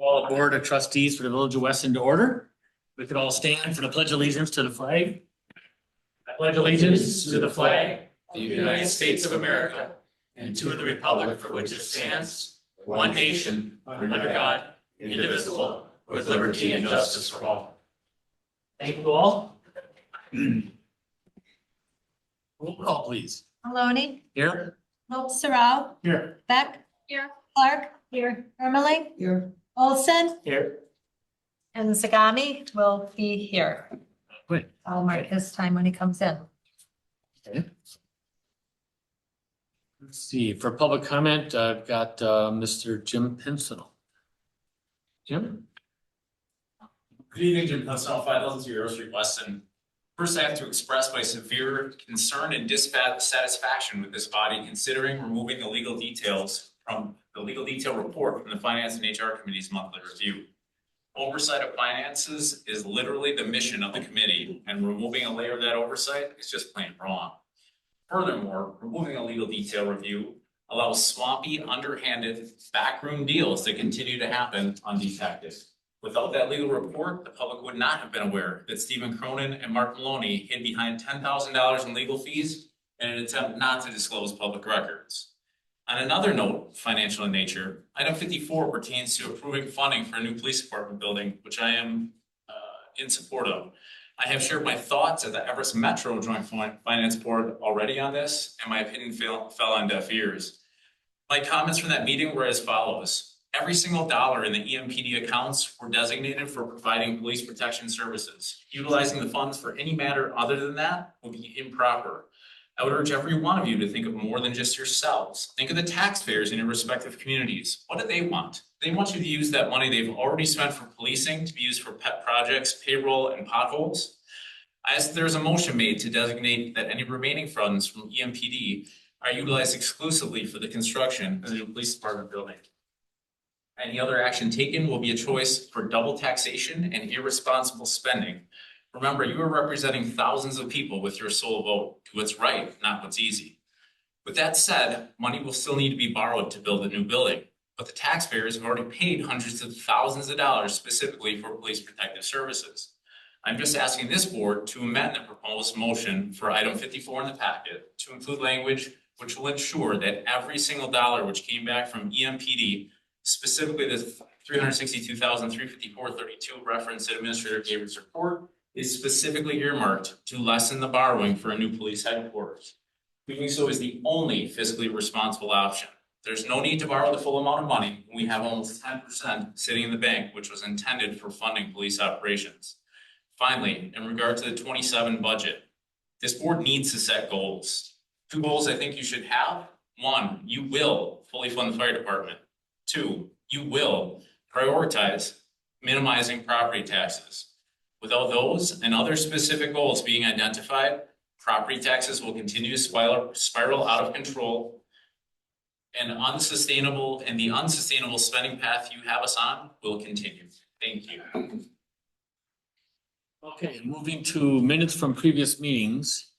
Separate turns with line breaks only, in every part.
Call the Board of Trustees for the Village of Weston to order. We could all stand for the pledge of allegiance to the flag. I pledge allegiance to the flag of the United States of America and to the republic for which it stands, one nation, under God, indivisible, with liberty and justice for all. Thank you all. Roll call, please.
Maloney,
Here.
Hope Sarau,
Here.
Beck. Here. Clark. Here. Ermeling. Here. Olson.
Here.
And Zagami will be here.
Great.
I'll mark his time when he comes in.
Okay. Let's see, for public comment, I've got Mr. Jim Pincinel. Jim?
Good evening, Jim Pincinel, 5000 Street, Weston. First, I have to express my severe concern and dissatisfaction with this body considering removing the legal details from the legal detail report from the Finance and HR Committee's monthly review. Oversight of finances is literally the mission of the committee, and removing a layer of that oversight is just plain wrong. Furthermore, removing a legal detail review allows swampy, underhanded, backroom deals to continue to happen undetected. Without that legal report, the public would not have been aware that Stephen Cronin and Mark Maloney hid behind $10,000 in legal fees in an attempt not to disclose public records. On another note, financial in nature, item 54 pertains to approving funding for a new police department building, which I am in support of. I have shared my thoughts at the Everest Metro Joint Finance Board already on this, and my opinion fell on deaf ears. My comments from that meeting were as follows. Every single dollar in the EMPD accounts were designated for providing police protection services. Utilizing the funds for any matter other than that would be improper. I would urge every one of you to think of more than just yourselves. Think of the taxpayers in your respective communities. What do they want? They want you to use that money they've already spent for policing to be used for pet projects, payroll, and potholes. As there's a motion made to designate that any remaining funds from EMPD are utilized exclusively for the construction of the new police department building. Any other action taken will be a choice for double taxation and irresponsible spending. Remember, you are representing thousands of people with your sole vote. Do what's right, not what's easy. With that said, money will still need to be borrowed to build a new building, but the taxpayers have already paid hundreds of thousands of dollars specifically for police protective services. I'm just asking this board to amend the proposed motion for item 54 in the packet to include language which will ensure that every single dollar which came back from EMPD, specifically the $362,354.32 reference in Administrator Gabriel's report, is specifically earmarked to lessen the borrowing for a new police headquarters. Doing so is the only fiscally responsible option. There's no need to borrow the full amount of money. We have almost 10% sitting in the bank, which was intended for funding police operations. Finally, in regard to the 27 budget, this board needs to set goals. Two goals I think you should have. One, you will fully fund the fire department. Two, you will prioritize minimizing property taxes. Without those and other specific goals being identified, property taxes will continue to spiral out of control, and the unsustainable spending path you have us on will continue. Thank you.
Okay, moving to minutes from previous meetings.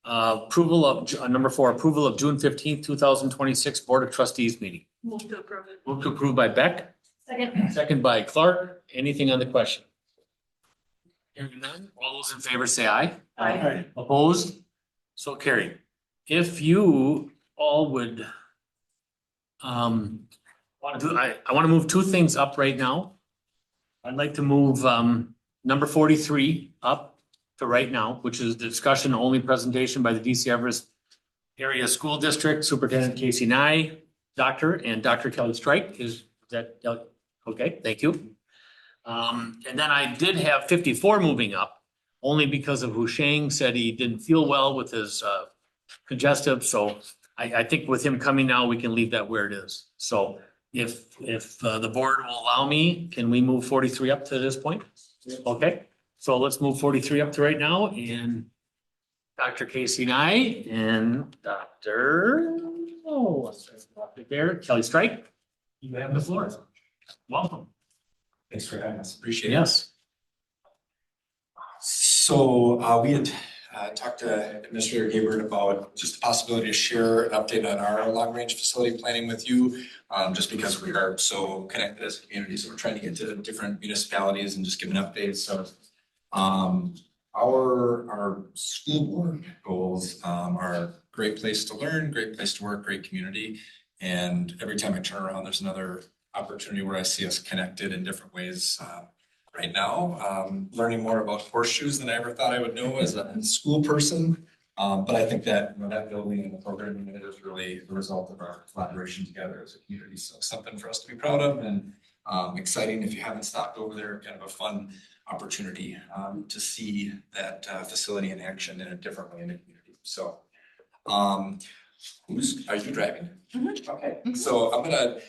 Approval of number 4, approval of June 15th, 2026 Board of Trustees meeting.
Move to approve it.
Move to approve by Beck,
Second.
second by Clark. Anything on the question? Hearing none, all those in favor say aye.
Aye.
Opposed? So carried. If you all would want to do, I want to move two things up right now. I'd like to move number 43 up to right now, which is the discussion only presentation by the DC Everest Area School District Superintendent Casey Nye, Dr. and Dr. Kelly Strike. Is that okay? Thank you. And then I did have 54 moving up only because of Husheng said he didn't feel well with his congestive. So I think with him coming now, we can leave that where it is. So if the board will allow me, can we move 43 up to this point? Okay, so let's move 43 up to right now, and Dr. Casey Nye and Dr. Kelly Strike, you have the floor. Welcome.
Thanks for having us. Appreciate it.
Yes.
So we had talked to Administrator Gabbard about just the possibility to share an update on our long-range facility planning with you. Just because we are so connected as a community, so we're trying to get to different municipalities and just give an update. So our school board goals are a great place to learn, great place to work, great community. And every time I turn around, there's another opportunity where I see us connected in different ways. Right now, learning more about horseshoes than I ever thought I would know as a school person. But I think that, that building and the programming in it is really the result of our collaboration together as a community. So something for us to be proud of, and exciting. If you haven't stopped over there, kind of a fun opportunity to see that facility in action in a different way in the community. So are you driving? Mm-hmm. Okay, so I'm gonna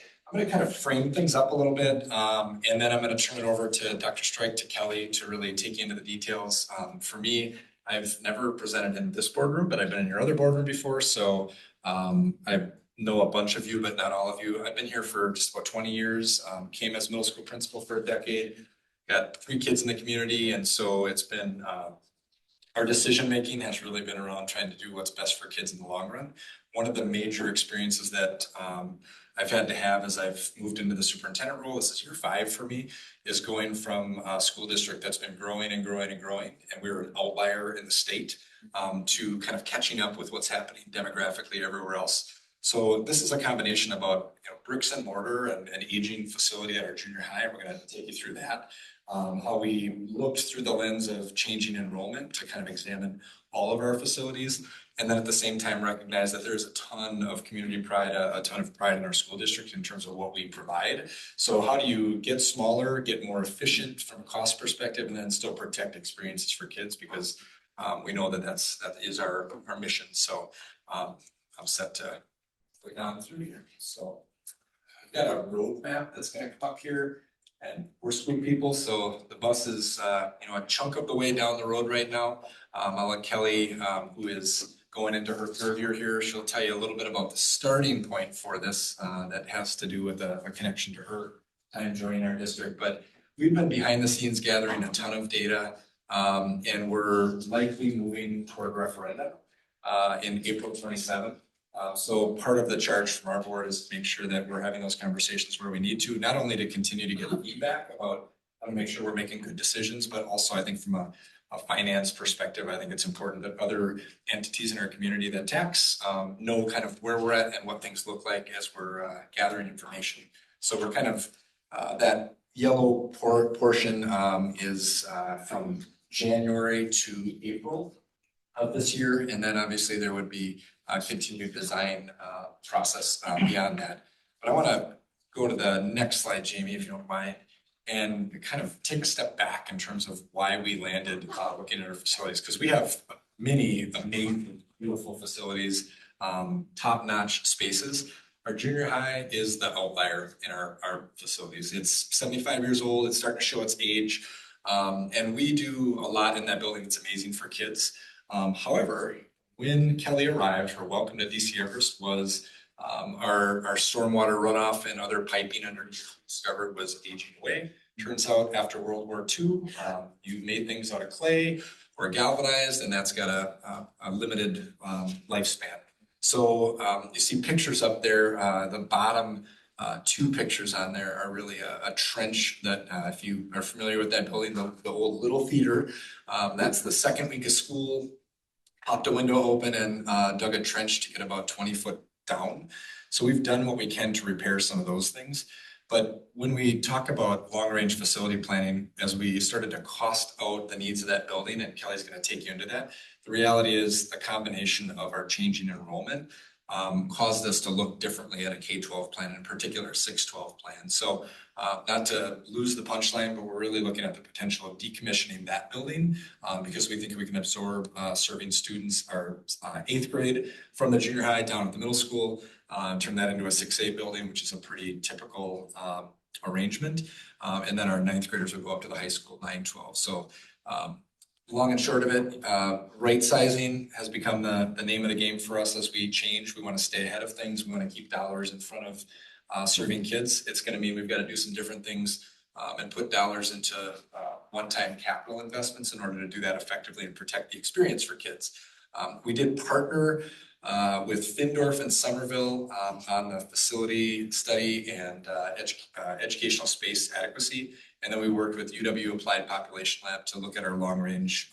kind of frame things up a little bit, and then I'm gonna turn it over to Dr. Strike, to Kelly, to really take you into the details. For me, I've never presented in this boardroom, but I've been in your other boardroom before, so I know a bunch of you, but not all of you. I've been here for just about 20 years, came as middle school principal for a decade, got 3 kids in the community, and so it's been our decision-making has really been around trying to do what's best for kids in the long run. One of the major experiences that I've had to have as I've moved into the superintendent role, this is year 5 for me, is going from a school district that's been growing and growing and growing, and we were an outlier in the state, to kind of catching up with what's happening demographically everywhere else. So this is a combination about bricks and mortar and an aging facility at our junior high. We're going to take you through that. How we looked through the lens of changing enrollment to kind of examine all of our facilities, and then at the same time recognize that there's a ton of community pride, a ton of pride in our school district in terms of what we provide. So how do you get smaller, get more efficient from a cost perspective, and then still protect experiences for kids? Because we know that that is our mission. So I'm set to click on through here. So I've got a roadmap that's going to come up here. And we're school people, so the bus is, a chunk of the way down the road right now. I'll let Kelly, who is going into her 3rd year here, she'll tell you a little bit about the starting point for this that has to do with a connection to her time joining our district. But we've been behind the scenes gathering a ton of data, and we're likely moving toward referendum in April 27th. So part of the charge from our board is to make sure that we're having those conversations where we need to, not only to continue to get feedback about how to make sure we're making good decisions, but also I think from a finance perspective, I think it's important that other entities in our community that tax know kind of where we're at and what things look like as we're gathering information. So we're kind of, that yellow portion is from January to April of this year. And then obviously there would be a continued design process beyond that. But I want to go to the next slide, Jamie, if you don't mind, and kind of take a step back in terms of why we landed looking at our facilities, because we have many amazing, beautiful facilities, top-notch spaces. Our junior high is the outlier in our facilities. It's 75 years old. It's starting to show its age. And we do a lot in that building. It's amazing for kids. However, when Kelly arrived, her welcome to DC Everest was our stormwater runoff and other piping underneath discovered was aging away. Turns out after World War II, you made things out of clay or galvanized, and that's got a limited lifespan. So you see pictures up there. The bottom 2 pictures on there are really a trench that if you are familiar with that building, the old Little Theater, that's the 2nd week of school. Popped a window open and dug a trench to get about 20 foot down. So we've done what we can to repair some of those things. But when we talk about long-range facility planning, as we started to cost out the needs of that building, and Kelly's going to take you into that, the reality is the combination of our changing enrollment caused us to look differently at a K-12 plan, in particular 6-12 plan. So not to lose the punchline, but we're really looking at the potential of decommissioning that building because we think we can absorb serving students our 8th grade from the junior high down at the middle school, turn that into a 6A building, which is a pretty typical arrangement. And then our 9th graders will go up to the high school, 9-12. So long and short of it, right sizing has become the name of the game for us as we change. We want to stay ahead of things. We want to keep dollars in front of serving kids. It's going to mean we've got to do some different things and put dollars into one-time capital investments in order to do that effectively and protect the experience for kids. We did partner with Findorf and Somerville on the facility study and educational space adequacy. And then we worked with UW Applied Population Lab to look at our long-range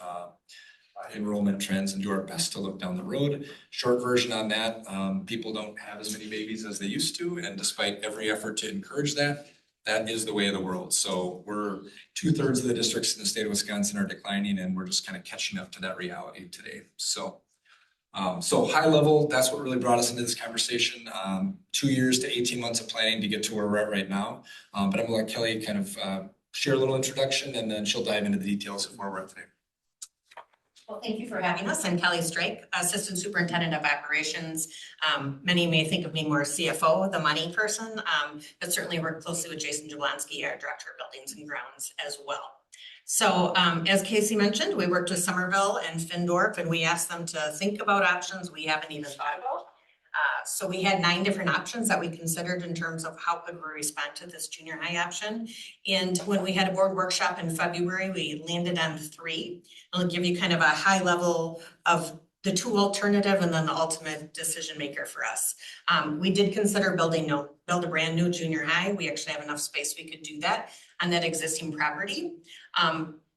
enrollment trends and do our best to look down the road. Short version on that, people don't have as many babies as they used to, and despite every effort to encourage that, that is the way of the world. So we're 2/3 of the districts in the state of Wisconsin are declining, and we're just kind of catching up to that reality today. So high level, that's what really brought us into this conversation. 2 years to 18 months of planning to get to where we're at right now. But I'm gonna let Kelly kind of share a little introduction, and then she'll dive into the details of where we're at today.
Well, thank you for having us. I'm Kelly Strake, Assistant Superintendent of Operations. Many may think of me more as CFO, the money person, but certainly work closely with Jason Jablonski, our Director of Buildings and Grounds as well. So as Casey mentioned, we worked with Somerville and Findorf, and we asked them to think about options we haven't even thought about. So we had 9 different options that we considered in terms of how could we respond to this junior high option. And when we had a board workshop in February, we landed on 3. I'll give you kind of a high level of the 2 alternative and then the ultimate decision maker for us. We did consider build a brand new junior high. We actually have enough space we could do that on that existing property.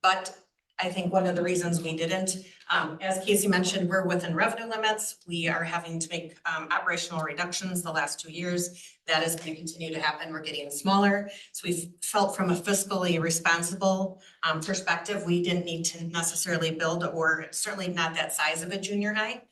But I think one of the reasons we didn't, as Casey mentioned, we're within revenue limits. We are having to make operational reductions the last 2 years. That is going to continue to happen. We're getting smaller. So we felt from a fiscally responsible perspective, we didn't need to necessarily build, or certainly not that size of a junior high.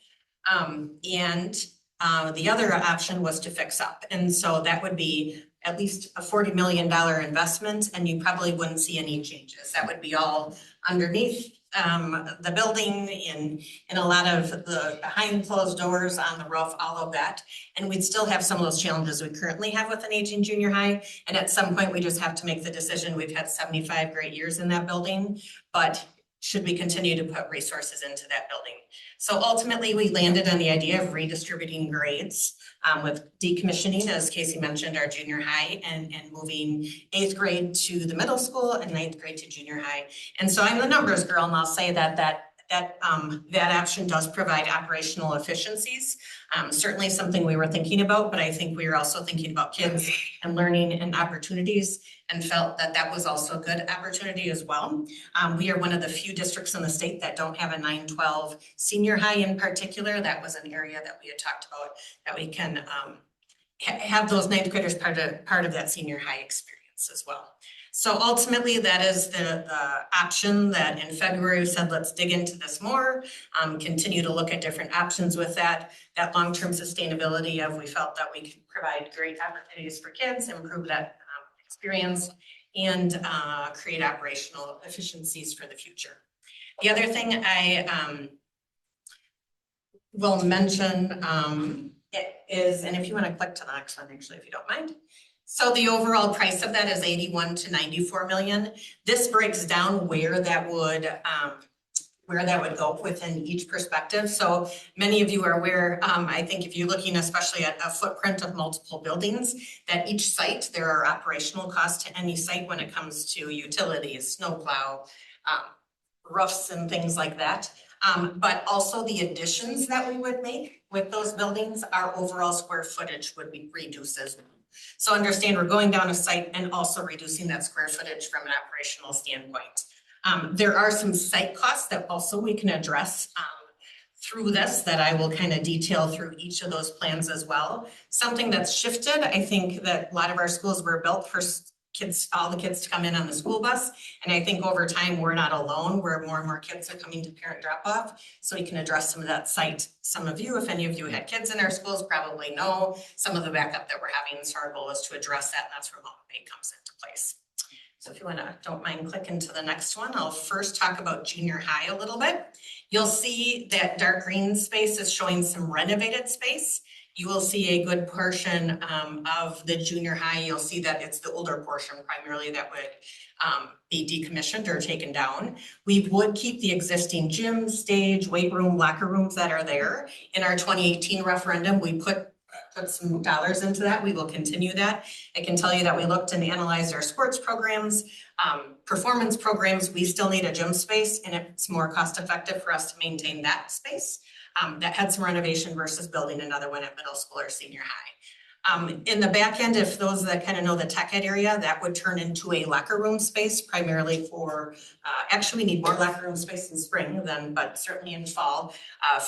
The other option was to fix up. And so that would be at least a $40 million investment, and you probably wouldn't see any changes. That would be all underneath the building, in a lot of the behind closed doors, on the roof, all of that. And we'd still have some of those challenges we currently have with an aging junior high. And at some point, we just have to make the decision. We've had 75 great years in that building, but should we continue to put resources into that building? So ultimately, we landed on the idea of redistributing grades with decommissioning, as Casey mentioned, our junior high, and moving 8th grade to the middle school and 9th grade to junior high. And so I'm the numbers girl, and I'll say that option does provide operational efficiencies. Certainly something we were thinking about, but I think we were also thinking about kids and learning and opportunities, and felt that that was also a good opportunity as well. We are one of the few districts in the state that don't have a 9-12 senior high in particular. That was an area that we had talked about, that we can have those 9th graders part of that senior high experience as well. So ultimately, that is the option that in February we said, let's dig into this more, continue to look at different options with that long-term sustainability of, we felt that we could provide great opportunities for kids, improve that experience, and create operational efficiencies for the future. The other thing I will mention is, and if you want to click to the next one, actually, if you don't mind. So the overall price of that is 81 to 94 million. This breaks down where that would go within each perspective. So many of you are aware, I think if you're looking especially at a footprint of multiple buildings, that each site, there are operational costs to any site when it comes to utilities, snowplow, roofs and things like that. But also the additions that we would make with those buildings, our overall square footage would be reduced as well. So understand, we're going down a site and also reducing that square footage from an operational standpoint. There are some site costs that also we can address through this, that I will kind of detail through each of those plans as well. Something that's shifted, I think that a lot of our schools were built for kids, all the kids to come in on the school bus. And I think over time, we're not alone, where more and more kids are coming to parent drop off. So we can address some of that site. Some of you, if any of you had kids in our schools, probably know some of the backup that we're having. So our goal is to address that, and that's where remote pay comes into place. So if you don't mind clicking to the next one, I'll first talk about junior high a little bit. You'll see that dark green space is showing some renovated space. You will see a good portion of the junior high. You'll see that it's the older portion primarily that would be decommissioned or taken down. We would keep the existing gym, stage, weight room, locker rooms that are there. In our 2018 referendum, we put put some dollars into that. We will continue that. I can tell you that we looked and analyzed our sports programs, performance programs. We still need a gym space, and it's more cost effective for us to maintain that space. That had some renovation versus building another one at middle school or senior high. In the back end, if those that kind of know the tech ed area, that would turn into a locker room space primarily for, actually we need more locker room space in spring than, but certainly in fall,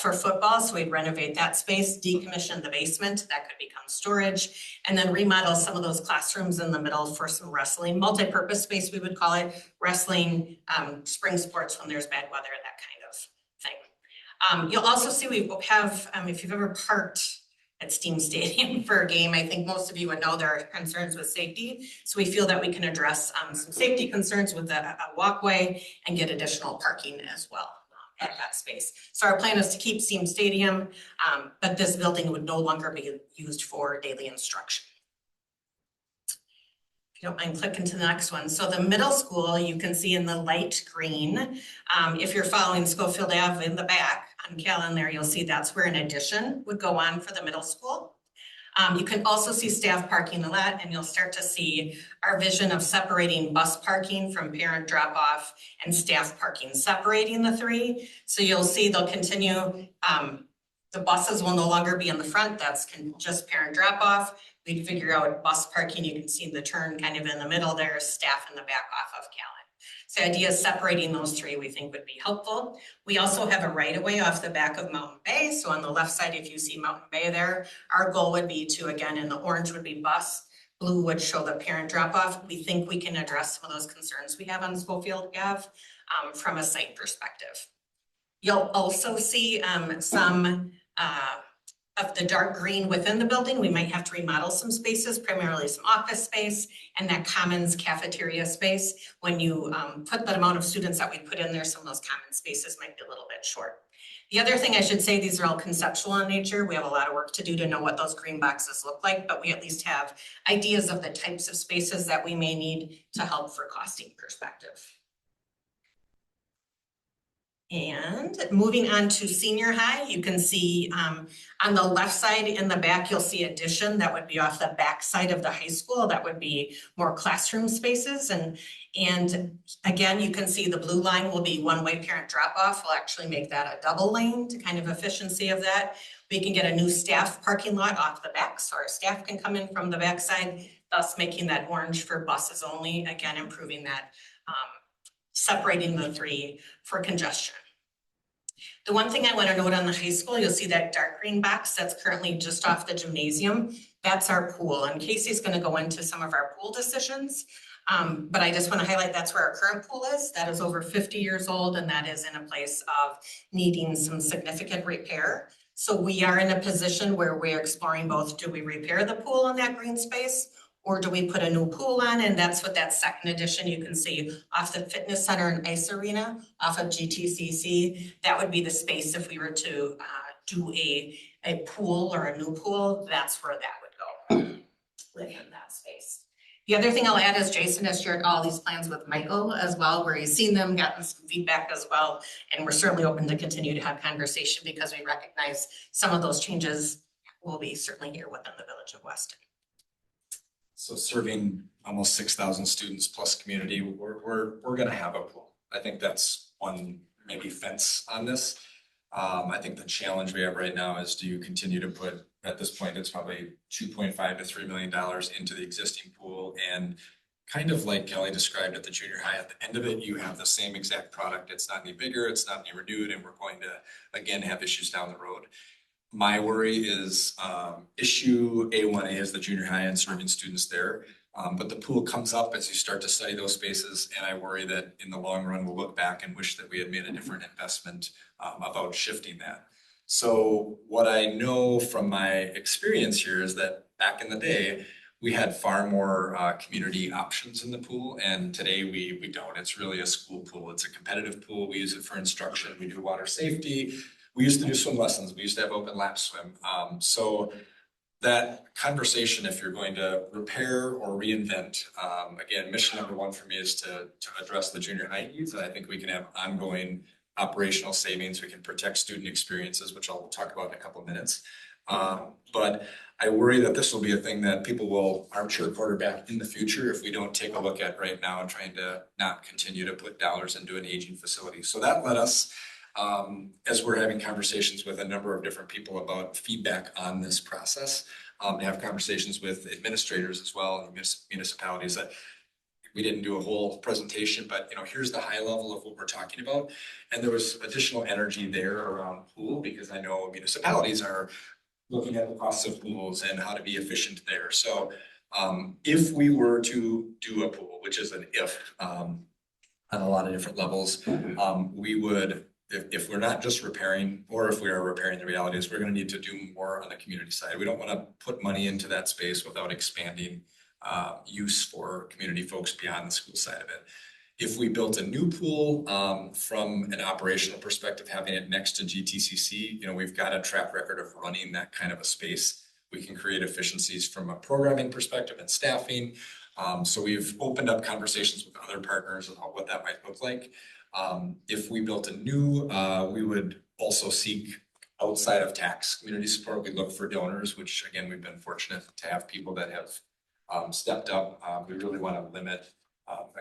for football. So we'd renovate that space, decommission the basement, that could become storage, and then remodel some of those classrooms in the middle for some wrestling, multi-purpose space, we would call it, wrestling, spring sports when there's bad weather, that kind of thing. You'll also see we have, if you've ever parked at Steam Stadium for a game, I think most of you would know there are concerns with safety. So we feel that we can address some safety concerns with a walkway and get additional parking as well at that space. So our plan is to keep Steam Stadium, but this building would no longer be used for daily instruction. If you don't mind clicking to the next one. So the middle school, you can see in the light green, if you're following Schofield Ave in the back on Callan there, you'll see that's where an addition would go on for the middle school. You can also see staff parking a lot, and you'll start to see our vision of separating bus parking from parent drop off and staff parking, separating the three. So you'll see they'll continue, the buses will no longer be in the front, that's just parent drop off. We'd figure out bus parking, you can see the turn kind of in the middle, there's staff in the back off of Callan. So the idea is separating those three we think would be helpful. We also have a right of way off the back of Mountain Bay. So on the left side, if you see Mountain Bay there, our goal would be to, again, in the orange would be bus, blue would show the parent drop off. We think we can address some of those concerns we have on Schofield Ave from a site perspective. You'll also see some of the dark green within the building. We might have to remodel some spaces, primarily some office space and that commons cafeteria space. When you put the amount of students that we put in there, some of those common spaces might be a little bit short. The other thing I should say, these are all conceptual in nature. We have a lot of work to do to know what those green boxes look like, but we at least have ideas of the types of spaces that we may need to help for costing perspective. And moving on to senior high, you can see on the left side in the back, you'll see addition that would be off the back side of the high school. That would be more classroom spaces. And again, you can see the blue line will be one-way parent drop-off. We'll actually make that a double lane to kind of efficiency of that. We can get a new staff parking lot off the back, so our staff can come in from the back side, thus making that orange for buses only, again, improving that separating the three for congestion. The one thing I want to note on the high school, you'll see that dark green box that's currently just off the gymnasium. That's our pool, and Casey's going to go into some of our pool decisions. But I just want to highlight that's where our current pool is. That is over 50 years old, and that is in a place of needing some significant repair. So we are in a position where we're exploring both, do we repair the pool in that green space, or do we put a new pool on? And that's what that second edition you can see off the fitness center and ice arena off of GTCC. That would be the space if we were to do a pool or a new pool, that's where that would go within that space. The other thing I'll add is Jason has shared all these plans with Michael as well, where he's seen them, gotten some feedback as well. And we're certainly open to continue to have conversation because we recognize some of those changes will be certainly here within the village of Weston.
So serving almost 6,000 students plus community, we're gonna have a pool. I think that's one maybe fence on this. I think the challenge we have right now is, do you continue to put, at this point, it's probably $2.5 to $3 million into the existing pool, and kind of like Kelly described at the junior high, at the end of it, you have the same exact product. It's not any bigger, it's not any renewed, and we're going to again have issues down the road. My worry is issue A1A is the junior high and serving students there. But the pool comes up as you start to study those spaces, and I worry that in the long run, we'll look back and wish that we had made a different investment about shifting that. So what I know from my experience here is that back in the day, we had far more community options in the pool, and today we don't. It's really a school pool. It's a competitive pool. We use it for instruction. We do water safety. We used to do swim lessons. We used to have open lap swim. So that conversation, if you're going to repair or reinvent, again, mission number one for me is to address the junior high needs. And I think we can have ongoing operational savings. We can protect student experiences, which I'll talk about in a couple of minutes. But I worry that this will be a thing that people will armchair quarterback in the future if we don't take a look at right now and trying to not continue to put dollars into an aging facility. So that led us, as we're having conversations with a number of different people about feedback on this process, to have conversations with administrators as well and municipalities that we didn't do a whole presentation, but here's the high level of what we're talking about. And there was additional energy there around pool because I know municipalities are looking at the costs of pools and how to be efficient there. So if we were to do a pool, which is an if on a lot of different levels, we would, if we're not just repairing, or if we are repairing, the reality is we're going to need to do more on the community side. We don't want to put money into that space without expanding use for community folks beyond the school side of it. If we built a new pool from an operational perspective, having it next to GTCC, we've got a track record of running that kind of a space. We can create efficiencies from a programming perspective and staffing. So we've opened up conversations with other partners about what that might look like. If we built a new, we would also seek outside of tax community support. We look for donors, which again, we've been fortunate to have people that have stepped up. We really want to limit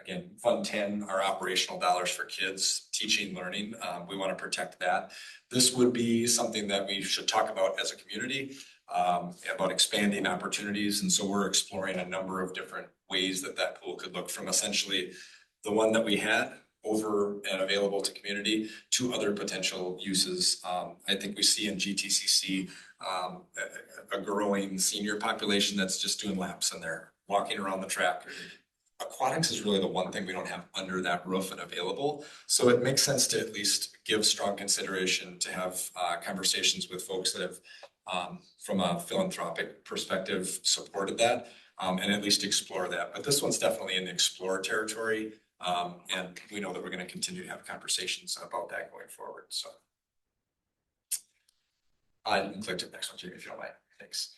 again, Fund 10, our operational dollars for kids, teaching, learning. We want to protect that. This would be something that we should talk about as a community, about expanding opportunities. And so we're exploring a number of different ways that pool could look, from essentially the one that we had over and available to community to other potential uses. I think we see in GTCC a growing senior population that's just doing laps in there, walking around the track. Aquatics is really the one thing we don't have under that roof and available. So it makes sense to at least give strong consideration to have conversations with folks that have, from a philanthropic perspective, supported that and at least explore that. But this one's definitely in the explore territory. And we know that we're going to continue to have conversations about that going forward. So you can click to the next one, Jamie, if you don't mind. Thanks.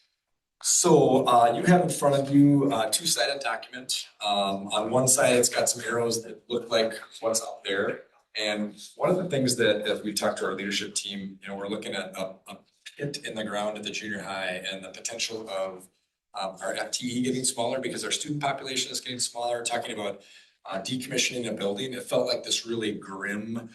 So you have in front of you a two-sided document. On one side, it's got some arrows that look like what's up there. And one of the things that as we talked to our leadership team, we're looking at a pit in the ground at the junior high and the potential of our FTE getting smaller because our student population is getting smaller, talking about decommissioning a building. It felt like this really grim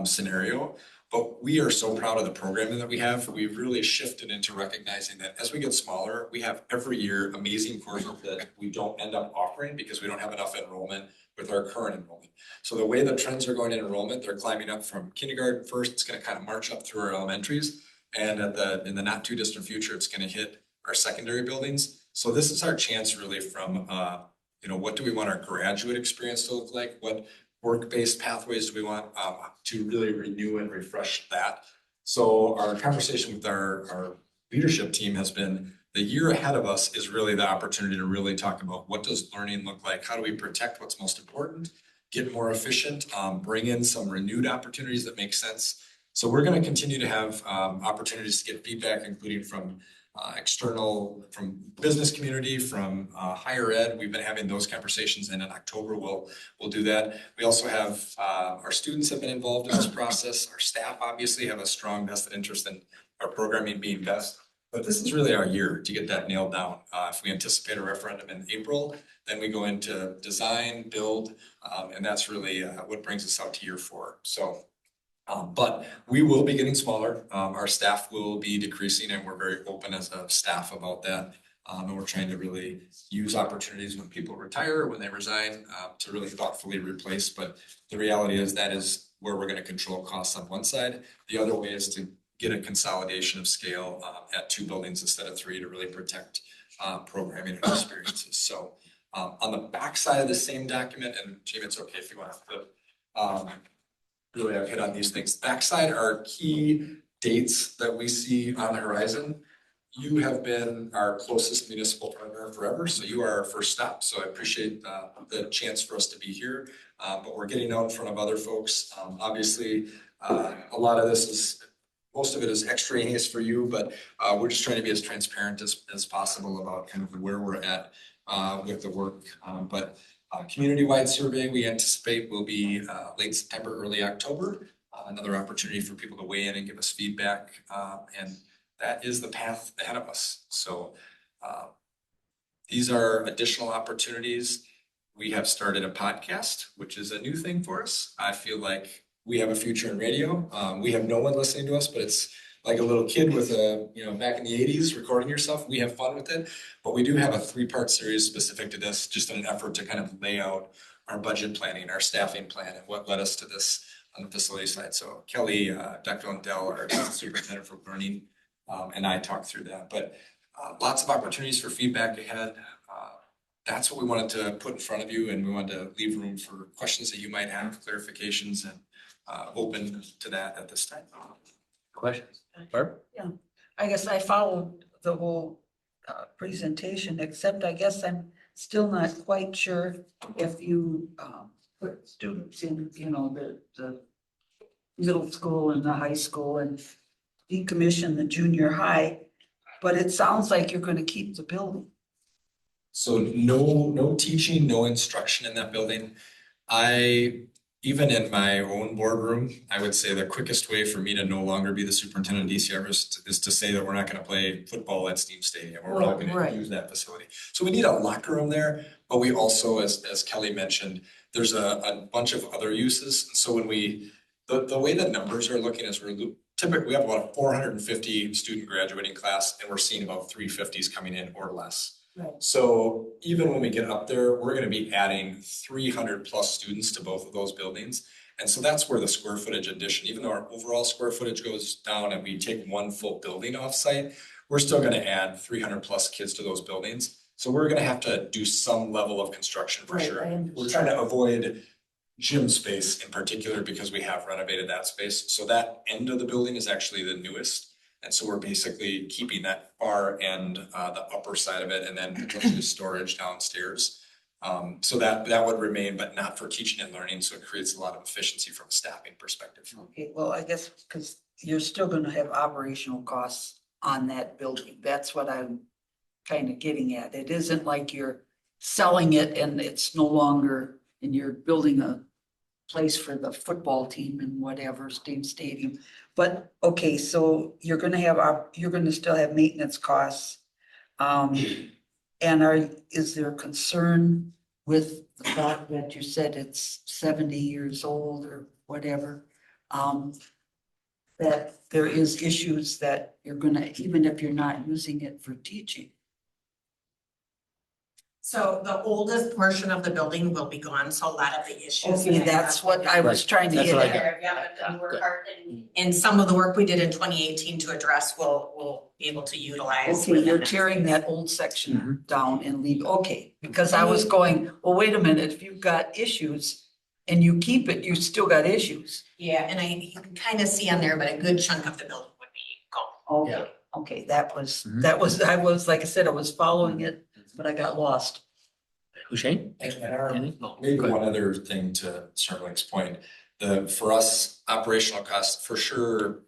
scenario. But we are so proud of the programming that we have. We've really shifted into recognizing that as we get smaller, we have every year amazing courses that we don't end up offering because we don't have enough enrollment with our current enrollment. So the way the trends are going in enrollment, they're climbing up from kindergarten first. It's going to kind of march up through our elementaries. And in the not too distant future, it's going to hit our secondary buildings. So this is our chance really from, what do we want our graduate experience to look like? What work-based pathways do we want to really renew and refresh that? So our conversation with our leadership team has been the year ahead of us is really the opportunity to really talk about what does learning look like? How do we protect what's most important, get more efficient, bring in some renewed opportunities that make sense. So we're going to continue to have opportunities to get feedback, including from external, from business community, from higher ed. We've been having those conversations, and in October we'll do that. We also have our students have been involved in this process. Our staff obviously have a strong vested interest in our programming being best. But this is really our year to get that nailed down. If we anticipate a referendum in April, then we go into design, build, and that's really what brings us out to year 4. So. But we will be getting smaller. Our staff will be decreasing, and we're very open as a staff about that. And we're trying to really use opportunities when people retire, when they resign, to really thoughtfully replace. But the reality is that is where we're going to control costs on one side. The other way is to get a consolidation of scale at 2 buildings instead of 3 to really protect programming and experiences. So on the back side of the same document, and Jamie, it's okay if you want to flip. Really, I've hit on these things. Backside are key dates that we see on the horizon. You have been our closest municipal partner forever, so you are our first stop. So I appreciate the chance for us to be here, but we're getting out in front of other folks. Obviously, a lot of this is, most of it is extraneous for you, but we're just trying to be as transparent as possible about kind of where we're at with the work. But community-wide survey we anticipate will be late September, early October. Another opportunity for people to weigh in and give us feedback. And that is the path ahead of us. So these are additional opportunities. We have started a podcast, which is a new thing for us. I feel like we have a future in radio. We have no one listening to us, but it's like a little kid with a, back in the 80s recording yourself. We have fun with it, but we do have a 3-part series specific to this, just in an effort to kind of lay out our budget planning, our staffing plan, and what led us to this on the facility side. So Kelly, Dr. Lundell, our superintendent for learning, and I talked through that, but lots of opportunities for feedback ahead. That's what we wanted to put in front of you, and we wanted to leave room for questions that you might have, clarifications, and open to that at this time.
Questions? Barb?
I guess I followed the whole presentation, except I guess I'm still not quite sure if you put students in, the middle school and the high school and decommission the junior high, but it sounds like you're gonna keep the building.
So no teaching, no instruction in that building. Even in my own boardroom, I would say the quickest way for me to no longer be the superintendent of DCR is to say that we're not going to play football at Steam Stadium, or we're not going to use that facility. So we need a locker room there, but we also, as Kelly mentioned, there's a bunch of other uses. So when the way the numbers are looking is typically we have about a 450 student graduating class, and we're seeing about 350s coming in or less.
Right.
So even when we get up there, we're gonna be adding 300 plus students to both of those buildings. And so that's where the square footage addition, even though our overall square footage goes down and we take one full building off site, we're still gonna add 300 plus kids to those buildings. So we're gonna have to do some level of construction for sure. We're trying to avoid gym space in particular because we have renovated that space. So that end of the building is actually the newest. And so we're basically keeping that far end, the upper side of it, and then potentially storage downstairs. So that would remain, but not for teaching and learning. So it creates a lot of efficiency from a staffing perspective.
Okay, well, I guess because you're still gonna have operational costs on that building. That's what I'm kind of getting at. It isn't like you're selling it and it's no longer, and you're building a place for the football team and whatever, Steam Stadium. But, okay, so you're gonna still have maintenance costs. And is there concern with the fact that you said it's 70 years old or whatever? That there is issues that you're gonna, even if you're not using it for teaching.
So the oldest portion of the building will be gone, so a lot of the issues.
Okay, that's what I was trying to
That's
get
what I
at.
got.
And some of the work we did in 2018 to address, we'll be able to utilize.
Okay, you're
within
tearing that old section down and leave, okay, because I was going, well, wait a minute, if you've got issues and you keep it, you still got issues.
Yeah, and you can kind of see on there, but a good chunk of the building would be gone.
Okay, okay, that was, I was, like I said, I was following it, but I got lost.
Hushain?
And
No,
maybe
go ahead.
one other thing to Sterling's point, for us, operational costs, for sure,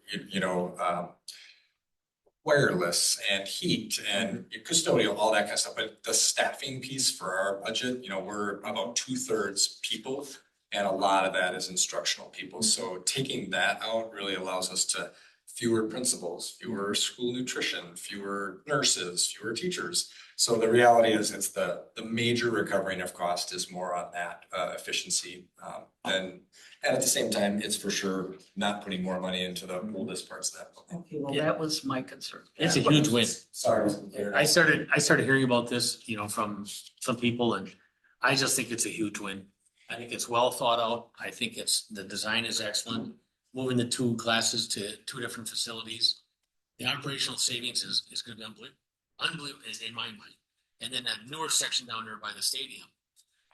wireless and heat and custodial, all that kind of stuff. But the staffing piece for our budget, we're about 2/3 people, and a lot of that is instructional people. So taking that out really allows us to fewer principals, fewer school nutrition, fewer nurses, fewer teachers. So the reality is it's the major recovering of cost is more on that efficiency. And at the same time, it's for sure not putting more money into the oldest parts of that building.
Okay, well,
Yeah.
that was my concern.
It's a huge win.
Sorry.
I started hearing about this, from some people, and I just think it's a huge win. I think it's well thought out. I think the design is excellent. Moving the 2 classes to 2 different facilities. The operational savings is gonna be unbelievable in my mind. And then that newer section down there by the stadium.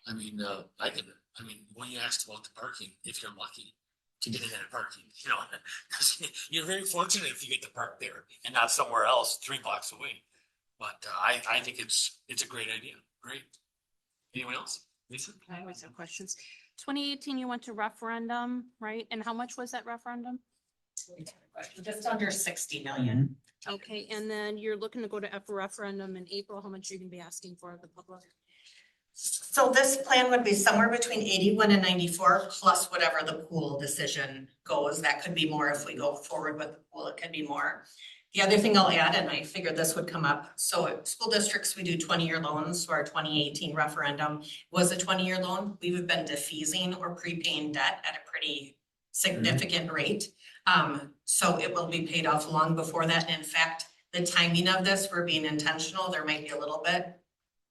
When you asked about the parking, if you're lucky to get in that parking, because you're very fortunate if you get to park there and not somewhere else 3 blocks away. But I think it's a great idea. Great. Anyone else? Lisa?
I always have questions. 2018, you went to referendum, right? And how much was that referendum?
Just under 60 million.
Okay, and then you're looking to go to a referendum in April. How much are you gonna be asking for the public?
So this plan would be somewhere between 81 and 94 plus whatever the pool decision goes. That could be more if we go forward with the pool, it could be more. The other thing I'll add, and I figured this would come up, so at school districts, we do 20-year loans, so our 2018 referendum was a 20-year loan. We've been defeasing or prepaying debt at a pretty significant rate. So it will be paid off long before that, and in fact, the timing of this, we're being intentional, there might be a little bit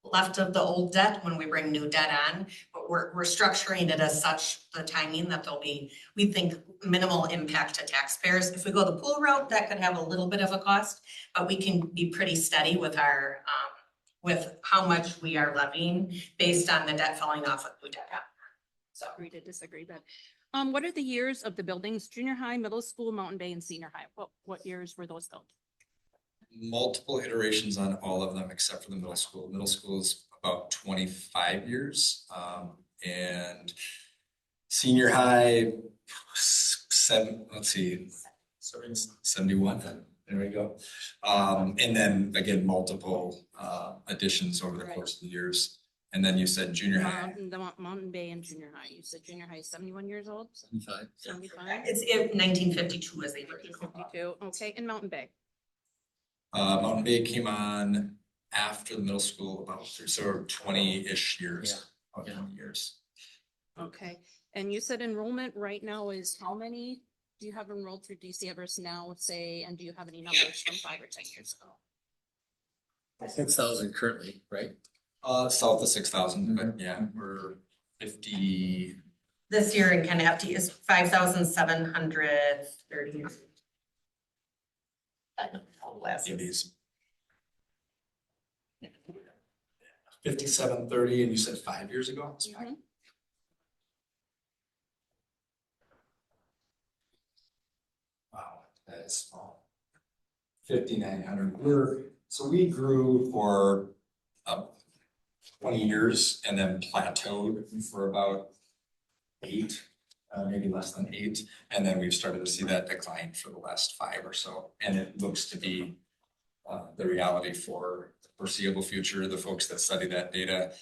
left of the old debt when we bring new debt on, but we're structuring it as such, the timing that there'll be, we think, minimal impact to taxpayers. If we go the pool route, that could have a little bit of a cost, but we can be pretty steady with our, with how much we are levying based on the debt falling off of new debt. So.
Agree to disagree, but, what are the years of the buildings? Junior high, middle school, Mountain Bay, and senior high? What years were those built?
Multiple iterations on all of them except for the middle school. Middle school is about 25 years. And senior high, 71. There we go. And then again, multiple additions over the course of the years. And then you said junior high.
Mountain Bay and junior high. You said junior high is 71 years old?
75.
75?
It's 1952 was they were.
52, okay, and Mountain Bay.
Mountain Bay came on after the middle school, about so 20-ish years. About 20 years.
Okay, and you said enrollment right now is how many do you have enrolled through DC Everest now, say, and do you have any numbers from 5 or 10 years ago?
6,000 currently, right?
South of 6,000, but yeah, we're 50.
This year in Canapti is 5,730.
These 5730, and you said 5 years ago?
Mhm.
Wow, that is small. 5,900. So we grew for 20 years and then plateaued for about 8, maybe less than 8. And then we've started to see that decline for the last 5 or so. And it looks to be the reality for the foreseeable future. The folks that study that data,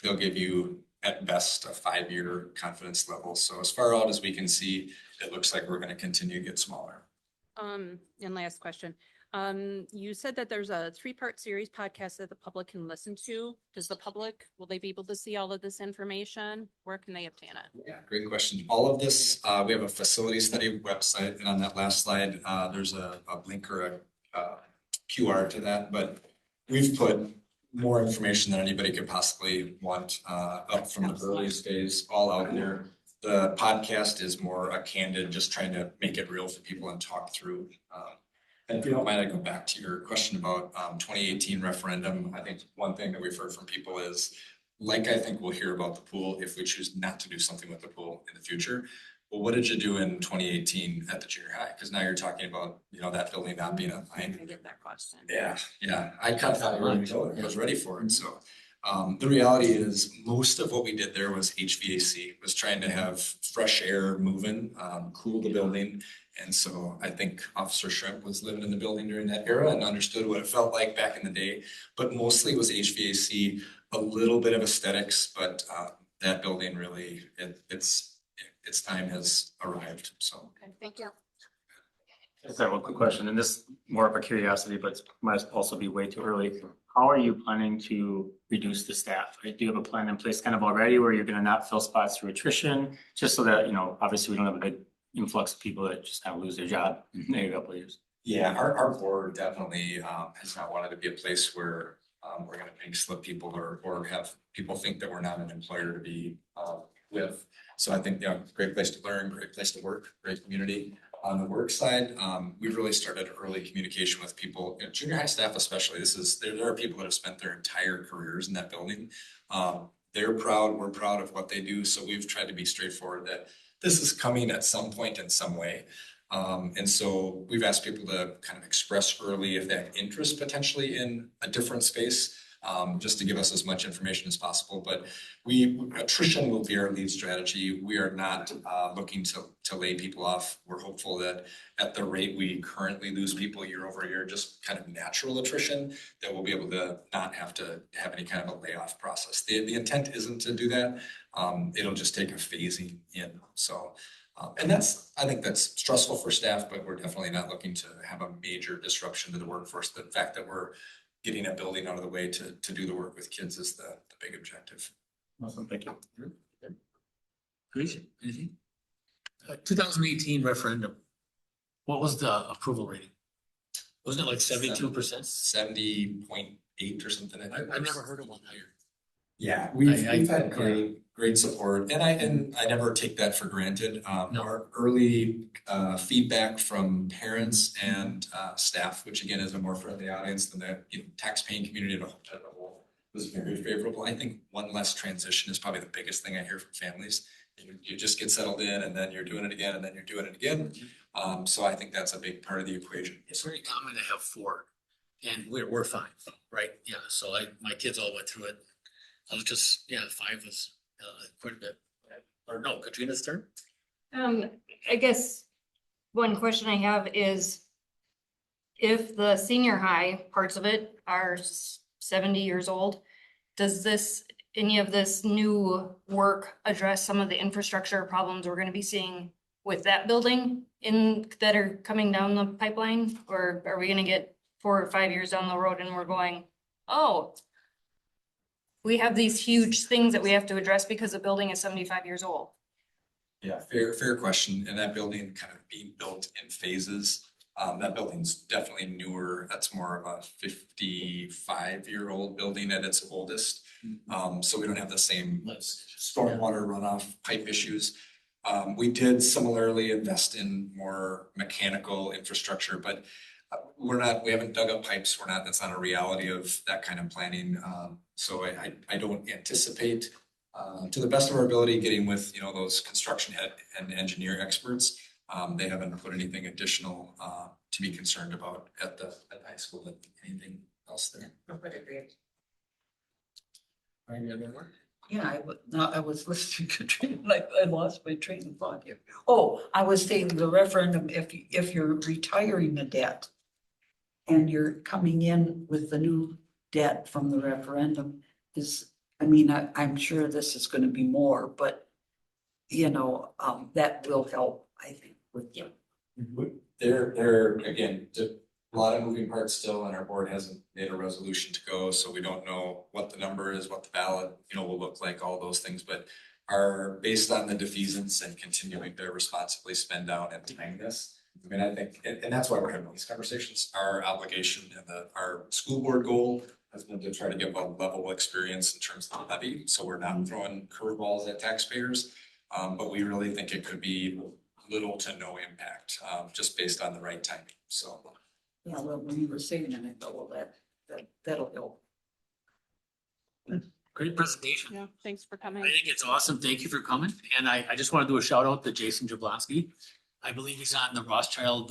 they'll give you at best a 5-year confidence level. So as far out as we can see, it looks like we're going to continue to get smaller.
And last question. You said that there's a 3-part series podcast that the public can listen to. Does the public, will they be able to see all of this information? Where can they obtain it?
Yeah, great question. All of this, we have a facility study website, and on that last slide, there's a link or a QR to that, but we've put more information than anybody could possibly want up from the earliest days, all out there. The podcast is more a candid, just trying to make it real for people and talk through. And if you don't mind, I go back to your question about 2018 referendum. I think one thing that we've heard from people is, like I think we'll hear about the pool if we choose not to do something with the pool in the future. Well, what did you do in 2018 at the junior high? Because now you're talking about, that building not being online.
I get that question.
Yeah. I kind of thought I was ready for it. So the reality is most of what we did there was HVAC, was trying to have fresh air moving, cool the building. And so I think Officer Shrimp was living in the building during that era and understood what it felt like back in the day. But mostly it was HVAC, a little bit of aesthetics, but that building really, its time has arrived. So.
Okay, thank you.
Just have one quick question, and this more of a curiosity, but might also be way too early. How are you planning to reduce the staff? Right? Do you have a plan in place kind of already where you're going to not fill spots through attrition, just so that, obviously we don't have a big influx of people that just kind of lose their job in a couple of years?
Yeah, our board definitely has not wanted to be a place where we're going to pink slip people or have people think that we're not an employer to be with. So I think, great place to learn, great place to work, great community. On the work side, we've really started early communication with people, junior high staff especially. There are people that have spent their entire careers in that building. They're proud, we're proud of what they do. So we've tried to be straightforward that this is coming at some point in some way. And so we've asked people to kind of express early if they have interest potentially in a different space, just to give us as much information as possible. But attrition will be our lead strategy. We are not looking to lay people off. We're hopeful that at the rate we currently lose people year over year, just kind of natural attrition, that we'll be able to not have to have any kind of a layoff process. The intent isn't to do that. It'll just take a phasing in. So And I think that's stressful for staff, but we're definitely not looking to have a major disruption to the workforce. The fact that we're getting a building out of the way to do the work with kids is the big objective.
Awesome, thank you.
Great, anything? 2018 referendum. What was the approval rating? Wasn't it like 72%?
70.8 or something.
I've never heard of one higher.
Yeah,
I-
we've had great support, and I never take that for granted.
No.
Our early feedback from parents and staff, which again is a more friendly audience than the tax-paying community as a whole, was very favorable. I think one less transition is probably the biggest thing I hear from families. You just get settled in, and then you're doing it again, and then you're doing it again. So I think that's a big part of the equation.
It's very common to have 4, and we're 5, right? Yeah, so my kids all went through it. I was just, 5 was quite a bit. Or no, Katrina's turn?
I guess one question I have is if the senior high parts of it are 70 years old, does any of this new work address some of the infrastructure problems we're gonna be seeing with that building that are coming down the pipeline? Or are we gonna get 4 or 5 years down the road and we're going, oh, we have these huge things that we have to address because the building is 75 years old?
Yeah, fair question. And that building kind of being built in phases. That building's definitely newer. That's more of a 55-year-old building at its oldest. So we don't have the same stormwater runoff pipe issues. We did similarly invest in more mechanical infrastructure, but we haven't dug up pipes. That's not a reality of that kind of planning. So I don't anticipate, to the best of our ability, getting with, those construction head and engineer experts. They haven't put anything additional, to be concerned about at high school, than anything else there.
I would agree.
Yeah, I was listening to Katrina, I lost my train of thought here. Oh, I was saying the referendum, if you're retiring the debt and you're coming in with the new debt from the referendum I'm sure this is gonna be more, but that will help, I think, with you.
There, again, a lot of moving parts still, and our board hasn't made a resolution to go, so we don't know what the number is, what the ballot, will look like, all those things, but are based on the defeasance and continuing to responsibly spend down and time this. I think, and that's why we're having these conversations. Our obligation and our school board goal has been to try to give a level experience in terms of the levy, so we're not throwing curveballs at taxpayers. But we really think it could be little to no impact, just based on the right timing, so.
Yeah, well, when you were saying that, I thought, well, that'll help.
Great presentation.
Yeah, thanks for
I
coming.
think it's awesome. Thank you for coming. And I just want to do a shout out to Jason Jablonski. I believe he's on the Rothschild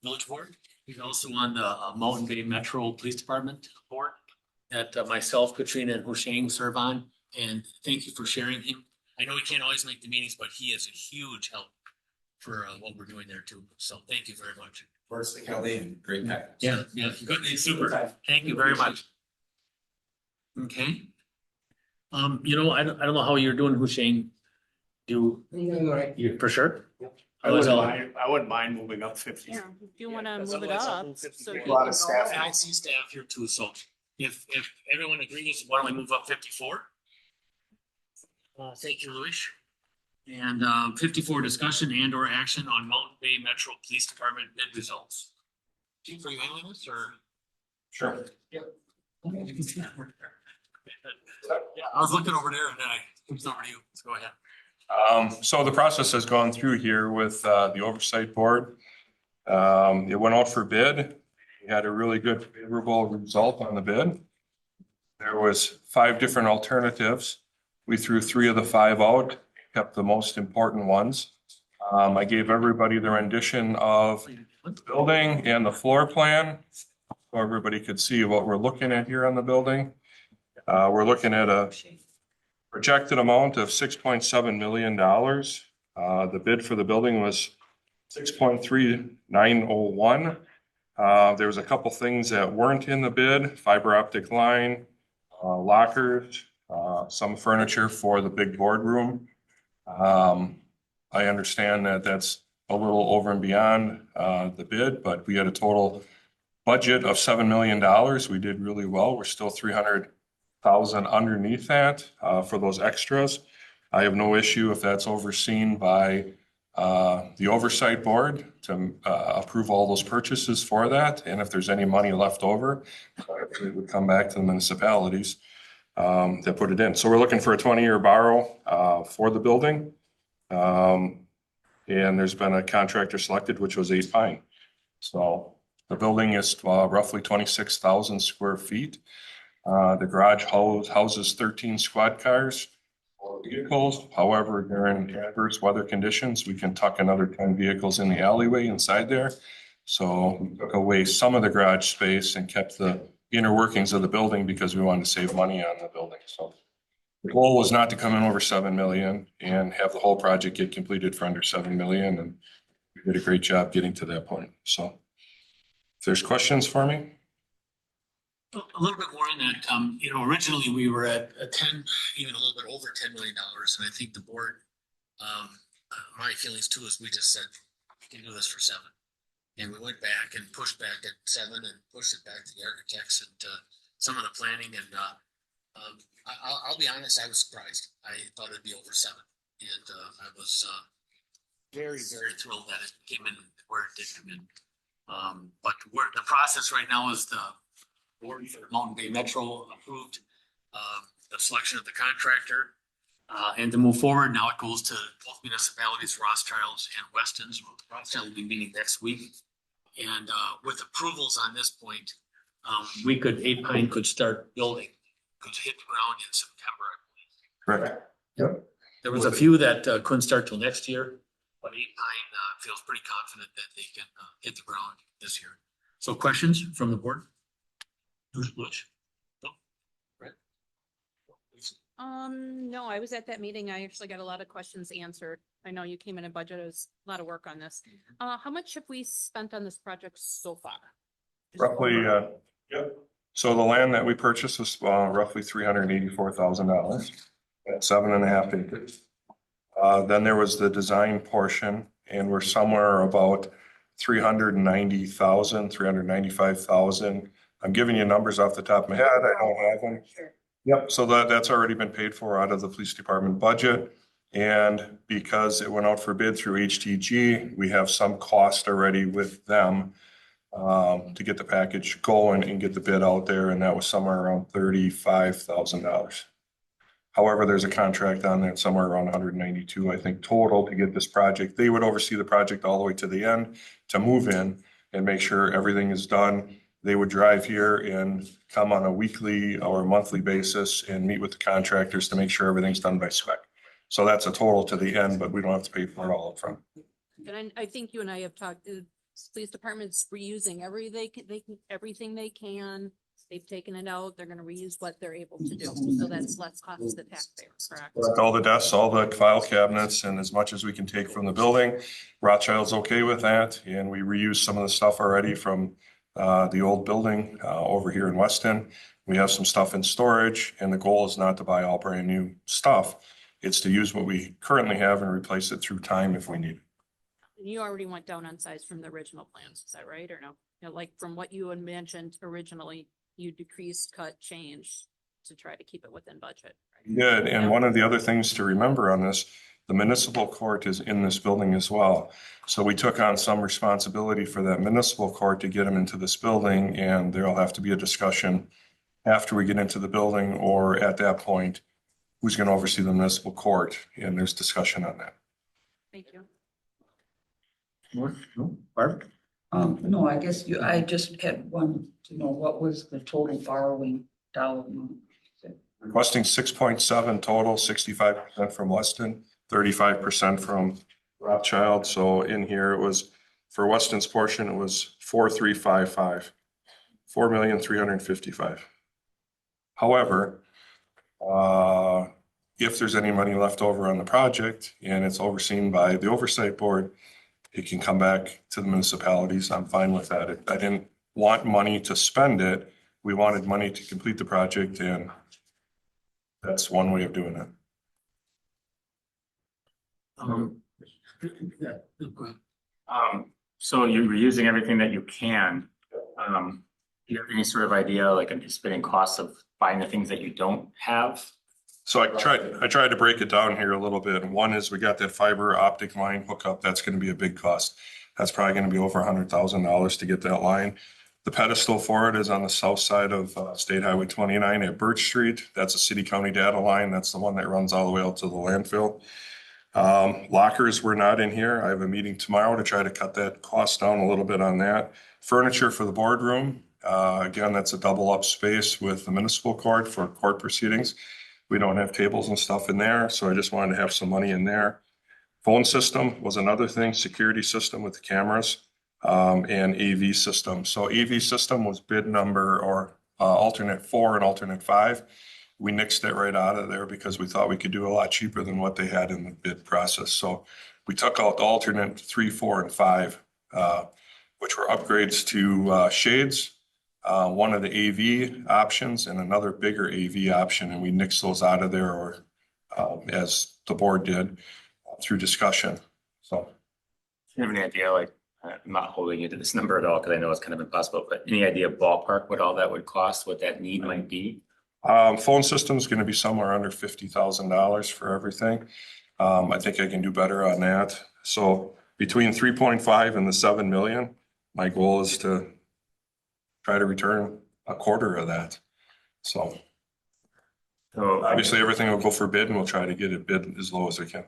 village board. He's also on the Mountain Bay Metro Police Department board that myself, Katrina, and Husheng serve on. And thank you for sharing him. I know he can't always make the meetings, but he is a huge help for what we're doing there too. So thank you very much.
First, Kelly, and great package.
Yeah, good. It's super. Thank you very much. Okay. I don't know how you're doing, Husheng. You for sure?
I wouldn't mind moving up 50.
Yeah, if you wanna
That's
move it
otherwise I'll
up.
move 50.
so
A
you
lot
can
of
go
staff.
And I see staff here too, so if everyone agrees, why don't we move up 54? Thank you, Louis. And 54, discussion and or action on Mountain Bay Metro Police Department bid results. Chief, are you handling this or?
Sure.
Yeah, I was looking over there and then I moved over to you. Let's go ahead.
So the process has gone through here with the oversight board. It went out for bid. We had a really good favorable result on the bid. There was 5 different alternatives. We threw 3 of the 5 out, kept the most important ones. I gave everybody the rendition of the building and the floor plan, so everybody could see what we're looking at here on the building. We're looking at a projected amount of $6.7 million. The bid for the building was 6.3901. There was a couple things that weren't in the bid: fiber optic line, lockers, some furniture for the big boardroom. I understand that that's a little over and beyond the bid, but we had a total budget of $7 million. We did really well. We're still 300,000 underneath that for those extras. I have no issue if that's overseen by the oversight board to approve all those purchases for that. And if there's any money left over, it would come back to the municipalities that put it in. So we're looking for a 20-year borrow for the building. And there's been a contractor selected, which was 8 Pine. So the building is roughly 26,000 square feet. The garage houses 13 squad cars or vehicles. However, during adverse weather conditions, we can tuck another 10 vehicles in the alleyway inside there. So we took away some of the garage space and kept the inner workings of the building because we wanted to save money on the building. So the goal was not to come in over 7 million and have the whole project get completed for under 7 million. And we did a great job getting to that point. So if there's questions for me.
A little bit more on that. Originally we were at a 10, even a little bit over $10 million. And I think the board, my feelings too, is we just said, we can do this for 7. And we went back and pushed back at 7 and pushed it back to the architects and some of the planning. And I'll be honest, I was surprised. I thought it'd be over 7. And I was very, very thrilled that it came in where it did come in. But the process right now is the board for Mountain Bay Metro approved the selection of the contractor. And to move forward, now it goes to both municipalities, Rothschilds and Weston's. Rothschild will be meeting next week. And with approvals on this point, 8 Pine could start building, could hit the ground in September, I believe.
Correct. Yep.
There was a few that couldn't start till next year, but 8 Pine feels pretty confident that they can hit the ground this year. So questions from the board? Butch? No? Right?
No, I was at that meeting. I actually got a lot of questions answered. I know you came in a budget. It was a lot of work on this. How much have we spent on this project so far?
Roughly, yep. So the land that we purchased was roughly $384,000 at 7.5 acres. Then there was the design portion, and we're somewhere about 390,000, 395,000. I'm giving you numbers off the top of my head. I don't have them.
Sure.
Yep. So that's already been paid for out of the police department budget. And because it went out for bid through HTG, we have some cost already with them to get the package going and get the bid out there. And that was somewhere around $35,000. However, there's a contract on there somewhere around 192, I think, total to get this project. They would oversee the project all the way to the end to move in and make sure everything is done. They would drive here and come on a weekly or monthly basis and meet with the contractors to make sure everything's done by spec. So that's a total to the end, but we don't have to pay for it all up front.
And I think you and I have talked, the police department's reusing everything they can. They've taken it out. They're gonna reuse what they're able to do. So that's less cost to the taxpayer, correct?
All the desks, all the file cabinets, and as much as we can take from the building. Rothschild's okay with that, and we reuse some of the stuff already from the old building over here in Weston. We have some stuff in storage, and the goal is not to buy all brand new stuff. It's to use what we currently have and replace it through time if we need it.
You already went down on size from the original plans, is that right, or no? You know, like from what you had mentioned originally, you decreased, cut, changed to try to keep it within budget. Right?
Good, and one of the other things to remember on this, the municipal court is in this building as well. So we took on some responsibility for that municipal court to get them into this building, and there'll have to be a discussion after we get into the building or at that point, who's going to oversee the municipal court, and there's discussion on that.
Thank you.
No? Barb?
No, I guess I just had one to know what was the total borrowing dollar amount?
Requesting 6.7 total, 65% from Weston, 35% from Rothschild. So in here it was, for Weston's portion, it was 4,355, 4,355,000. However, if there's any money left over on the project and it's overseen by the oversight board, it can come back to the municipalities. I'm fine with that. I didn't want money to spend it. We wanted money to complete the project, and that's one way of doing it.
So you're using everything that you can. Do you have any sort of idea, like anticipating costs of buying the things that you don't have?
So I tried to break it down here a little bit. One is we got that fiber optic line hookup. That's going to be a big cost. That's probably going to be over $100,000 to get that line. The pedestal for it is on the south side of State Highway 29 at Birch Street. That's a city county data line. That's the one that runs all the way out to the landfill. Lockers were not in here. I have a meeting tomorrow to try to cut that cost down a little bit on that. Furniture for the boardroom. Again, that's a double up space with the municipal court for court proceedings. We don't have tables and stuff in there, so I just wanted to have some money in there. Phone system was another thing, security system with the cameras, and AV system. So AV system was bid number or alternate 4 and alternate 5. We nixed it right out of there because we thought we could do a lot cheaper than what they had in the bid process. So we took out the alternate 3, 4, and 5, which were upgrades to shades, one of the AV options and another bigger AV option. And we nixed those out of there, or as the board did through discussion. So.
Do you have any idea, like, I'm not holding you to this number at all because I know it's kind of impossible, but any idea ballpark what all that would cost, what that need might be?
Phone system is going to be somewhere under $50,000 for everything. I think I can do better on that. So between 3.5 and the 7 million, my goal is to try to return a quarter of that. So obviously everything will go for bid, and we'll try to get it bid as low as we can.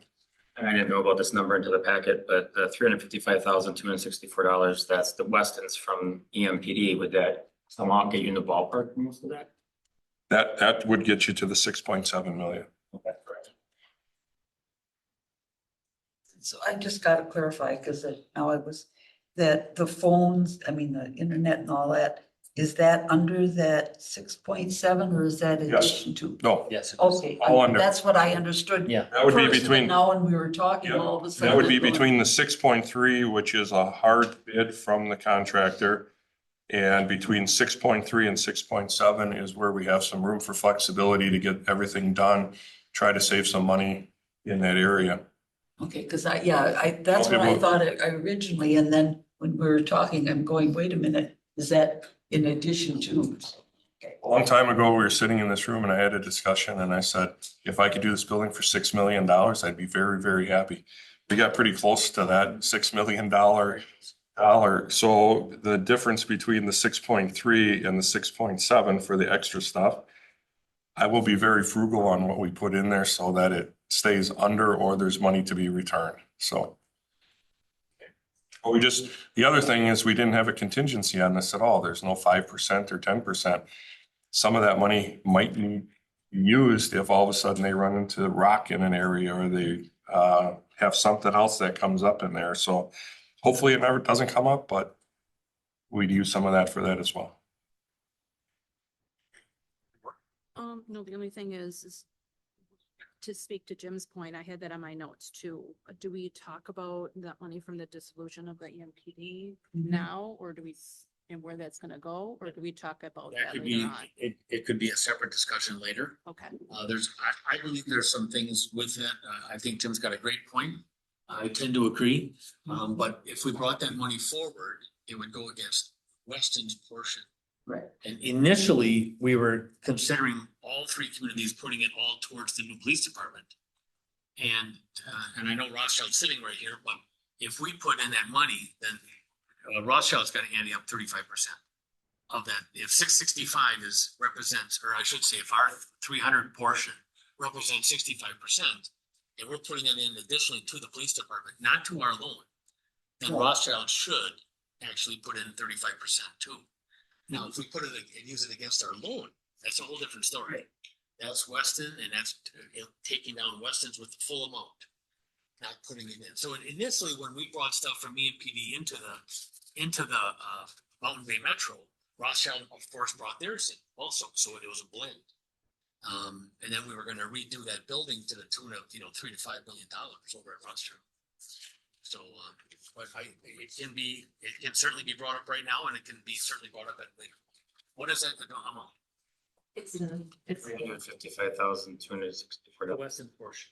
And I didn't know about this number into the packet, but the $355,264, that's the Weston's from EMPD. Would that somehow get you in the ballpark for most of that?
That would get you to the 6.7 million.
Okay, correct.
So I just gotta clarify, because now I was, that the phones, I mean, the internet and all that, is that under that 6.7 or is that in
Yes.
addition to?
No,
Yes.
Okay,
All under.
that's what I understood.
Yeah.
that would be
first, but
between.
now when we were talking,
Yeah,
all of a sudden.
That would be
it went-
between the 6.3, which is a hard bid from the contractor. And between 6.3 and 6.7 is where we have some room for flexibility to get everything done, try to save some money in that area.
Okay, because that's
Okay,
what I
well-
thought originally, and then when we were talking, I'm going, wait a minute, is that in addition to?
A long time ago, we were sitting in this room and I had a discussion and I said, if I could do this building for $6 million, I'd be very, very happy. We got pretty close to that $6 million. So the difference between the 6.3 and the 6.7 for the extra stuff, I will be very frugal on what we put in there so that it stays under or there's money to be returned. So. But the other thing is we didn't have a contingency on this at all. There's no 5% or 10%. Some of that money might be used if all of a sudden they run into rock in an area or they have something else that comes up in there. So hopefully it never doesn't come up, but we'd use some of that for that as well.
No, the only thing is to speak to Jim's point, I had that on my notes too. Do we talk about that money from the dissolution of the EMPD now, or do we, and where that's gonna go, or do we talk about
That
that
could
later
be,
on?
it could be a separate discussion later.
Okay,
I believe there's some things with that. I think Tim's got a great point. I tend to agree. But if we brought that money forward, it would go against Weston's portion.
Right.
And initially, we were considering all 3 communities putting it all towards the new police department. And I know Rothschild's sitting right here, but if we put in that money, then Rothschild's got to ante up 35% of that. If 665 represents, or I should say, if our 300 portion represents 65%, and we're putting it in additionally to the police department, not to our loan, then Rothschild should actually put in 35% too. Now, if we put it and use it against our loan, that's a whole different story. That's Weston, and that's taking down Weston's with the full amount, not putting it in. So initially, when we brought stuff from EMPD into the Mountain Bay Metro, Rothschild, of course, brought theirs in also, so it was a blend. And then we were going to redo that building to the tune of $3 to $5 million over at Rothschild. So, but it can certainly be brought up right now, and it can be certainly brought up at later. What is that amount?
it's
$355,264.
The Weston portion.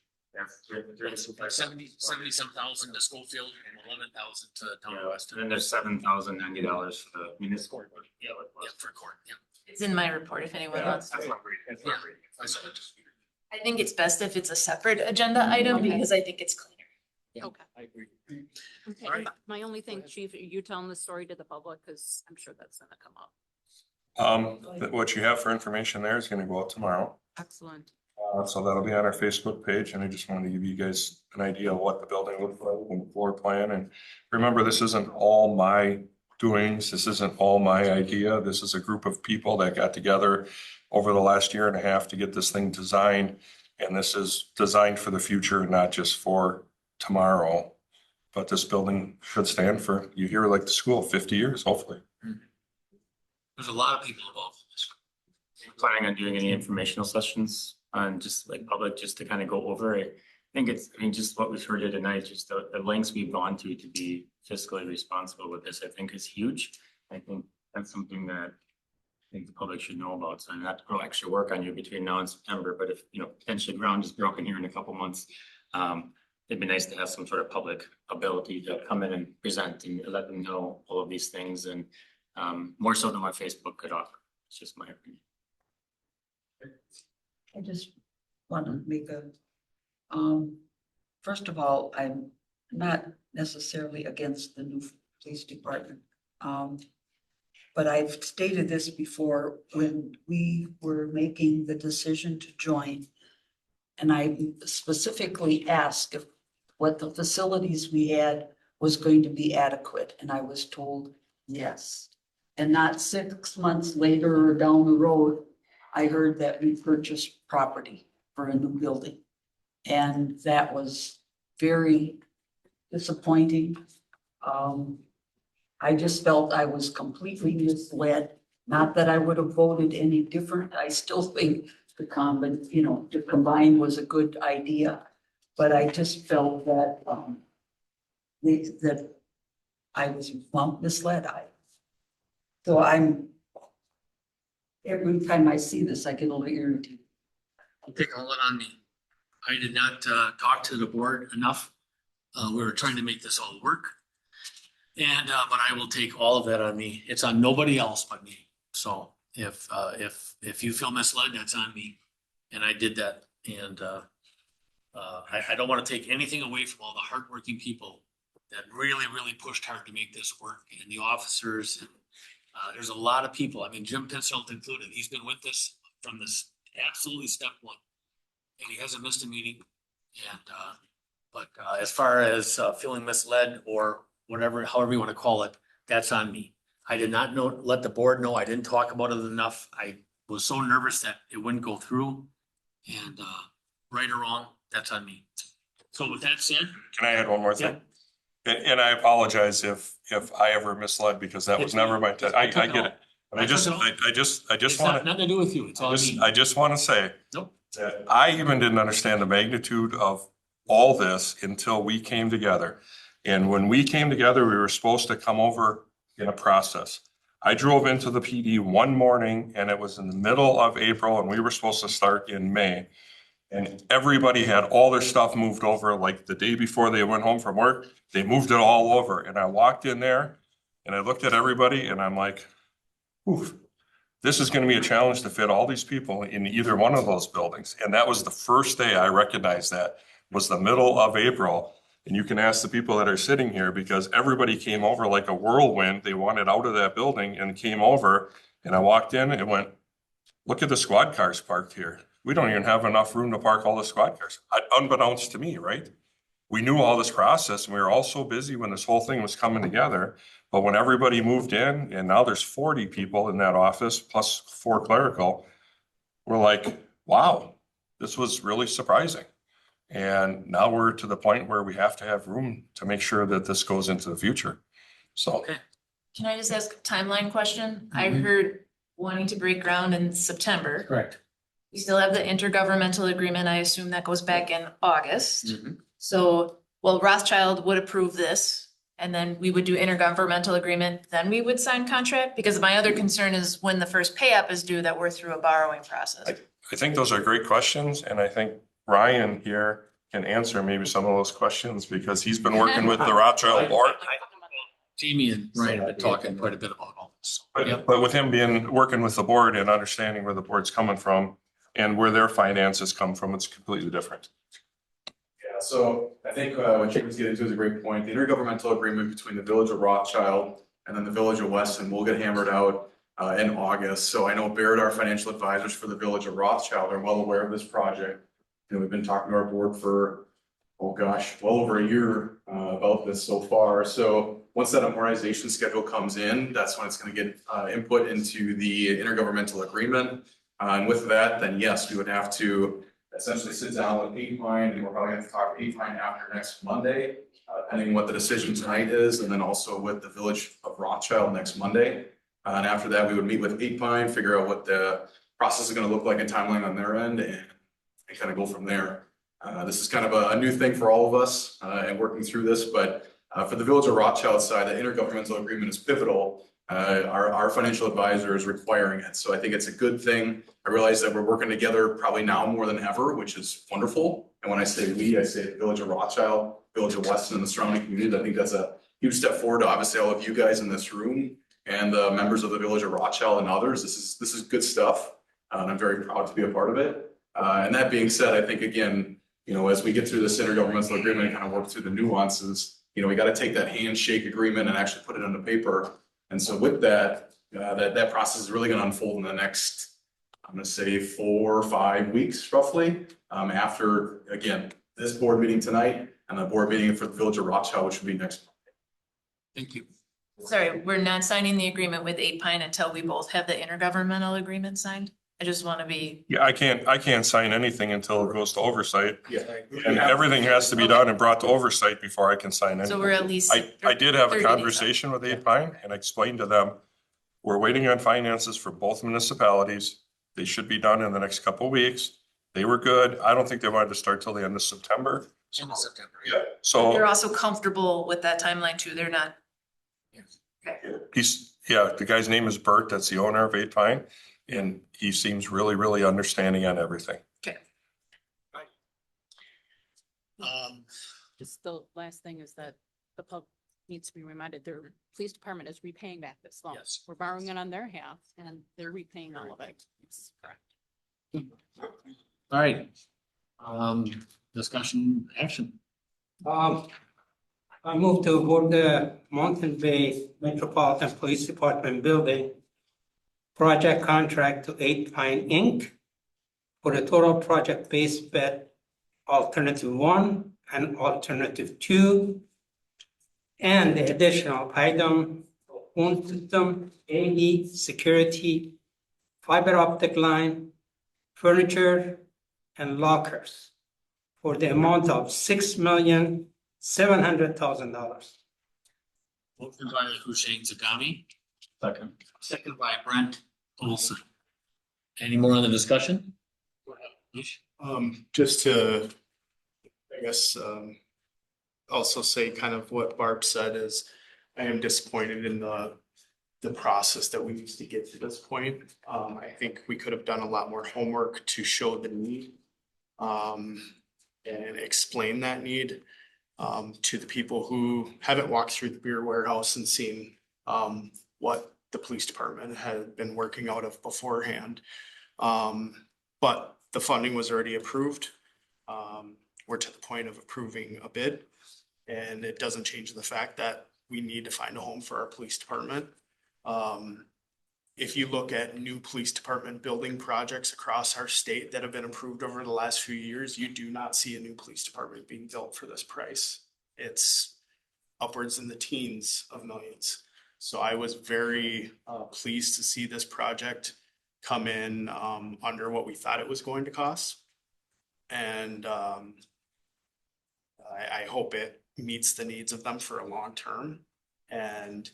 Seventy some thousand to Schofield and 11,000 to Town of Weston.
And then there's $7,090 for the municipal.
Yeah, for court, yeah.
It's in my report if anyone wants.
That's not great. That's not great.
I saw it.
I think it's best if it's a separate agenda item because I think it's cleaner.
Okay.
I agree.
Okay,
All right.
my only thing, chief, are you telling the story to the public? Cause I'm sure that's gonna come up.
What you have for information there is gonna go out tomorrow.
Excellent.
So that'll be on our Facebook page, and I just wanted to give you guys an idea of what the building looks like and floor plan. And remember, this isn't all my doings. This isn't all my idea. This is a group of people that got together over the last year and a half to get this thing designed. And this is designed for the future, not just for tomorrow. But this building should stand for, you hear like the school, 50 years, hopefully.
There's a lot of people involved in this.
Planning on doing any informational sessions on just like public, just to kind of go over it. I think it's, I mean, just what we've heard here tonight, just the lengths we've gone to be fiscally responsible with this, I think is huge. I think that's something that I think the public should know about. So not to put extra work on you between now and September, but if, you know, potentially ground is broken here in a couple months, it'd be nice to have some sort of public ability to come in and present and let them know all of these things, and more so than what Facebook could offer. It's just my opinion.
I just want to make a, first of all, I'm not necessarily against the new police department. But I've stated this before when we were making the decision to join. And I specifically asked if what the facilities we had was going to be adequate, and I was told yes. And not 6 months later or down the road, I heard that we purchased property for a new building. And that was very disappointing. I just felt I was completely misled. Not that I would have voted any different. I still think the combine was a good idea. But I just felt that that I was misled. So every time I see this, I get a little irritated.
I'll take all that on me. I did not talk to the board enough. We were trying to make this all work. And but I will take all of that on me. It's on nobody else but me. So if you feel misled, that's on me. And I did that. And I don't want to take anything away from all the hardworking people that really, really pushed hard to make this work, and the officers. And there's a lot of people. I mean, Jim Pinselt included. He's been with us from this absolutely step one, and he hasn't missed a meeting. And but as far as feeling misled or whatever, however you want to call it, that's on me. I did not let the board know. I didn't talk about it enough. I was so nervous that it wouldn't go through, and right or wrong, that's on me. So with that said,
Can I add one more thing? And I apologize if I ever misled, because that was never my, I get it. But I just
it's
want
nothing to do with you. It's all me.
I just want to say
Nope.
that I even didn't understand the magnitude of all this until we came together. And when we came together, we were supposed to come over in a process. I drove into the PD one morning, and it was in the middle of April, and we were supposed to start in May. And everybody had all their stuff moved over, like the day before they went home from work, they moved it all over. And I walked in there and I looked at everybody and I'm like, oof, this is gonna be a challenge to fit all these people in either one of those buildings. And that was the first day I recognized that, was the middle of April. And you can ask the people that are sitting here, because everybody came over like a whirlwind. They wanted out of that building and came over. And I walked in and went, look at the squad cars parked here. We don't even have enough room to park all the squad cars. Unbeknownst to me, right? We knew all this process, and we were all so busy when this whole thing was coming together. But when everybody moved in, and now there's 40 people in that office plus 4 clerical, we're like, wow, this was really surprising. And now we're to the point where we have to have room to make sure that this goes into the future. So.
Okay.
Can I just ask a timeline question? I heard wanting to break ground in September.
Correct.
We still have the intergovernmental agreement. I assume that goes back in August. So, well, Rothschild would approve this, and then we would do intergovernmental agreement, then we would sign contract? Because my other concern is when the first pay up is due, that we're through a borrowing process.
I think those are great questions, and I think Ryan here can answer maybe some of those questions because he's been working with the Rothschild board.
Jamie and Ryan have been talking quite a bit about all this. Yep.
But with him working with the board and understanding where the board's coming from and where their finances come from, it's completely different.
Yeah, so I think what James getting to is a great point. The intergovernmental agreement between the Village of Rothschild and then the Village of Weston will get hammered out in August. So I know Barrett, our financial advisors for the Village of Rothschild, are well aware of this project. You know, we've been talking to our board for, oh gosh, well over a year about this so far. So once that amortization schedule comes in, that's when it's going to get input into the intergovernmental agreement. And with that, then yes, we would have to essentially sit down with 8Pine, and we're probably going to talk to 8Pine after next Monday, depending what the decision tonight is, and then also with the Village of Rothschild next Monday. And after that, we would meet with 8Pine, figure out what the process is going to look like and timeline on their end, and kind of go from there. This is kind of a new thing for all of us and working through this, but for the Village of Rothschild side, the intergovernmental agreement is pivotal. Our financial advisor is requiring it. So I think it's a good thing. I realize that we're working together probably now more than ever, which is wonderful. And when I say we, I say the Village of Rothschild, Village of Weston, and the surrounding community. I think that's a huge step forward to obviously all of you guys in this room and the members of the Village of Rothschild and others. This is good stuff. And I'm very proud to be a part of it. And that being said, I think again, you know, as we get through this intergovernmental agreement and kind of work through the nuances, you know, we got to take that handshake agreement and actually put it on the paper. And so with that, that process is really going to unfold in the next, I'm going to say 4 or 5 weeks roughly, after, again, this board meeting tonight and the board meeting for the Village of Rothschild, which will be next month.
Thank you.
Sorry, we're not signing the agreement with 8Pine until we both have the intergovernmental agreement signed. I just want to be,
Yeah, I can't sign anything until it goes to oversight.
Yeah.
And everything has to be done and brought to oversight before I can sign anything.
so we're at least.
I did have
30
a
days out.
conversation with 8Pine and I explained to them, we're waiting on finances for both municipalities. They should be done in the next couple of weeks. They were good. I don't think they wanted to start till the end of September.
End of September.
Yeah, so
They're also comfortable with that timeline too. They're not.
the guy's name is Bert. That's the owner of 8Pine. And he seems really, really understanding on everything.
Just the last thing is that the public needs to be reminded their police department is repaying back this loan.
Yes.
We're borrowing it on their half and they're repaying all of it. It's correct.
All right. Discussion action.
I move to award the Mountain Bay Metropolitan Police Department building project contract to 8Pine Inc. for the total project base bid alternative 1 and alternative 2 and the additional item phone system, AV, security, fiber optic line, furniture, and lockers for the amount of $6,700,000.
Motion by Hushain Zagami,
Second.
second by Brent Olson. Any more on the discussion?
Just to, I guess, also say kind of what Barb said is, I am disappointed in the process that we used to get to this point. I think we could have done a lot more homework to show the need, and explain that need, to the people who haven't walked through the beer warehouse and seen, what the police department had been working out of beforehand. But the funding was already approved. We're to the point of approving a bid. And it doesn't change the fact that we need to find a home for our police department. If you look at new police department building projects across our state that have been approved over the last few years, you do not see a new police department being built for this price. It's upwards in the teens of millions. So I was very pleased to see this project come in under what we thought it was going to cost. And I hope it meets the needs of them for a long term. And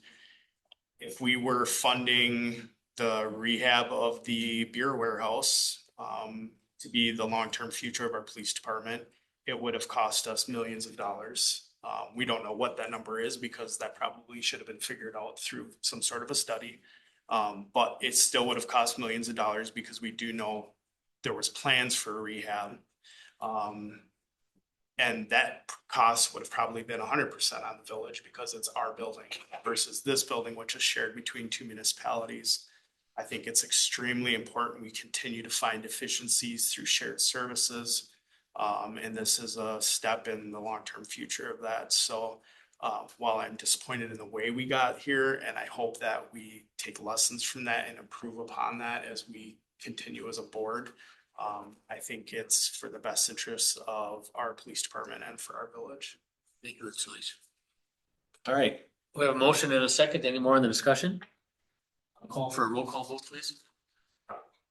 if we were funding the rehab of the beer warehouse to be the long-term future of our police department, it would have cost us millions of dollars. We don't know what that number is because that probably should have been figured out through some sort of a study. But it still would have cost millions of dollars because we do know there was plans for rehab. And that cost would have probably been 100% on the village because it's our building versus this building, which is shared between two municipalities. I think it's extremely important we continue to find efficiencies through shared services. And this is a step in the long-term future of that. So while I'm disappointed in the way we got here, and I hope that we take lessons from that and improve upon that as we continue as a board, I think it's for the best interest of our police department and for our village.
Thank you, that's nice. All right, we have a motion and a second. Any more in the discussion? I'll call for a roll call vote, please.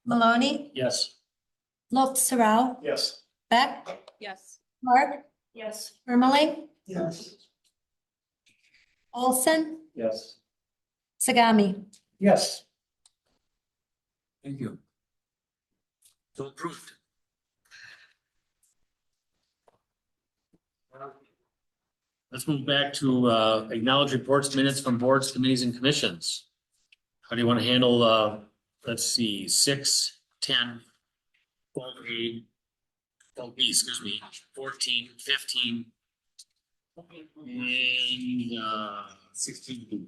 Maloney,
Yes.
Loftus Row,
Yes.
Beck,
Yes.
Clark,
Yes.
Ermeling,
Yes.
Olson,
Yes.
Sagami.
Yes.
Thank you. So approved. Let's move back to acknowledge reports, minutes from boards, committees, and commissions. How do you want to handle, let's see, 6, 10, 12, 14, 15, and 16.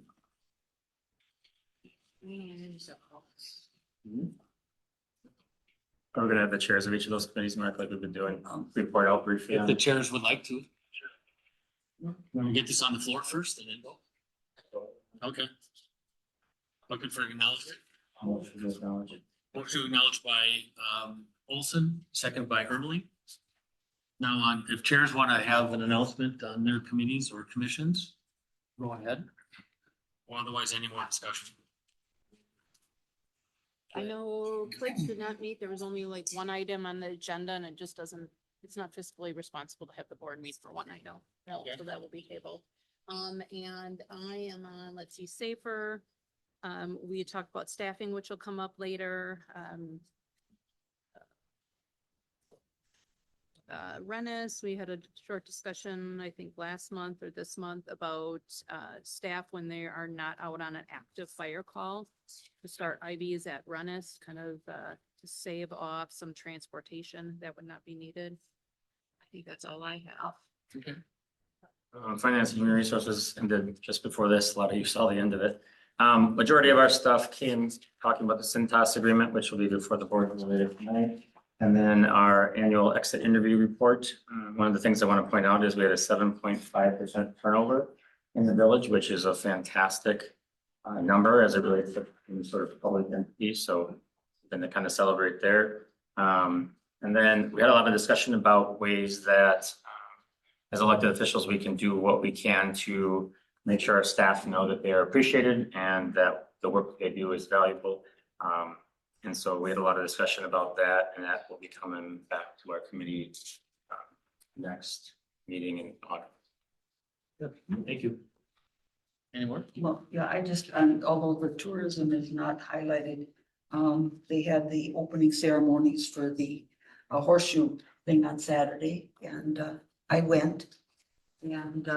We're gonna have the chairs of each of those committees, Mark, like we've been doing, report out briefly.
If the chairs would like to. Want to get this on the floor first and then go? Okay. Looking for acknowledgement.
Motion to acknowledge.
Motion to acknowledge by Olson, second by Ermeling. Now on, if chairs want to have an announcement on their committees or commissions, go ahead. Or otherwise, any more discussion?
I know Clicks did not meet. There was only like one item on the agenda and it just doesn't, it's not fiscally responsible to have the board meet for one item. No,
Okay.
so that will be tabled. And I am on, let's see, Safer. We talked about staffing, which will come up later. Rennis, we had a short discussion, I think last month or this month about staff when they are not out on an active fire call. To start IVs at Rennis, kind of to save off some transportation that would not be needed. I think that's all I have.
Okay.
Finance and Human Resources ended just before this. A lot of you saw the end of it. Majority of our stuff came talking about the Cintas agreement, which will be before the board later tonight. And then our annual exit interview report. One of the things I want to point out is we had a 7.5% turnover in the village, which is a fantastic number as it relates to sort of public entities. So then to kind of celebrate there. And then we had a lot of discussion about ways that as elected officials, we can do what we can to make sure our staff know that they are appreciated and that the work they do is valuable. And so we had a lot of discussion about that, and that will be coming back to our committee next meeting in August.
Thank you. Any more?
Well, yeah, I just, although the tourism is not highlighted, they had the opening ceremonies for the horseshoe thing on Saturday, and I went. And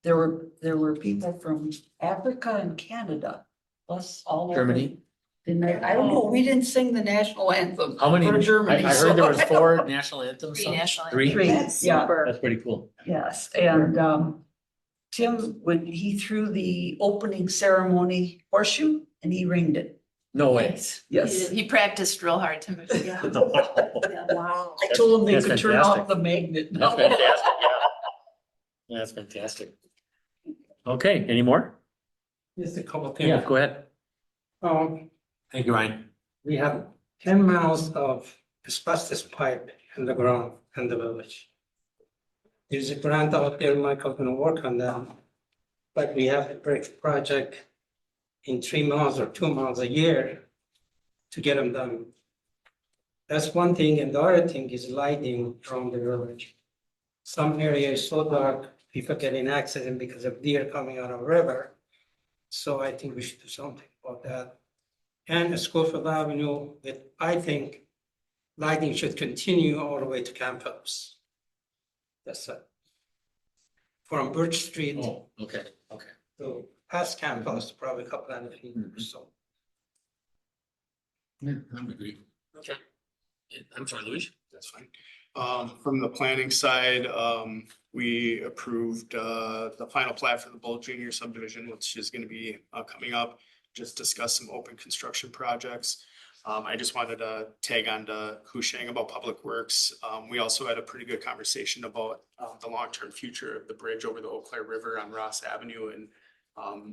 there were people from Africa and Canada, plus all over.
Germany.
I don't know, we didn't sing the national anthem.
How many?
For Germany.
I heard there was 4 national anthems.
Three national
Three?
Three, yeah.
That's pretty cool.
Yes, and Tim, when he threw the opening ceremony horseshoe and he ringed it.
No way.
Yes.
He practiced real hard to move. Yeah.
Wow. I told him they
That's
could turn
fantastic.
off the magnet.
That's fantastic, yeah. That's fantastic. Okay, any more?
Just a couple things.
Yeah, go ahead. Thank you, Ryan.
We have 10 miles of asbestos pipe in the ground in the village. There's a grant out there, Michael's gonna work on that. But we have to break the project in 3 miles or 2 miles a year to get them done. That's one thing, and the other thing is lighting around the village. Some area is so dark, people get in accident because of deer coming out of river. So I think we should do something about that. And Schofield Avenue, that I think lighting should continue all the way to Camp Phillips. That's it. From Birch Street
Oh, okay,
to past Camp Phillips, probably a couple of feet or so.
Yeah, I would agree. Okay. I'm sorry, Luis?
That's fine. From the planning side, we approved, the final plat for the Bolt Junior subdivision, which is gonna be, coming up. Just discuss some open construction projects. I just wanted to tag on to Husheng about Public Works. We also had a pretty good conversation about, the long-term future of the bridge over the Eau Claire River on Ross Avenue and,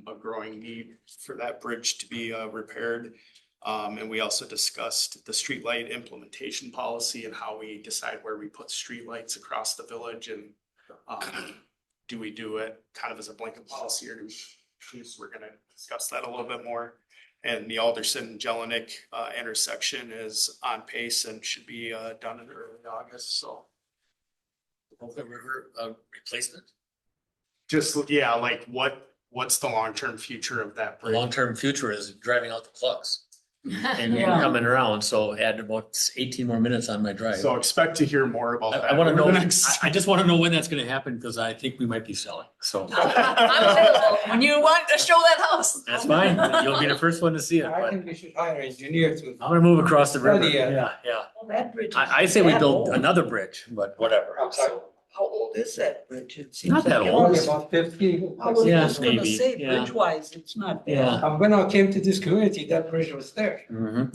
a growing need for that bridge to be, repaired. And we also discussed the streetlight implementation policy and how we decide where we put streetlights across the village and do we do it kind of as a blanket policy or do we choose? We're gonna discuss that a little bit more. And the Alderson Jelinek intersection is on pace and should be done in early August, so.
The river replacement.
Just, yeah, like what's the long-term future of that
The
bridge?
long-term future is driving out the plugs and
Yeah.
coming around. So add about 18 more minutes on my drive.
So expect to hear more about that.
I want to
over
know,
the next-
I just want to know when that's going to happen because I think we might be selling. So
I'm available when you want to show that house.
that's fine. You'll be the first one to see it.
I
But
think we should hire an engineer to.
I'm going to move across the river.
Study it.
Yeah, yeah.
Well, that bridge is
I say we
that
build
old.
another bridge, but whatever.
I'm sorry, how old is that bridge? It seems
Not that
like it
old.
was-
Probably about 50.
I was
Yeah,
just gonna
maybe,
say,
yeah.
bridge-wise, it's not bad.
Yeah.
When I came to this community, that bridge was there.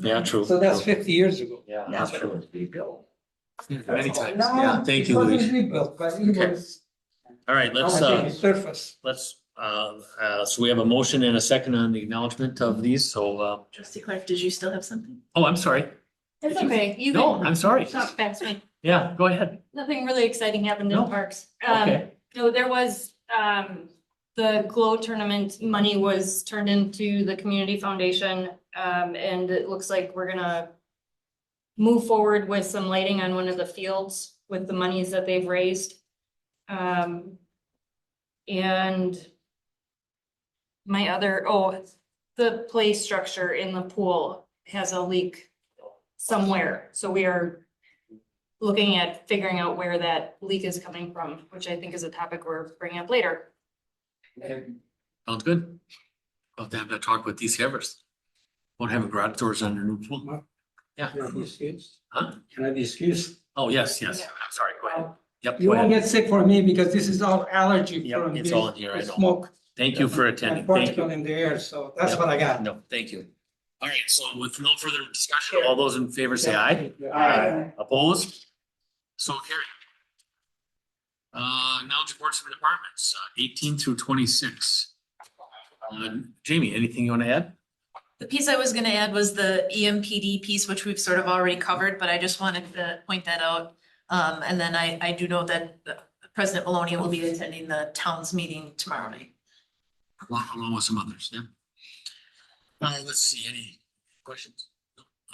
Yeah, true.
So that's
true.
50 years ago.
Yeah,
Yeah,
that's
but it
true.
was rebuilt.
Many times.
No,
Yeah, thank
it
you,
wasn't
Luis.
rebuilt, but it
Okay.
was,
All right, let's,
surface.
so we have a motion and a second on the acknowledgement of these. So,
Trustee Clark, did you still have something?
oh, I'm sorry.
It's okay, you
No,
can
I'm sorry.
talk past me.
Yeah, go ahead.
Nothing really exciting happened in
No.
parks.
Okay.
No, there was, the Glow tournament money was turned into the community foundation. And it looks like we're gonna move forward with some lighting on one of the fields with the monies that they've raised. And my other, the play structure in the pool has a leak somewhere. So we are looking at figuring out where that leak is coming from, which I think is a topic we're bringing up later.
Sounds good. I'll have to have that talk with DC Everest. Won't have a garage doors on their new pool. Yeah.
Can I be excused?
Huh?
Can I be excused?
Oh, yes, yes. I'm sorry. Go ahead. Yep.
You
Go
won't
ahead.
get sick for me because this is all allergy
Yep,
from
it's
the
all in here, I
the
know.
smoke
Thank you for attending.
and
Thank
particle
you.
in the air, so that's
Yep.
what I got.
No, thank you. All right, so with no further discussion, all those in favor say aye.
Aye.
Opposed? So carried. Now to boards and departments, 18 through 26. Jamie, anything you want to add?
The piece I was gonna add was the EMPD piece, which we've sort of already covered, but I just wanted to point that out. And then I do know that President Maloney will be attending the town's meeting tomorrow night.
Along with some others, yeah. Let's see, any questions?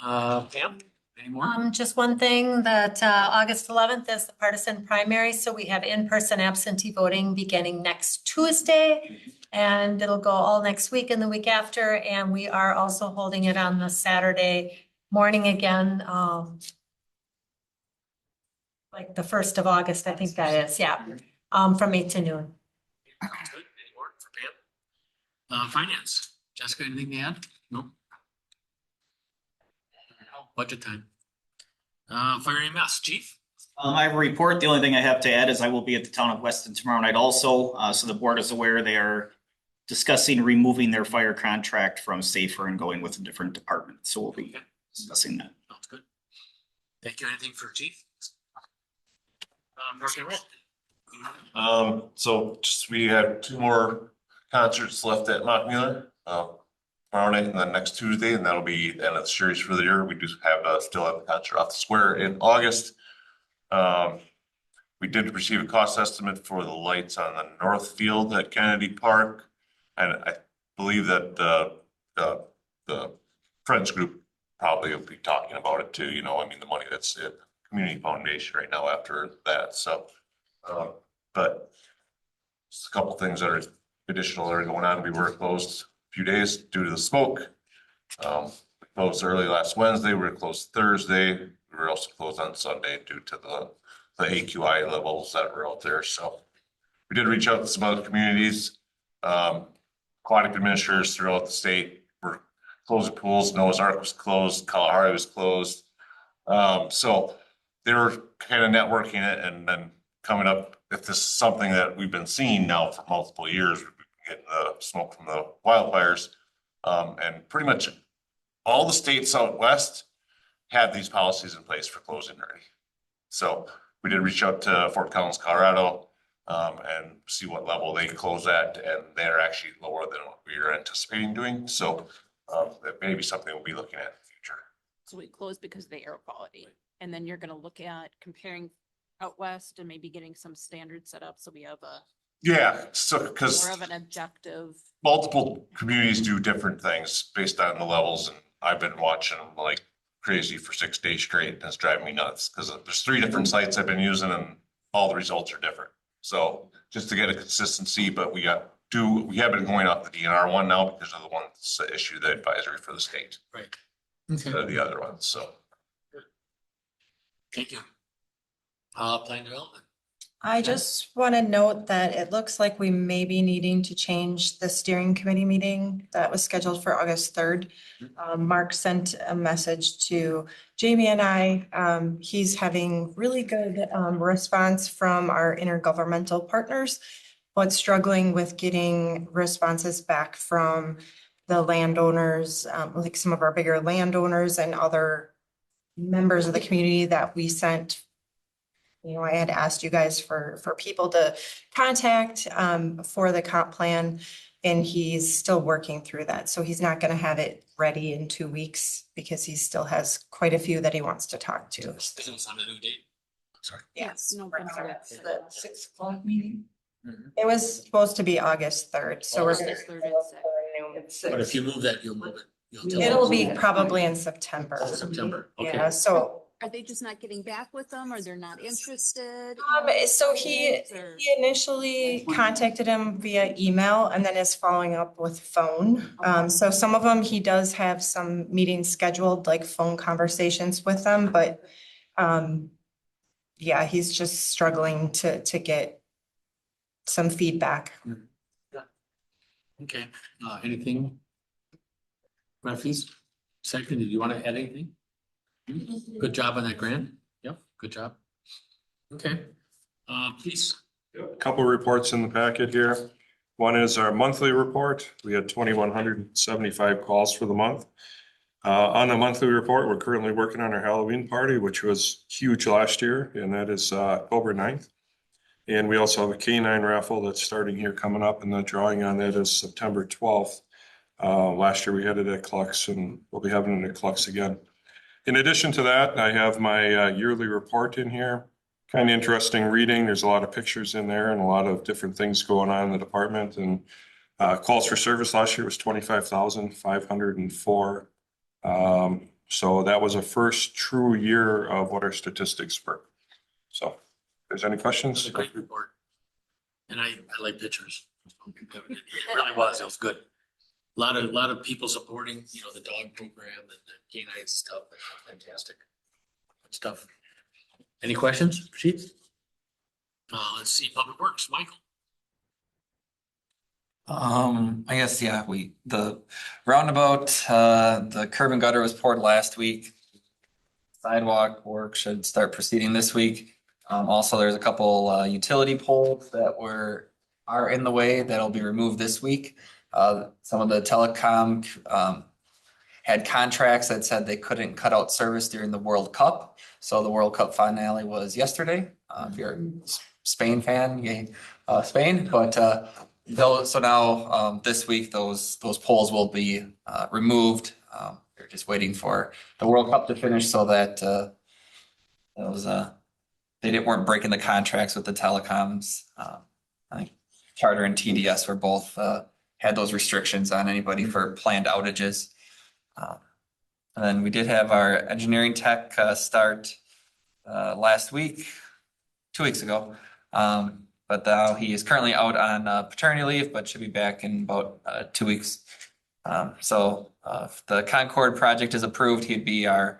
Pam, any more?
Just one thing that, August 11th is the partisan primary, so we have in-person absentee voting beginning next Tuesday. And it'll go all next week and the week after, and we are also holding it on the Saturday morning again, like the 1st of August, I think that is, yeah, from 8 to noon.
Sounds good. Any more for Pam? Finance, Jessica, anything to add? No? Budget time. Fire EMS, chief?
I have a report. The only thing I have to add is I will be at the town of Weston tomorrow night also. So the board is aware they are discussing removing their fire contract from Safer and going with a different department. So we'll be discussing that.
Sounds good. Thank you. Anything for chief? Mark and Rick?
So just, we have two more concerts left at Montmiller, tomorrow night and then next Tuesday, and that'll be the end of the series for the year. We do have, still have a concert off the square in August. We did receive a cost estimate for the lights on the north field at Kennedy Park. And I believe that, the Friends group probably will be talking about it too, I mean, the money that's at Community Foundation right now after that, so. But just a couple things that are additional that are going on. We were closed a few days due to the smoke. We closed early last Wednesday, we were closed Thursday. We were also closed on Sunday due to the AQI levels that were out there, so. We did reach out to some other communities. Aquatic administrators throughout the state were closing pools. Noah's Ark was closed, Kalahari was closed. So
they were kind of networking it and then coming up, if this is something that we've been seeing now for multiple years, we've been getting the smoke from the wildfires. And pretty much all the states out west have these policies in place for closing already. So we did reach out to Fort Collins, Colorado, and see what level they close at, and they're actually lower than what we are anticipating doing. So that may be something we'll be looking at in the future.
So we close because of the air quality. And then you're gonna look at comparing out west and maybe getting some standards set up. So we have a
Yeah, so because
more of an objective.
multiple communities do different things based on the levels, and I've been watching them like crazy for 6 days straight, and it's driving me nuts because there's 3 different sites I've been using and all the results are different. So just to get a consistency, but we have been going off the DNR one now because of the one that's issued the advisory for the state.
Right.
Instead of the other ones, so.
Thank you. Plan development.
I just want to note that it looks like we may be needing to change the steering committee meeting that was scheduled for August 3rd. Mark sent a message to Jamie and I. He's having really good response from our intergovernmental partners, but struggling with getting responses back from the landowners, like some of our bigger landowners and other members of the community that we sent. You know, I had asked you guys for people to contact for the comp plan, and he's still working through that. So he's not going to have it ready in 2 weeks because he still has quite a few that he wants to talk to.
Is it on a new date? Sorry.
Yes.
No,
Is that 6 o'clock meeting?
It was supposed to be August 3rd, so we're gonna.
August 3rd at 6.
But if you move that, you'll move it. You'll tell
It'll
us.
be probably in September.
September. Okay.
Yeah, so
Are they just not getting back with them or they're not interested?
so he initially contacted him via email and then is following up with phone. So some of them, he does have some meetings scheduled, like phone conversations with them, but yeah, he's just struggling to get some feedback.
Okay, anything? Refuge, second, did you want to add anything? Good job on that grant. Yep, good job. Okay, please.
A couple of reports in the packet here. One is our monthly report. We had 2,175 calls for the month. On the monthly report, we're currently working on our Halloween party, which was huge last year, and that is October 9th. And we also have a K9 raffle that's starting here coming up, and the drawing on that is September 12th. Last year we had it at Clucks, and we'll be having it at Clucks again. In addition to that, I have my yearly report in here. Kind of interesting reading. There's a lot of pictures in there and a lot of different things going on in the department. And calls for service last year was 25,504. So that was a first true year of what our statistics were. So if there's any questions?
It's a great report. And I like pictures. It really was, it was good. A lot of people supporting, you know, the dog program and the canine stuff. Fantastic. Good stuff. Any questions, Chief? Let's see, Public Works, Michael.
I guess, yeah, the roundabout, the curb and gutter was poured last week. Sidewalk work should start proceeding this week. Also, there's a couple, utility poles that are in the way that'll be removed this week. Some of the telecom, had contracts that said they couldn't cut out service during the World Cup. So the World Cup finale was yesterday. If you're a Spain fan, yay, Spain, but, so now, this week, those poles will be, removed. They're just waiting for the World Cup to finish so that, they weren't breaking the contracts with the telecoms. I think Charter and TDS were both, had those restrictions on anybody for planned outages. And then we did have our engineering tech start last week, 2 weeks ago. But now he is currently out on paternity leave, but should be back in about 2 weeks. So if the Concord project is approved, he'd be our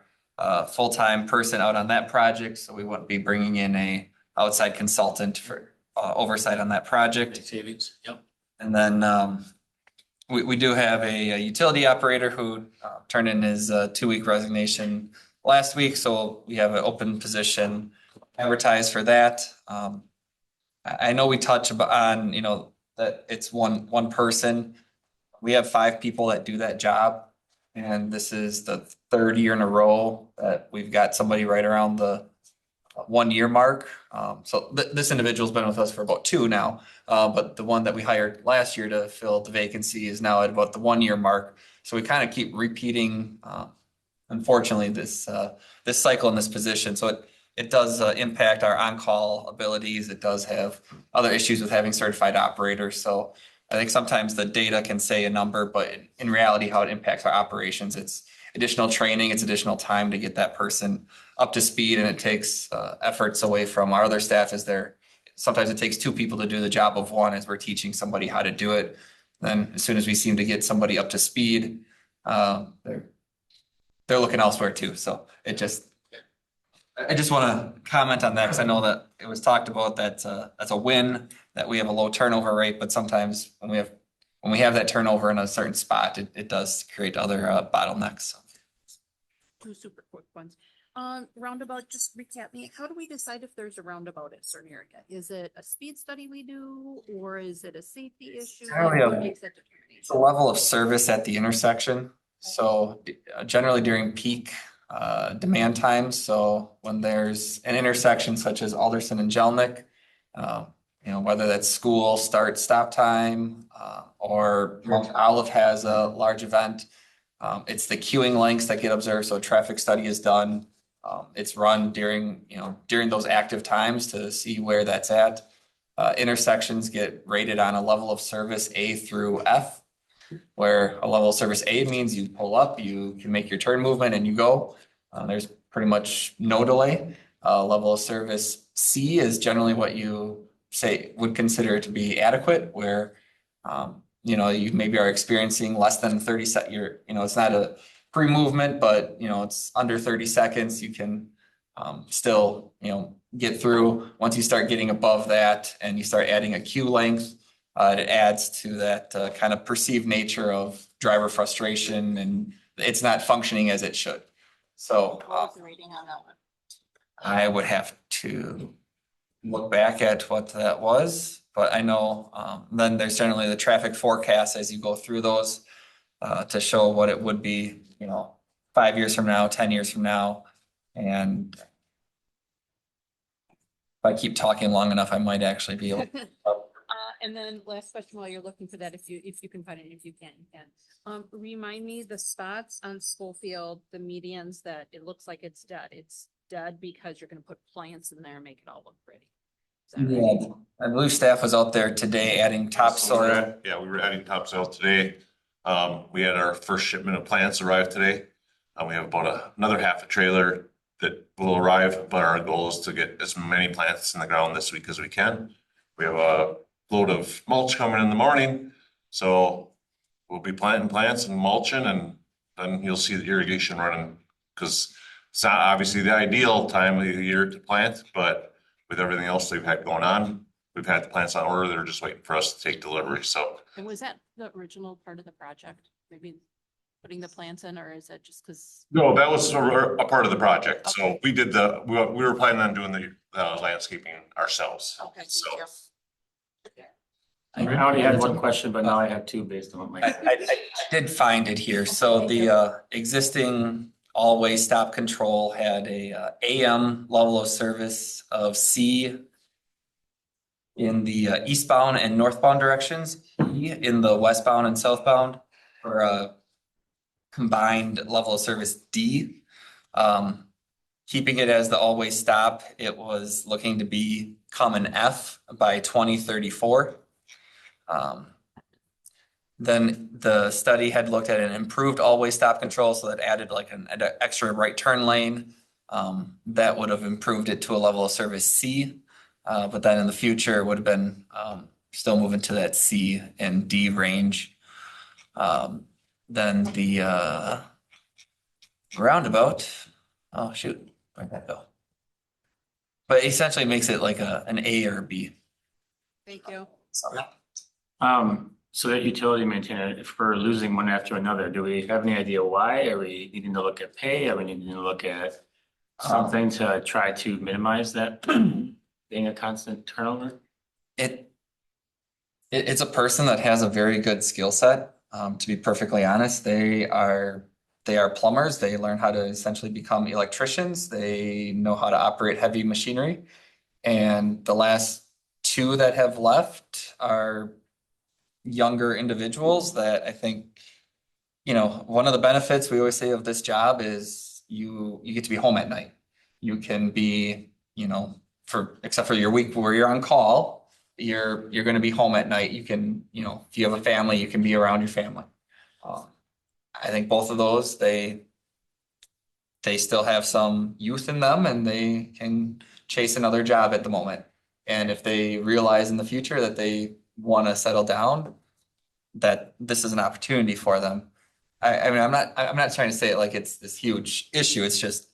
full-time person out on that project. So we wouldn't be bringing in a outside consultant for oversight on that project.
Savings, yep.
And then we do have a utility operator who turned in his 2-week resignation last week, so we have an open position advertised for that. I know we touch on, you know, that it's one person. We have 5 people that do that job. And this is the 3rd year in a row that we've got somebody right around the 1 year mark. So this individual's been with us for about 2 now. But the one that we hired last year to fill the vacancy is now at about the 1 year mark. So we kind of keep repeating, unfortunately, this cycle in this position. So it does impact our on-call abilities. It does have other issues with having certified operators. So I think sometimes the data can say a number, but in reality, how it impacts our operations, it's additional training, it's additional time to get that person up to speed, and it takes efforts away from our other staff as sometimes it takes 2 people to do the job of 1 as we're teaching somebody how to do it. Then as soon as we seem to get somebody up to speed, they're looking elsewhere too. So I just want to comment on that because I know that it was talked about that that's a win, that we have a low turnover rate, but sometimes when we have that turnover in a certain spot, it does create other bottlenecks.
2 super quick ones. Roundabout, just recap me, how do we decide if there's a roundabout at a certain area? Is it a speed study we do, or is it a safety issue? What makes that determination?
It's the level of service at the intersection. So generally during peak demand times. So when there's an intersection such as Alderson and Jelnik, you know, whether that's school stop time, or Mount Olive has a large event, it's the queuing lengths that get observed. So a traffic study is done. It's run during those active times to see where that's at. Intersections get rated on a level of service A through F, where a level of service A means you pull up, you can make your turn movement and you go. There's pretty much no delay. Level of service C is generally what you would consider to be adequate, where you maybe are experiencing less than 30 seconds. It's not a free movement, but it's under 30 seconds. You can still get through. Once you start getting above that and you start adding a queue length, it adds to that kind of perceived nature of driver frustration, and it's not functioning as it should. So
What was the rating on that one?
I would have to look back at what that was, but I know then there's generally the traffic forecast as you go through those to show what it would be, 5 years from now, 10 years from now. And if I keep talking long enough, I might actually be able to.
And then last question while you're looking for that, if you can find it, if you can't, you can. Remind me the spots on Schofield, the medians that it looks like it's dead. It's dead because you're gonna put plants in there and make it all look pretty. Is that right?
Yeah, I believe staff was out there today adding topsoil.
Yeah, we were adding topsoil today. We had our first shipment of plants arrive today. We have about another half a trailer that will arrive, but our goal is to get as many plants in the ground this week as we can. We have a load of mulch coming in the morning, so we'll be planting plants and mulching, and then you'll see the irrigation running, because it's not obviously the ideal time of the year to plant, but with everything else we've had going on, we've had the plants on order. They're just waiting for us to take delivery. So.
And was that the original part of the project? Maybe putting the plants in, or is that just because?
No, that was a part of the project. So we did we were planning on doing the landscaping ourselves.
Okay,
So.
thank you.
I already had one question, but now I have 2 based on what my.
I did find it here. So the existing all-way stop control had a AM level of service of C in the eastbound and northbound directions, E in the westbound and southbound, for a combined level of service D. Keeping it as the all-way stop, it was looking to become an F by 2034. Then the study had looked at an improved all-way stop control, so that added like an extra right turn lane. That would have improved it to a level of service C. But then in the future, it would have been still moving to that C and D range. Then the roundabout, oh shoot, where'd that go? But essentially makes it like an A or a B.
Thank you.
So
So that utility maintainer, if we're losing one after another, do we have any idea why? Are we needing to look at pay? Are we needing to look at something to try to minimize that being a constant turnover?
It's a person that has a very good skill set. To be perfectly honest, they are plumbers. They learn how to essentially become electricians. They know how to operate heavy machinery. And the last two that have left are younger individuals that I think, one of the benefits we always say of this job is you get to be home at night. You can be, except for your week where you're on call, you're going to be home at night. You can, if you have a family, you can be around your family. I think both of those, they still have some youth in them and they can chase another job at the moment. And if they realize in the future that they want to settle down, that this is an opportunity for them. I mean, I'm not trying to say it like it's this huge issue. It's just,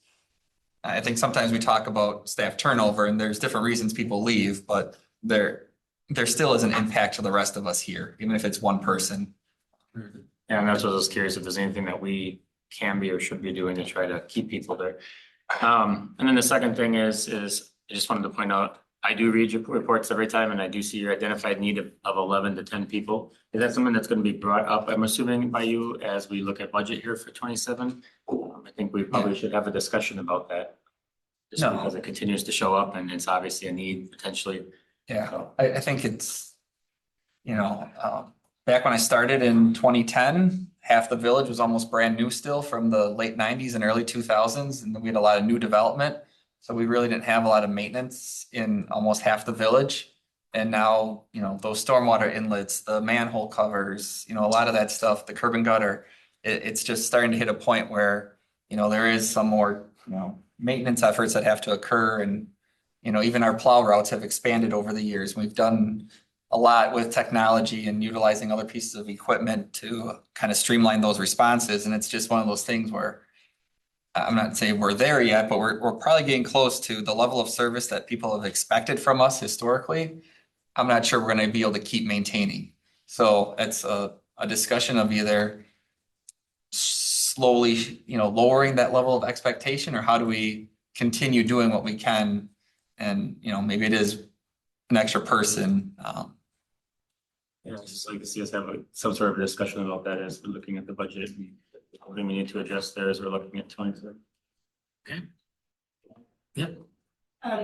I think sometimes we talk about staff turnover and there's different reasons people leave, but there still is an impact to the rest of us here, even if it's one person.
Yeah, and that's what I was curious if there's anything that we can be or should be doing to try to keep people there. And then the second thing is I just wanted to point out, I do read your reports every time and I do see your identified need of 11 to 10 people. Is that something that's going to be brought up, I'm assuming, by you as we look at budget here for 27? I think we probably should have a discussion about that. Just because it continues to show up and it's obviously a need potentially.
Yeah, I think it's, back when I started in 2010, half the village was almost brand new still from the late 90s and early 2000s. And we had a lot of new development. So we really didn't have a lot of maintenance in almost half the village. And now, those stormwater inlets, the manhole covers, a lot of that stuff, the curb and gutter, it's just starting to hit a point where, there is some more, maintenance efforts that have to occur. And, even our plow routes have expanded over the years. We've done a lot with technology and utilizing other pieces of equipment to kind of streamline those responses. And it's just one of those things where I'm not saying we're there yet, but we're probably getting close to the level of service that people have expected from us historically. I'm not sure we're going to be able to keep maintaining. So it's a discussion of either slowly, lowering that level of expectation, or how do we continue doing what we can? And, maybe it is an extra person.
Yeah, I'd just like to see us have some sort of a discussion about that as we're looking at the budget. And something we need to adjust there as we're looking at 27.
Okay. Yep.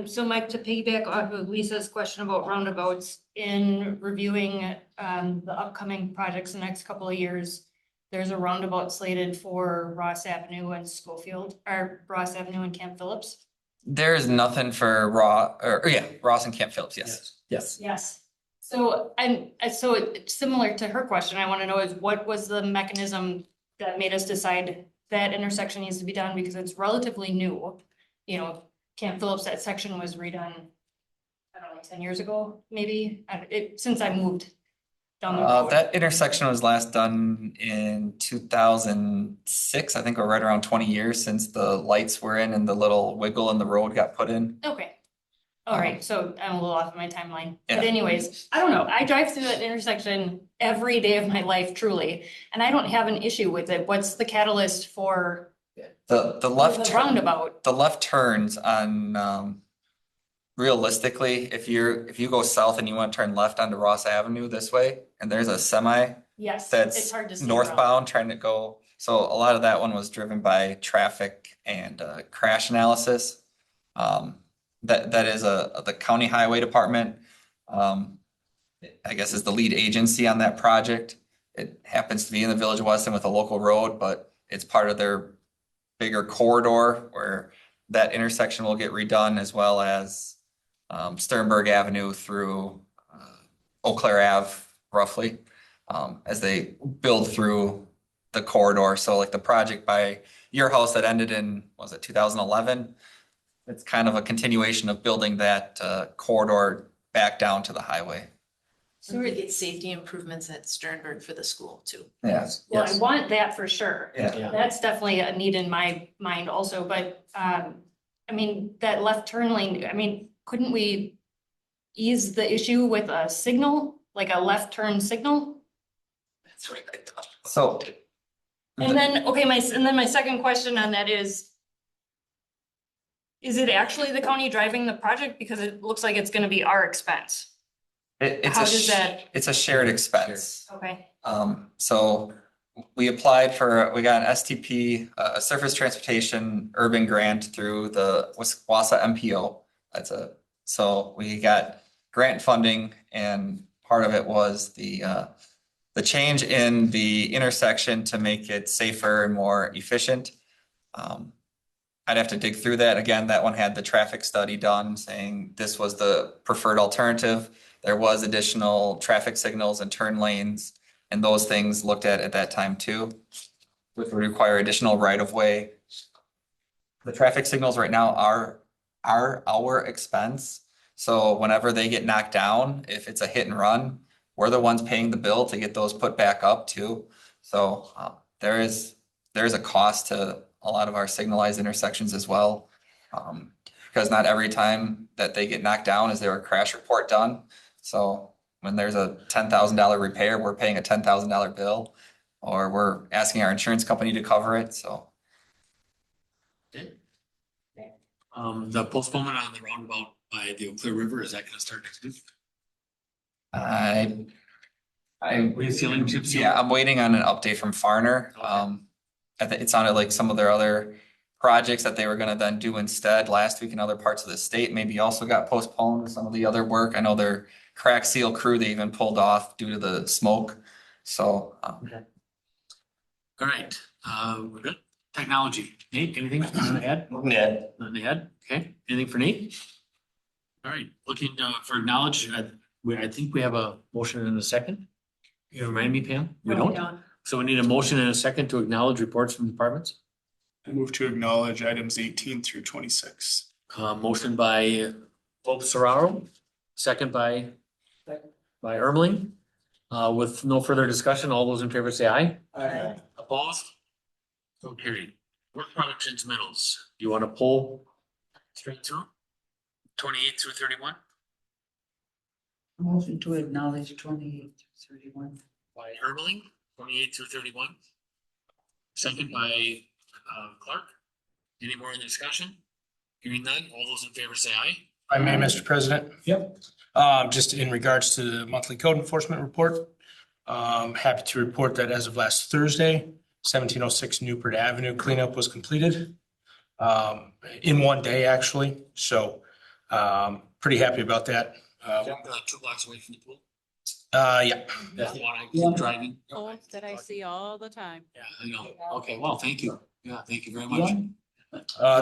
So Mike, to piggyback off of Lisa's question about roundabouts, in reviewing the upcoming projects the next couple of years, there's a roundabout slated for Ross Avenue and Schofield, or Ross Avenue and Camp Phillips.
There is nothing for Ross and Camp Phillips. Yes.
Yes. So it's similar to her question. I want to know is what was the mechanism that made us decide that intersection needs to be done, because it's relatively new. Camp Phillips, that section was redone, I don't know, 10 years ago, maybe, since I moved down the road.
That intersection was last done in 2006. I think we're right around 20 years since the lights were in and the little wiggle in the road got put in.
Okay. All right, so I'm a little off of my timeline,
Yeah.
but anyways, I don't know, I drive through that intersection every day of my life, truly, and I don't have an issue with it. What's the catalyst for
The left
the roundabout?
The left turns on realistically, if you go south and you want to turn left onto Ross Avenue this way, and there's a semi
Yes, it's
that's
hard to see
northbound trying to go. So a lot of that one was driven by traffic and crash analysis. That is the county highway department, I guess, is the lead agency on that project. It happens to be in the village of Weston with a local road, but it's part of their bigger corridor where that intersection will get redone, as well as Sternberg Avenue through Eau Claire Ave, roughly, as they build through the corridor. So like the project by your house that ended in, was it 2011? It's kind of a continuation of building that corridor back down to the highway.
So we get safety improvements at Sternberg for the school too.
Yes.
Well, I want that for sure.
Yeah.
That's definitely a need in my mind also, but, that left turn lane, couldn't we ease the issue with a signal, like a left turn signal?
So.
And then, okay, my second question on that is it actually the county driving the project? Because it looks like it's gonna be our expense. How does that?
It's a shared expense.
Okay,
So we applied for, we got an STP, a surface transportation urban grant through the Wausau MPO. So we got grant funding and part of it was the change in the intersection to make it safer and more efficient. I'd have to dig through that. Again, that one had the traffic study done saying this was the preferred alternative. There was additional traffic signals and turn lanes and those things looked at that time too, which would require additional right of way. The traffic signals right now are our expense. So whenever they get knocked down, if it's a hit and run, we're the ones paying the bill to get those put back up too. So there is a cost to a lot of our signalized intersections as well. Because not every time that they get knocked down is there a crash report done. So when there's a $10,000 repair, we're paying a $10,000 bill or we're asking our insurance company to cover it, so.
The postponement on the roundabout by the Eau Claire River, is that gonna start next week? Resealing, chip seal?
Yeah, I'm waiting on an update from Farner. I think it sounded like some of their other projects that they were gonna then do instead last week in other parts of the state maybe also got postponed with some of the other work. I know their crack seal crew, they even pulled off due to the smoke, so.
All right, we're good. Technology, Nate, anything you want to add? Nothing to add, okay, anything for Nate? All right, looking for acknowledge, I think we have a motion in a second. You remind me, Pam? We
No, we
don't? So we need a motion and a second to acknowledge reports from departments.
I move to acknowledge items 18 through 26.
Motion by Pope Serraro, second by Ermeling. With no further discussion, all those in favor say aye.
Aye.
Opposed? So carried. Work product transmittals, do you want to pull straight through? 28 through 31
Motion to acknowledge 28 to 31.
by Ermeling, 28 through 31. Second by Clark. Any more in the discussion? Hearing none, all those in favor say aye.
I may, Mr. President.
Yep.
Just in regards to the monthly code enforcement report, happy to report that as of last Thursday, 1706 Newport Avenue cleanup was completed in one day, actually. So pretty happy about that.
2 blocks away from the pool.
Yeah.
That's the one I keep driving.
Oh, that I see all the time.
Yeah, I know. Okay, well, thank you. Yeah, thank you very much.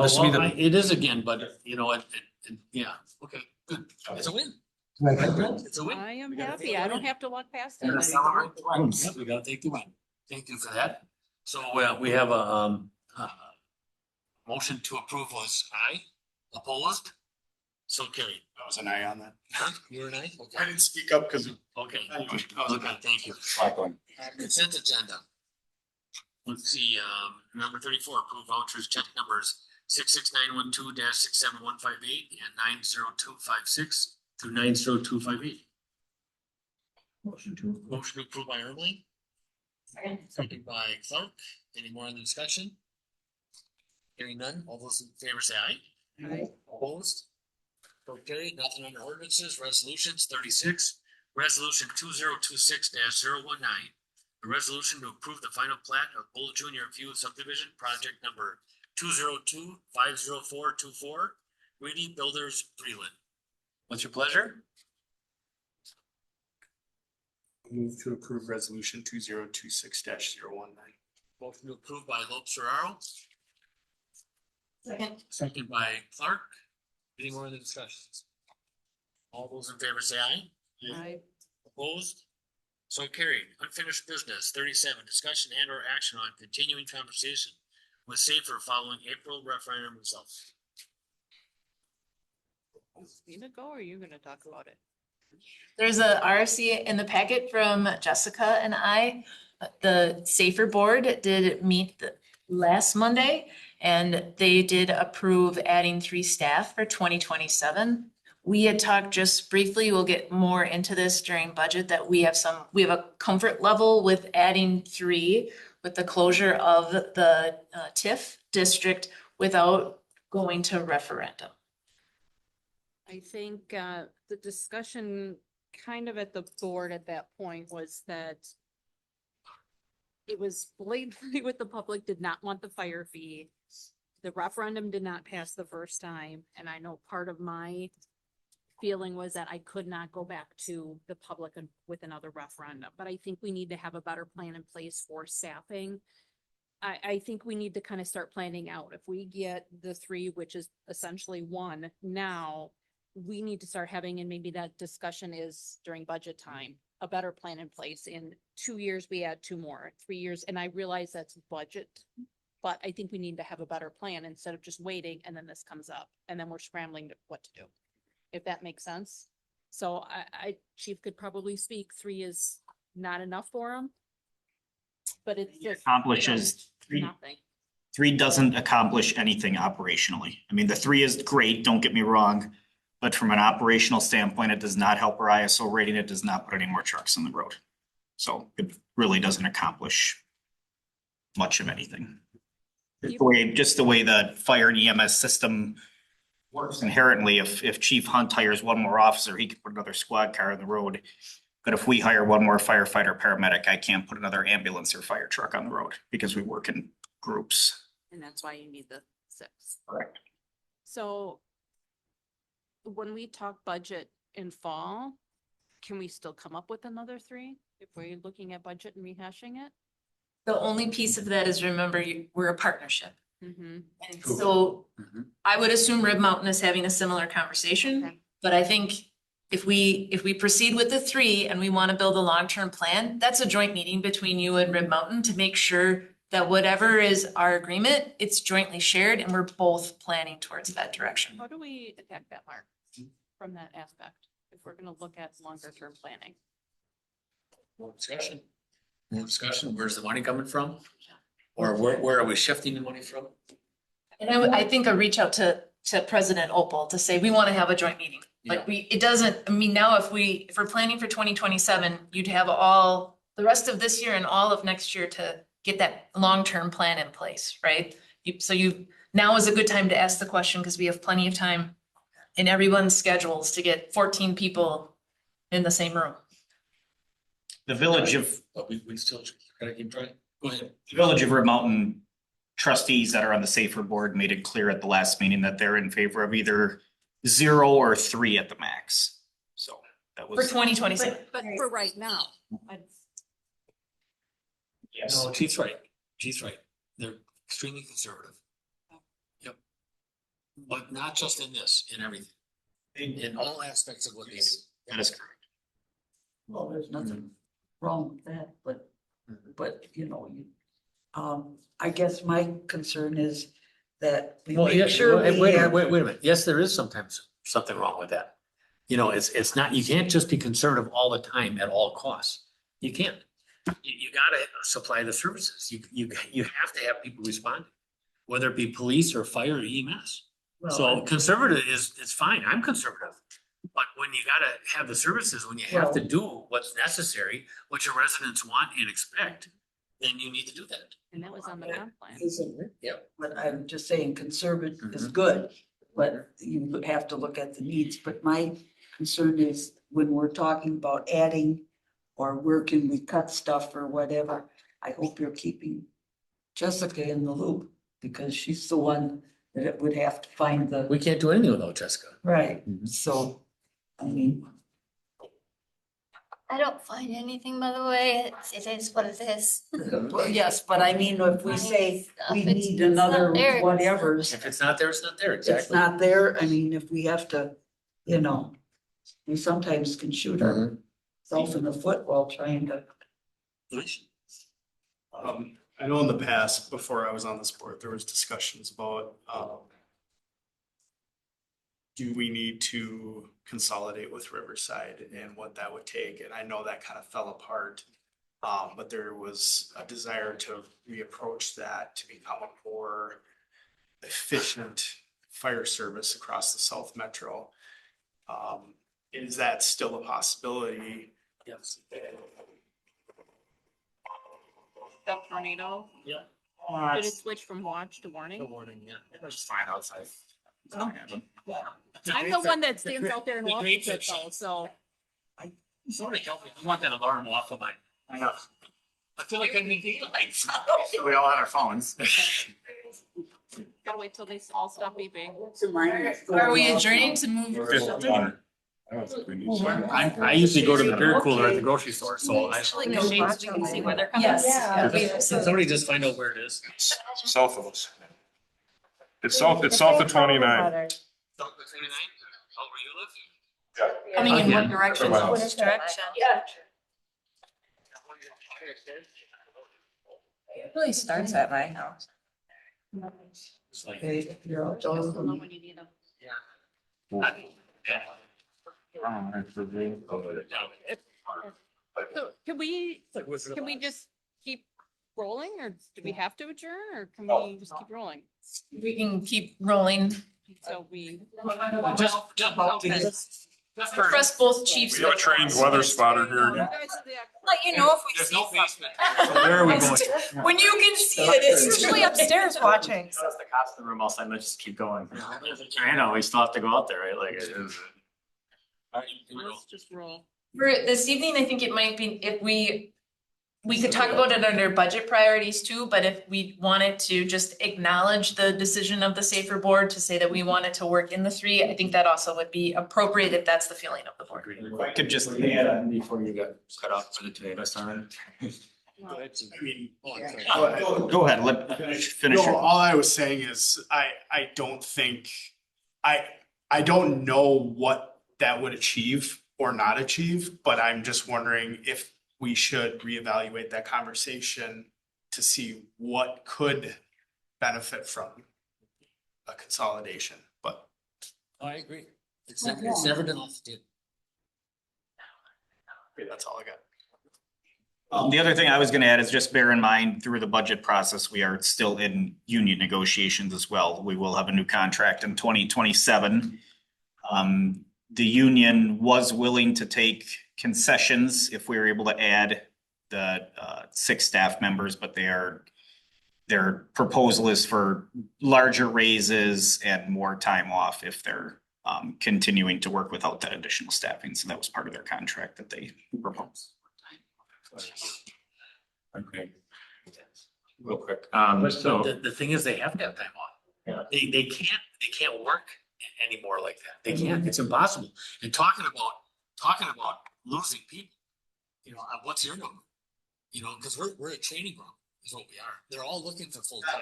This will be
Well,
the,
it is again, but you know, yeah, okay, good. It's a win. It's a win.
I am happy. I don't have to walk past it.
Gotta celebrate the wins. Yep, we gotta take the win. Thank you for that. So we have a motion to approve was aye, opposed, so carried.
I was an eye on that.
You were an aye? Okay.
I didn't speak up because.
Okay, okay, thank you. Consent agenda. Let's see, number 34, approve vouchers, check numbers 66912 67158 and 90256 through 90258. Motion to approve by Ermeling. Second by Clark. Any more in the discussion? Hearing none, all those in favor say aye.
Aye.
Opposed? So carried, nothing under ordinances, resolutions 36, resolution 2026-019. A resolution to approve the final plat of Bull Junior View subdivision project number 202-50424, Reedy Builders, Breland. What's your pleasure?
Move to approve resolution 2026-019.
Motion to approve by Lopes Ferraro,
Second.
second by Clark. Any more in the discussions? All those in favor say aye.
Aye.
Opposed? So carried. Unfinished business 37, discussion and or action on continuing conversation with Safer following April referendum results.
You gonna go or are you gonna talk about it?
There's a RFC in the packet from Jessica and I. The Safer Board did meet last Monday and they did approve adding 3 staff for 2027. we had talked just briefly, we'll get more into this during budget, that we have a comfort level with adding 3 with the closure of the TIF district without going to referendum.
I think the discussion kind of at the board at that point was that it was blatantly what the public did not want the fire fee. The referendum did not pass the first time, and I know part of my feeling was that I could not go back to the public with another referendum, but I think we need to have a better plan in place for staffing. I think we need to kind of start planning out. If we get the 3, which is essentially 1 now, we need to start having, and maybe that discussion is during budget time, a better plan in place. In 2 years, we add 2 more, 3 years, and I realize that's budget, but I think we need to have a better plan instead of just waiting and then this comes up and then we're scrambling to what to do, if that makes sense. So Chief could probably speak, 3 is not enough for him, but it's just
Accomplishes
nothing.
3 doesn't accomplish anything operationally. I mean, the 3 is great, don't get me wrong. But from an operational standpoint, it does not help our ISO rating. It does not put any more trucks on the road. So it really doesn't accomplish much of anything. Just the way the fire and EMS system works inherently, if Chief Hunt hires 1 more officer, he can put another squad car on the road. But if we hire 1 more firefighter, paramedic, I can't put another ambulance or fire truck on the road because we work in groups.
And that's why you need the 6.
Correct.
So when we talk budget in fall, can we still come up with another 3 if we're looking at budget and rehashing it?
The only piece of that is, remember, we're a partnership.
Mm-hmm.
And so I would assume Rib Mountain is having a similar conversation,
Okay.
but I think if we proceed with the 3 and we want to build a long-term plan, that's a joint meeting between you and Rib Mountain to make sure that whatever is our agreement, it's jointly shared and we're both planning towards that direction.
How do we attack that, Mark, from that aspect, if we're gonna look at longer term planning?
More discussion. More discussion. Where's the money coming from? Or where are we shifting the money from?
And I think a reach out to President Opal to say, we want to have a joint meeting. Like it doesn't, I mean, now if we're planning for 2027, you'd have all the rest of this year and all of next year to get that long-term plan in place, right? Now is a good time to ask the question because we have plenty of time in everyone's schedules to get 14 people in the same room.
The village of
But we still gotta keep trying. Go ahead.
The Village of Rib Mountain trustees that are on the SAFER board made it clear at the last meeting that they're in favor of either 0 or 3 at the max. So that
For
was.
2027.
But for right now,
Yes.
No, Chief's right. Chief's right. They're extremely conservative. Yep. But not just in this, in everything. In all aspects of what they do.
That is correct.
Well, there's nothing wrong with that, but I guess my concern is that we
Well, yeah,
make sure we
wait a
have.
minute, wait a minute. Yes, there is sometimes something wrong with that. You know, it's not, you can't just be conservative all the time at all costs. You can't. You gotta supply the services. You have to have people respond, whether it be police or fire or EMS. So conservative it's fine. I'm conservative. But when you gotta have the services, when you have to do what's necessary, what your residents want and expect, then you need to do that.
and that was on the comp plan.
Yep.
But I'm just saying conservative is good, but you have to look at the needs. But my concern is when we're talking about adding or where can we cut stuff or whatever, I hope you're keeping Jessica in the loop because she's the one that it would have to find the.
We can't do anything without Jessica.
Right, so, I mean,
I don't find anything, by the way. It is what it is.
well, yes, but I mean, if we say we
If it's-
need
it's not
another
there, it's not
whatever,
If it's not there, it's not there.
it's
Exactly.
not there, I mean, if we have to, we sometimes can shoot ourselves in the foot while trying to.
I know in the past, before I was on this board, there was discussions about, do we need to consolidate with Riverside and what that would take? And I know that kind of fell apart. But there was a desire to reapproach that to become a more efficient fire service across the South Metro. Is that still a possibility?
Yes.
The tornado,
Yeah.
did it switch from watch to warning?
Warning, yeah.
It's just fine outside.
Oh. I'm the one that stands out there and watches it though, so.
Somebody help me. I want that alarm off of mine.
I know.
I feel like I need the lights.
We all have our phones.
Gotta wait till they all stop beeping.
Are we adjourning to move?
I usually go to the beer cooler at the grocery store, so I.
Actually, go shades so we can see where they're coming.
Yes. Can somebody just find out where it is?
South of us. It's south of 29.
South of 29? Oh, where you live?
Yeah.
Coming in what
Again.
direction?
From my house.
Which direction?
It really starts at my house.
It's like.
So can we just keep rolling or do we have to adjourn or can we just keep rolling?
We can keep rolling.
So we.
Trust both chiefs.
We have a trained weather spotter here.
Let you know if we see something.
Where are we going?
When you can see it, it's
Usually upstairs watching.
That's the cops in the room all sudden, let's just keep going. I know, we still have to go out there, right? Like it is.
Let's just roll.
For this evening, I think it might be, if we could talk about it under budget priorities too, but if we wanted to just acknowledge the decision of the Safer Board to say that we wanted to work in the three, I think that also would be appropriate if that's the feeling of the board.
If I could just
add on before you got cut off for the tomato sign.
go ahead, let finish.
No, all I was saying is, I don't think, I don't know what that would achieve or not achieve, but I'm just wondering if we should reevaluate that conversation to see what could benefit from a consolidation, but.
I agree. It's never been off the.
That's all I got.
The other thing I was gonna add is just bear in mind through the budget process, we are still in union negotiations as well. We will have a new contract in 2027. The union was willing to take concessions if we were able to add the 6 staff members, but their proposal is for larger raises and more time off if they're continuing to work without that additional staffing. So that was part of their contract that they proposed.
Okay. Real quick,
So the thing is, they have to have time off.
Yeah.
They can't work anymore like that. They can't. It's impossible. And talking about losing people, what's your number? Because we're a training ground is what we are. They're all looking for full time.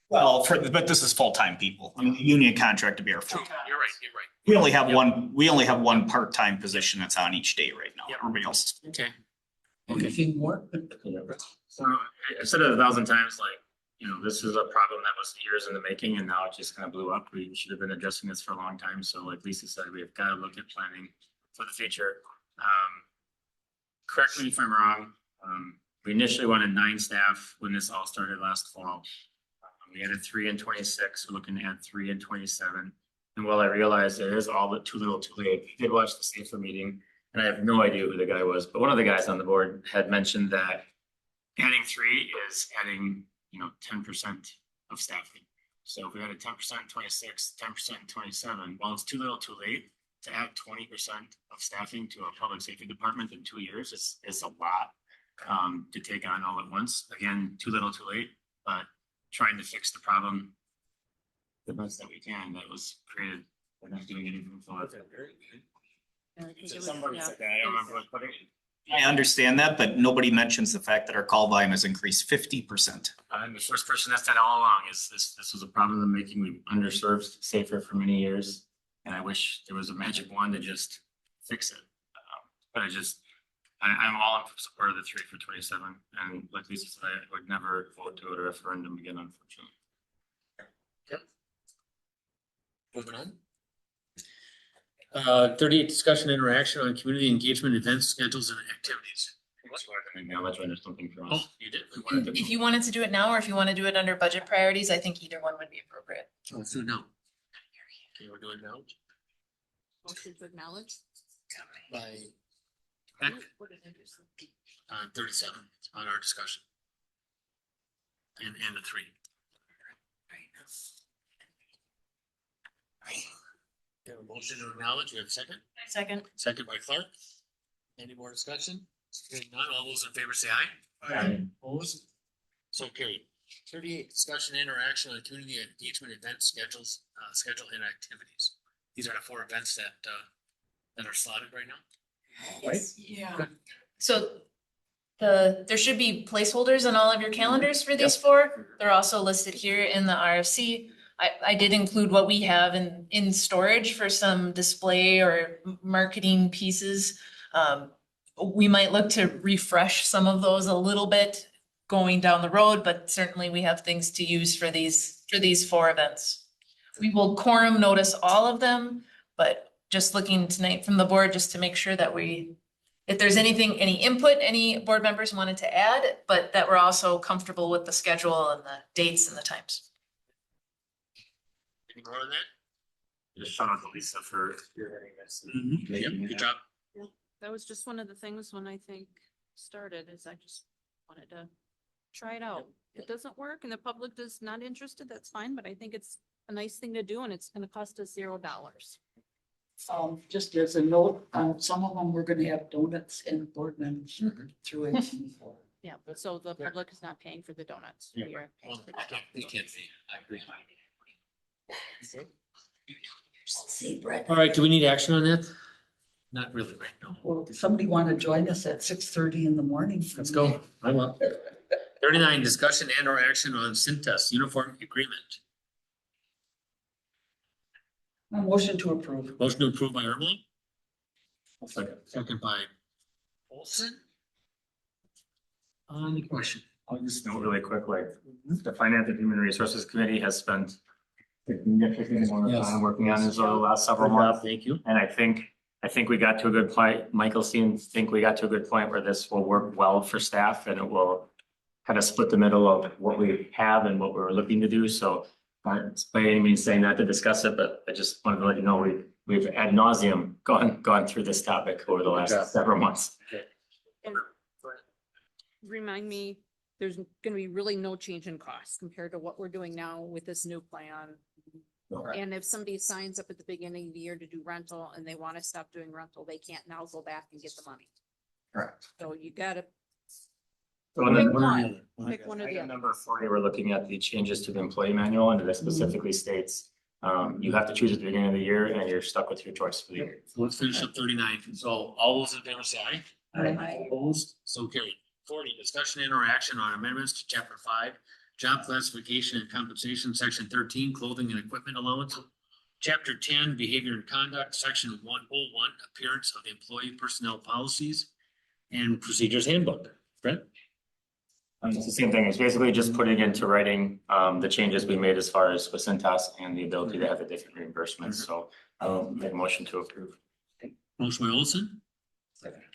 Well, but this is full-time people. I mean, the union contract to be our
True.
full.
You're right.
We only have one part-time position that's on each day right now. Everybody else.
Okay. Okay. More?
So I said it 1,000 times, like, this is a problem that was years in the making and now it just kind of blew up. We should have been addressing this for a long time. So like Lisa said, we've got to look at planning for the future. Correct me if I'm wrong. We initially wanted 9 staff when this all started last fall. We added 3 in 26. We're looking to add 3 in 27. And while I realized it is all but too little too late, I did watch the Safer meeting and I have no idea who the guy was, but one of the guys on the board had mentioned that adding 3 is adding 10% of staffing. So if we had a 10% 26, 10% 27, well, it's too little too late to add 20% of staffing to a public safety department in 2 years. It's a lot to take on all at once. Again, too little too late, but trying to fix the problem the best that we can that was created. We're not doing anything for it. Somebody said that. I don't remember what put it.
I understand that, but nobody mentions the fact that our call volume has increased 50%.
I'm the first person that's said all along is this was a problem in the making. We've underserved Safer for many years. And I wish there was a magic wand to just fix it. But I'm all in support of the 3 for 27. And like Lisa said, I would never vote to a referendum again, unfortunately.
Yep. Moving on. 38 discussion interaction on community engagement events, schedules and activities.
Now let's run something for us.
Oh, you did.
If you wanted to do it now, or if you want to do it under budget priorities, I think either one would be appropriate.
Let's do it now. Okay, we're doing it now.
Motion to acknowledge.
By Beck, 37 on our discussion. And the 3. We have a motion to acknowledge. We have a second.
Second.
Second by Clark. Any more discussion? Hearing none, all those in favor say aye.
Aye.
Opposed? So carried. 38, discussion and interaction on community engagement event schedules, schedule and activities. These are the 4 events that are slotted right now. Right?
Yeah. So there should be placeholders on all of your calendars for these 4. They're also listed here in the RFC. I did include what we have in storage for some display or marketing pieces. We might look to refresh some of those a little bit going down the road, but certainly we have things to use for these 4 events. We will quorum notice all of them, but just looking tonight from the board, just to make sure that if there's anything, any input, any board members wanted to add, but that we're also comfortable with the schedule and the dates and the times.
Any more on that?
Just shout out to Lisa for spearheading this.
Yep, good job.
That was just one of the things when I think started is I just wanted to try it out. If it doesn't work and the public is not interested, that's fine, but I think it's a nice thing to do and it's gonna cost us $0.
Just as a note, some of them we're gonna have donuts and board members through it.
Yeah, but so the public is not paying for the donuts.
Yeah.
You're paying
Well,
for the
you can't see. I agree.
See, Brett.
All right, do we need action on that? Not really right now.
Well, does somebody want to join us at 6:30 in the morning?
Let's go. I'm up. 39, discussion and or action on Cintas uniform agreement.
A motion to approve.
Motion to approve by Ermeling. Second by Olson. On the question.
I'll just note really quick, like, the Finance and Human Resources Committee has spent significant amount of time working on this over the last several months.
Thank you.
And I think we got to a good point. Michael seems to think we got to a good point where this will work well for staff and it will kind of split the middle of what we have and what we're looking to do. So by any means saying not to discuss it, but I just wanted to let you know we've ad nauseum gone through this topic over the last several months.
Remind me, there's gonna be really no change in cost compared to what we're doing now with this new plan.
Correct.
And if somebody signs up at the beginning of the year to do rental and they wanna stop doing rental, they can't now go back and get the money.
Correct.
So you gotta
So
pick
then
pick one or the
item
other.
number 40, we're looking at the changes to the employee manual and it specifically states you have to choose at the beginning of the year and you're stuck with your choice for the year.
So let's finish up 39. So all those in favor say aye.
Aye.
Opposed? So carried. 40, discussion and or action on amendments to chapter 5, job classification and compensation, section 13, clothing and equipment allowance. Chapter 10, behavior and conduct, section 101, appearance of employee personnel policies and procedures handbook. Brent?
It's the same thing. It's basically just putting into writing the changes we made as far as with Cintas and the ability to have the different reimbursements. So I'll make a motion to approve.
Motion by Olson.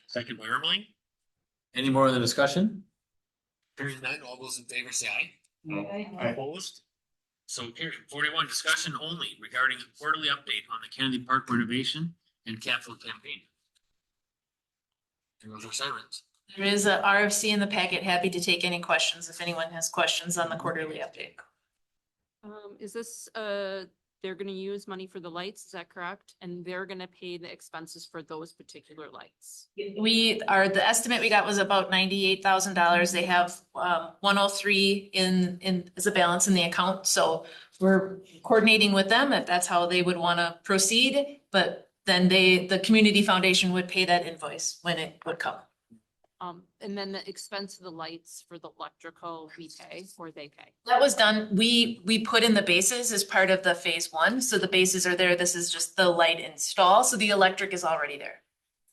Second by Ermeling. Any more in the discussion? Hearing none, all those in favor say aye. Opposed? So carried. 41, discussion only regarding a quarterly update on the Kennedy Park renovation and capital campaign. There goes our sirens.
There is a RFC in the packet. Happy to take any questions if anyone has questions on the quarterly update.
Is this, they're gonna use money for the lights, is that correct? And they're gonna pay the expenses for those particular lights?
The estimate we got was about $98,000. They have 103 in as a balance in the account. So we're coordinating with them if that's how they would want to proceed. But then the community foundation would pay that invoice when it would come.
And then the expense of the lights for the electrical, we pay or they pay?
That was done. We put in the bases as part of the phase 1. So the bases are there. This is just the light install. So the electric is already there.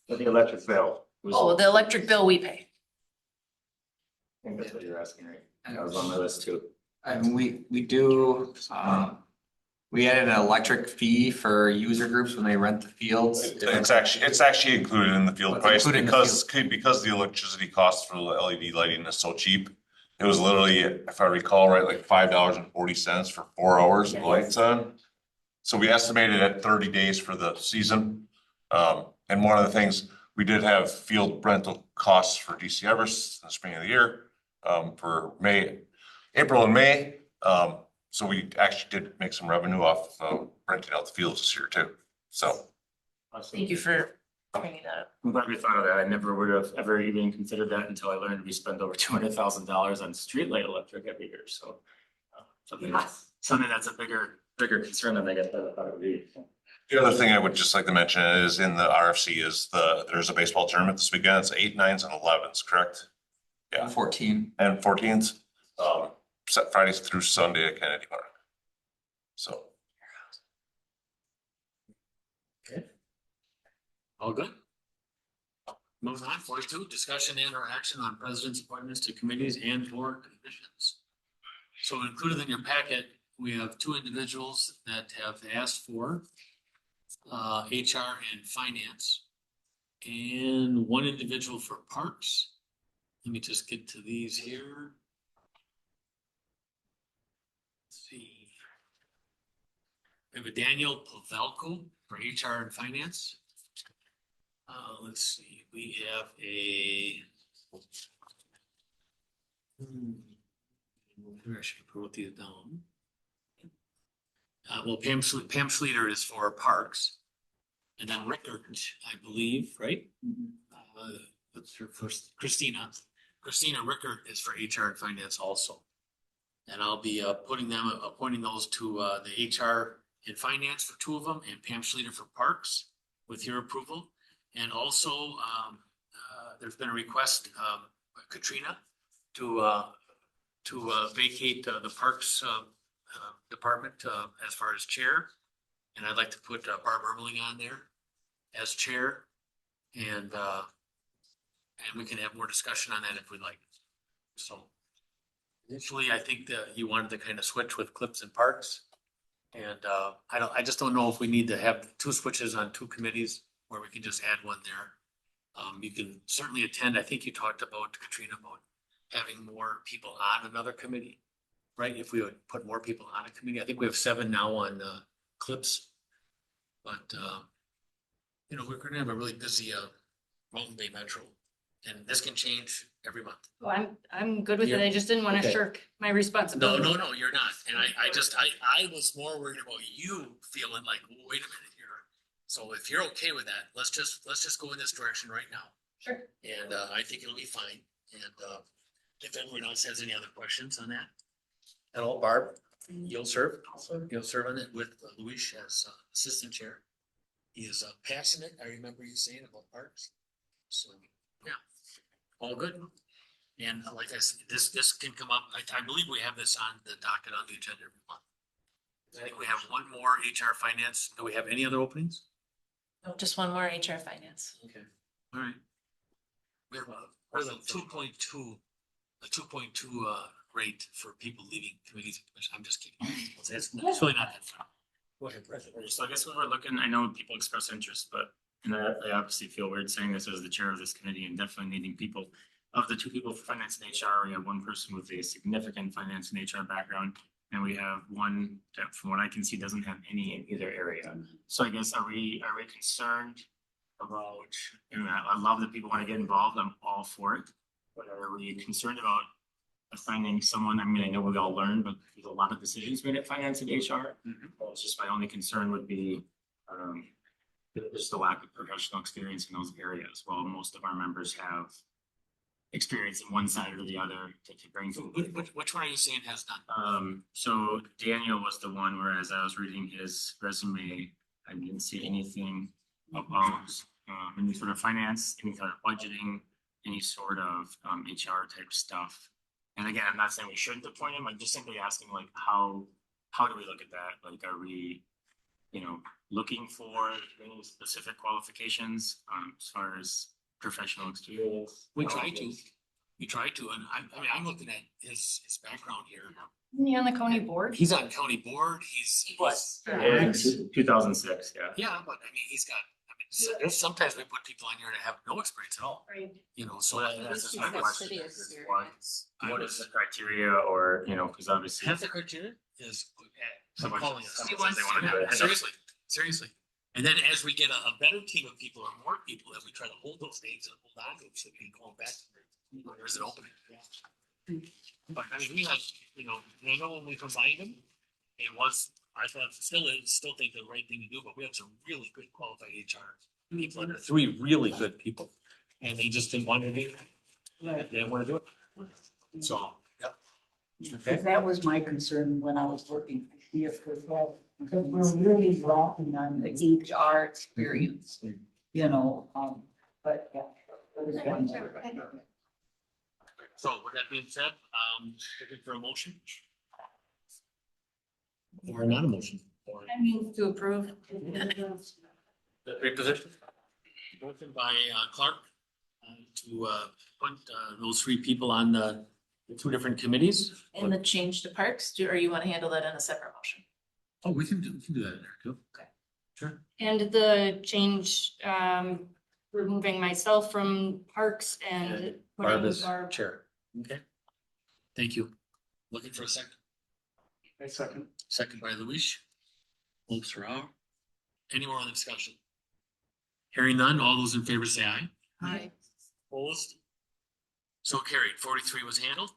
But the electric bill.
Oh, the electric bill we pay.
I think that's what you're asking, right? That was on my list too.
And we do, we added an electric fee for user groups when they rent the fields.
It's actually included in the field
It's
price
included in the
because the electricity costs for the LED lighting is so cheap. It was literally, if I recall right, like $5.40 for 4 hours of lights on. So we estimated at 30 days for the season. And one of the things, we did have field rental costs for DC Everest in the spring of the year, for April and May. So we actually did make some revenue off renting out the fields this year too, so.
Thank you for bringing that up.
I'm glad we thought of that. I never would have ever even considered that until I learned we spend over $200,000 on streetlight electric every year, so. Something that's a bigger concern than I guess I thought it would be.
The other thing I would just like to mention is in the RFC is there's a baseball tournament this weekend. It's 8, 9s, and 11s, correct? Yeah.
14.
And 14s, set Fridays through Sunday at Kennedy Park. So.
All good? Moving on, 42, discussion and or action on president's appointments to committees and or commissions. So included in your packet, we have 2 individuals that have asked for HR and finance, and 1 individual for parks. Let me just get to these here. Let's see. We have a Daniel Pavelko for HR and finance. Let's see, we have a. Maybe I should wrote these down. Well, Pam Schleter is for parks. And then Rickert, I believe, right? What's her first? Christina Rickert is for HR and finance also. And I'll be appointing those to the HR and finance for 2 of them, and Pam Schleter for parks with your approval. And also, there's been a request, Katrina, to vacate the parks department as far as chair. And I'd like to put Barb Ermeling on there as chair. And we can have more discussion on that if we'd like. So initially, I think that you wanted to kind of switch with clips and parks. And I just don't know if we need to have 2 switches on 2 committees where we can just add 1 there. You can certainly attend. I think you talked about, Katrina, about having more people on another committee, right? If we would put more people on a committee. I think we have 7 now on clips. But, we're going to have a really busy Mountain Bay Metro. And this can change every month.
Well, I'm good with it. I just didn't want to
Okay.
shirk my responsibility.
No, you're not. And I was more worried about you feeling like, well, wait a minute here. So if you're okay with that, let's just go in this direction right now.
Sure.
And I think it'll be fine. And if anyone else has any other questions on that at all, Barb, you'll serve. You'll serve on it with Luis as assistant chair. He is passionate. I remember you saying about parks. So yeah, all good. And like I said, this can come up. I believe we have this on the docket on the agenda every month. I think we have 1 more HR finance. Do we have any other openings?
No, just 1 more HR finance.
Okay, all right. We have a 2.2 rate for people leaving committees and commissions. I'm just kidding. It's really not that far. Go ahead, President.
So I guess when we're looking, I know people express interest, but and I obviously feel weird saying this as the chair of this committee and definitely needing people. Of the 2 people for finance and HR, we have 1 person with a significant finance and HR background. And we have 1 that, from what I can see, doesn't have any in either area. So I guess, are we concerned about, I love that people want to get involved. I'm all for it. But are we concerned about assigning someone? I mean, I know we all learn, but there's a lot of decisions made at finance and HR. Well, it's just my only concern would be just the lack of professional experience in those areas. While most of our members have experience in one side or the other to bring.
Which one are you saying has not?
So Daniel was the one where, as I was reading his resume, I didn't see anything about any sort of finance, any sort of budgeting, any sort of HR type stuff. And again, I'm not saying we shouldn't appoint him. I'm just simply asking, like, how do we look at that? Like, are we, looking for any specific qualifications as far as professional experience?
We try to, and I'm looking at his background here.
Isn't he on the county board?
He's on county board.
In 2006, yeah.
Yeah, but I mean, he's got. Sometimes we put people on here that have no experience at all.
Right.
So
That's just my question. What is the criteria, or because obviously
half the criteria is
someone
calling
says
us.
they want to do it.
Seriously. And then as we get a better team of people or more people, then we try to hold those names and hold on to them so we can go back. There's an opening. But I mean, we have, you know, I know when we combined them, it was, I thought still think the right thing to do, but we have some really good qualified HR people. There are 3 really good people. And they just didn't want to do it. They didn't want to do it. So, yeah.
Because that was my concern when I was working here for that, because we're really rocking on the HR experience, you know, but yeah.
So with that being said, looking for a motion? Or not a motion? Or
I move to approve.
the reposition? Motion by Clark to put those 3 people on the 2 different committees.
And the change to parks, or you want to handle that in a separate motion?
Oh, we can do that in there too.
Okay.
Sure.
And the change, removing myself from parks and putting
Barb
Barb.
chair. Okay. Thank you. Looking for a second.
A second.
Second by Luis. Oops, Rao. Any more on the discussion? Hearing none, all those in favor say aye.
Aye.
Opposed? So carried. 43 was handled.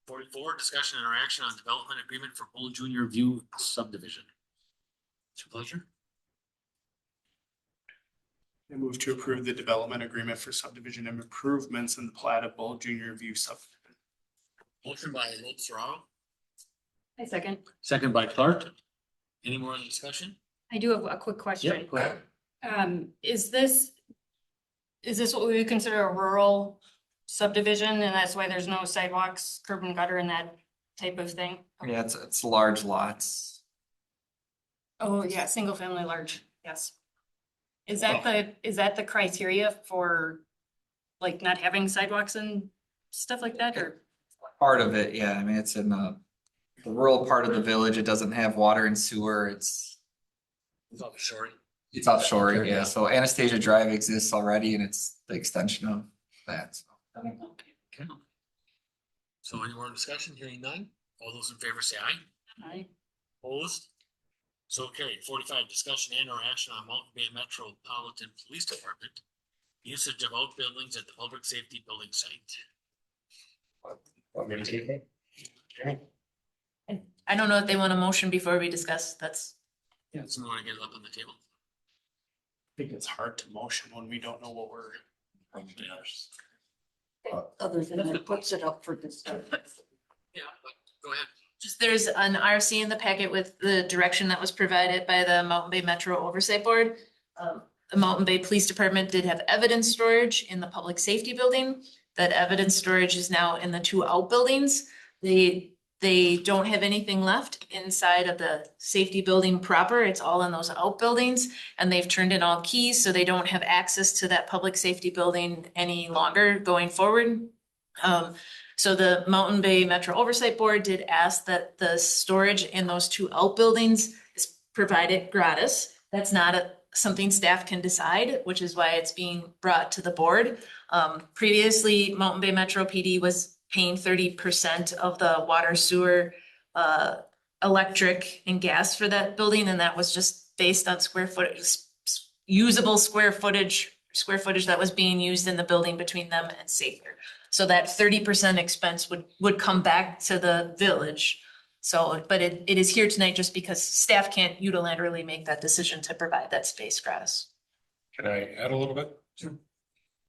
44, discussion and action on development agreement for Bull Junior View subdivision. It's your pleasure.
I move to approve the development agreement for subdivision and improvements in the plat of Bull Junior View subdivision.
Motion by Lopes Rao,
I second.
second by Clark. Any more on the discussion?
I do have a quick question.
Yep, go ahead.
Is this what we would consider a rural subdivision, and that's why there's no sidewalks, curb and gutter and that type of thing?
Yeah, it's large lots.
Oh, yeah, single family large, yes. Is that the criteria for like not having sidewalks and stuff like that, or?
Part of it, yeah, I mean, it's in the rural part of the village, it doesn't have water and sewer, it's
Sorry.
offshore, yeah, so Anastasia Drive exists already and it's the extension of that, so.
Okay. So any more discussion? Hearing none? All those in favor say aye.
Aye.
Opposed? So carried. 45, discussion and or action on Mountain Bay Metropolitan Police Department. Usage of outbuildings at the public safety building site.
Want me to take it? Okay.
I don't know if they want a motion before we discuss, that's.
Yeah. Someone want to get it up on the table?
I think it's hard to motion when we don't know what we're.
Other than it puts it up for discussion.
Yeah, but go ahead.
Just there's an RC in the packet with the direction that was provided by the Mountain Bay Metro Oversight Board. The Mountain Bay Police Department did have evidence storage in the public safety building. That evidence storage is now in the 2 outbuildings. They don't have anything left inside of the safety building proper. It's all in those outbuildings. And they've turned in all keys, so they don't have access to that public safety building any longer going forward. So the Mountain Bay Metro Oversight Board did ask that the storage in those 2 outbuildings is provided gratis. That's not something staff can decide, which is why it's being brought to the board. Previously, Mountain Bay Metro PD was paying 30% of the water, sewer, electric and gas for that building. And that was just based on usable square footage that was being used in the building between them and Safer. So that 30% expense would come back to the village. So, but it is here tonight just because staff can't unilaterally make that decision to provide that space gratis.
Can I add a little bit? Sure.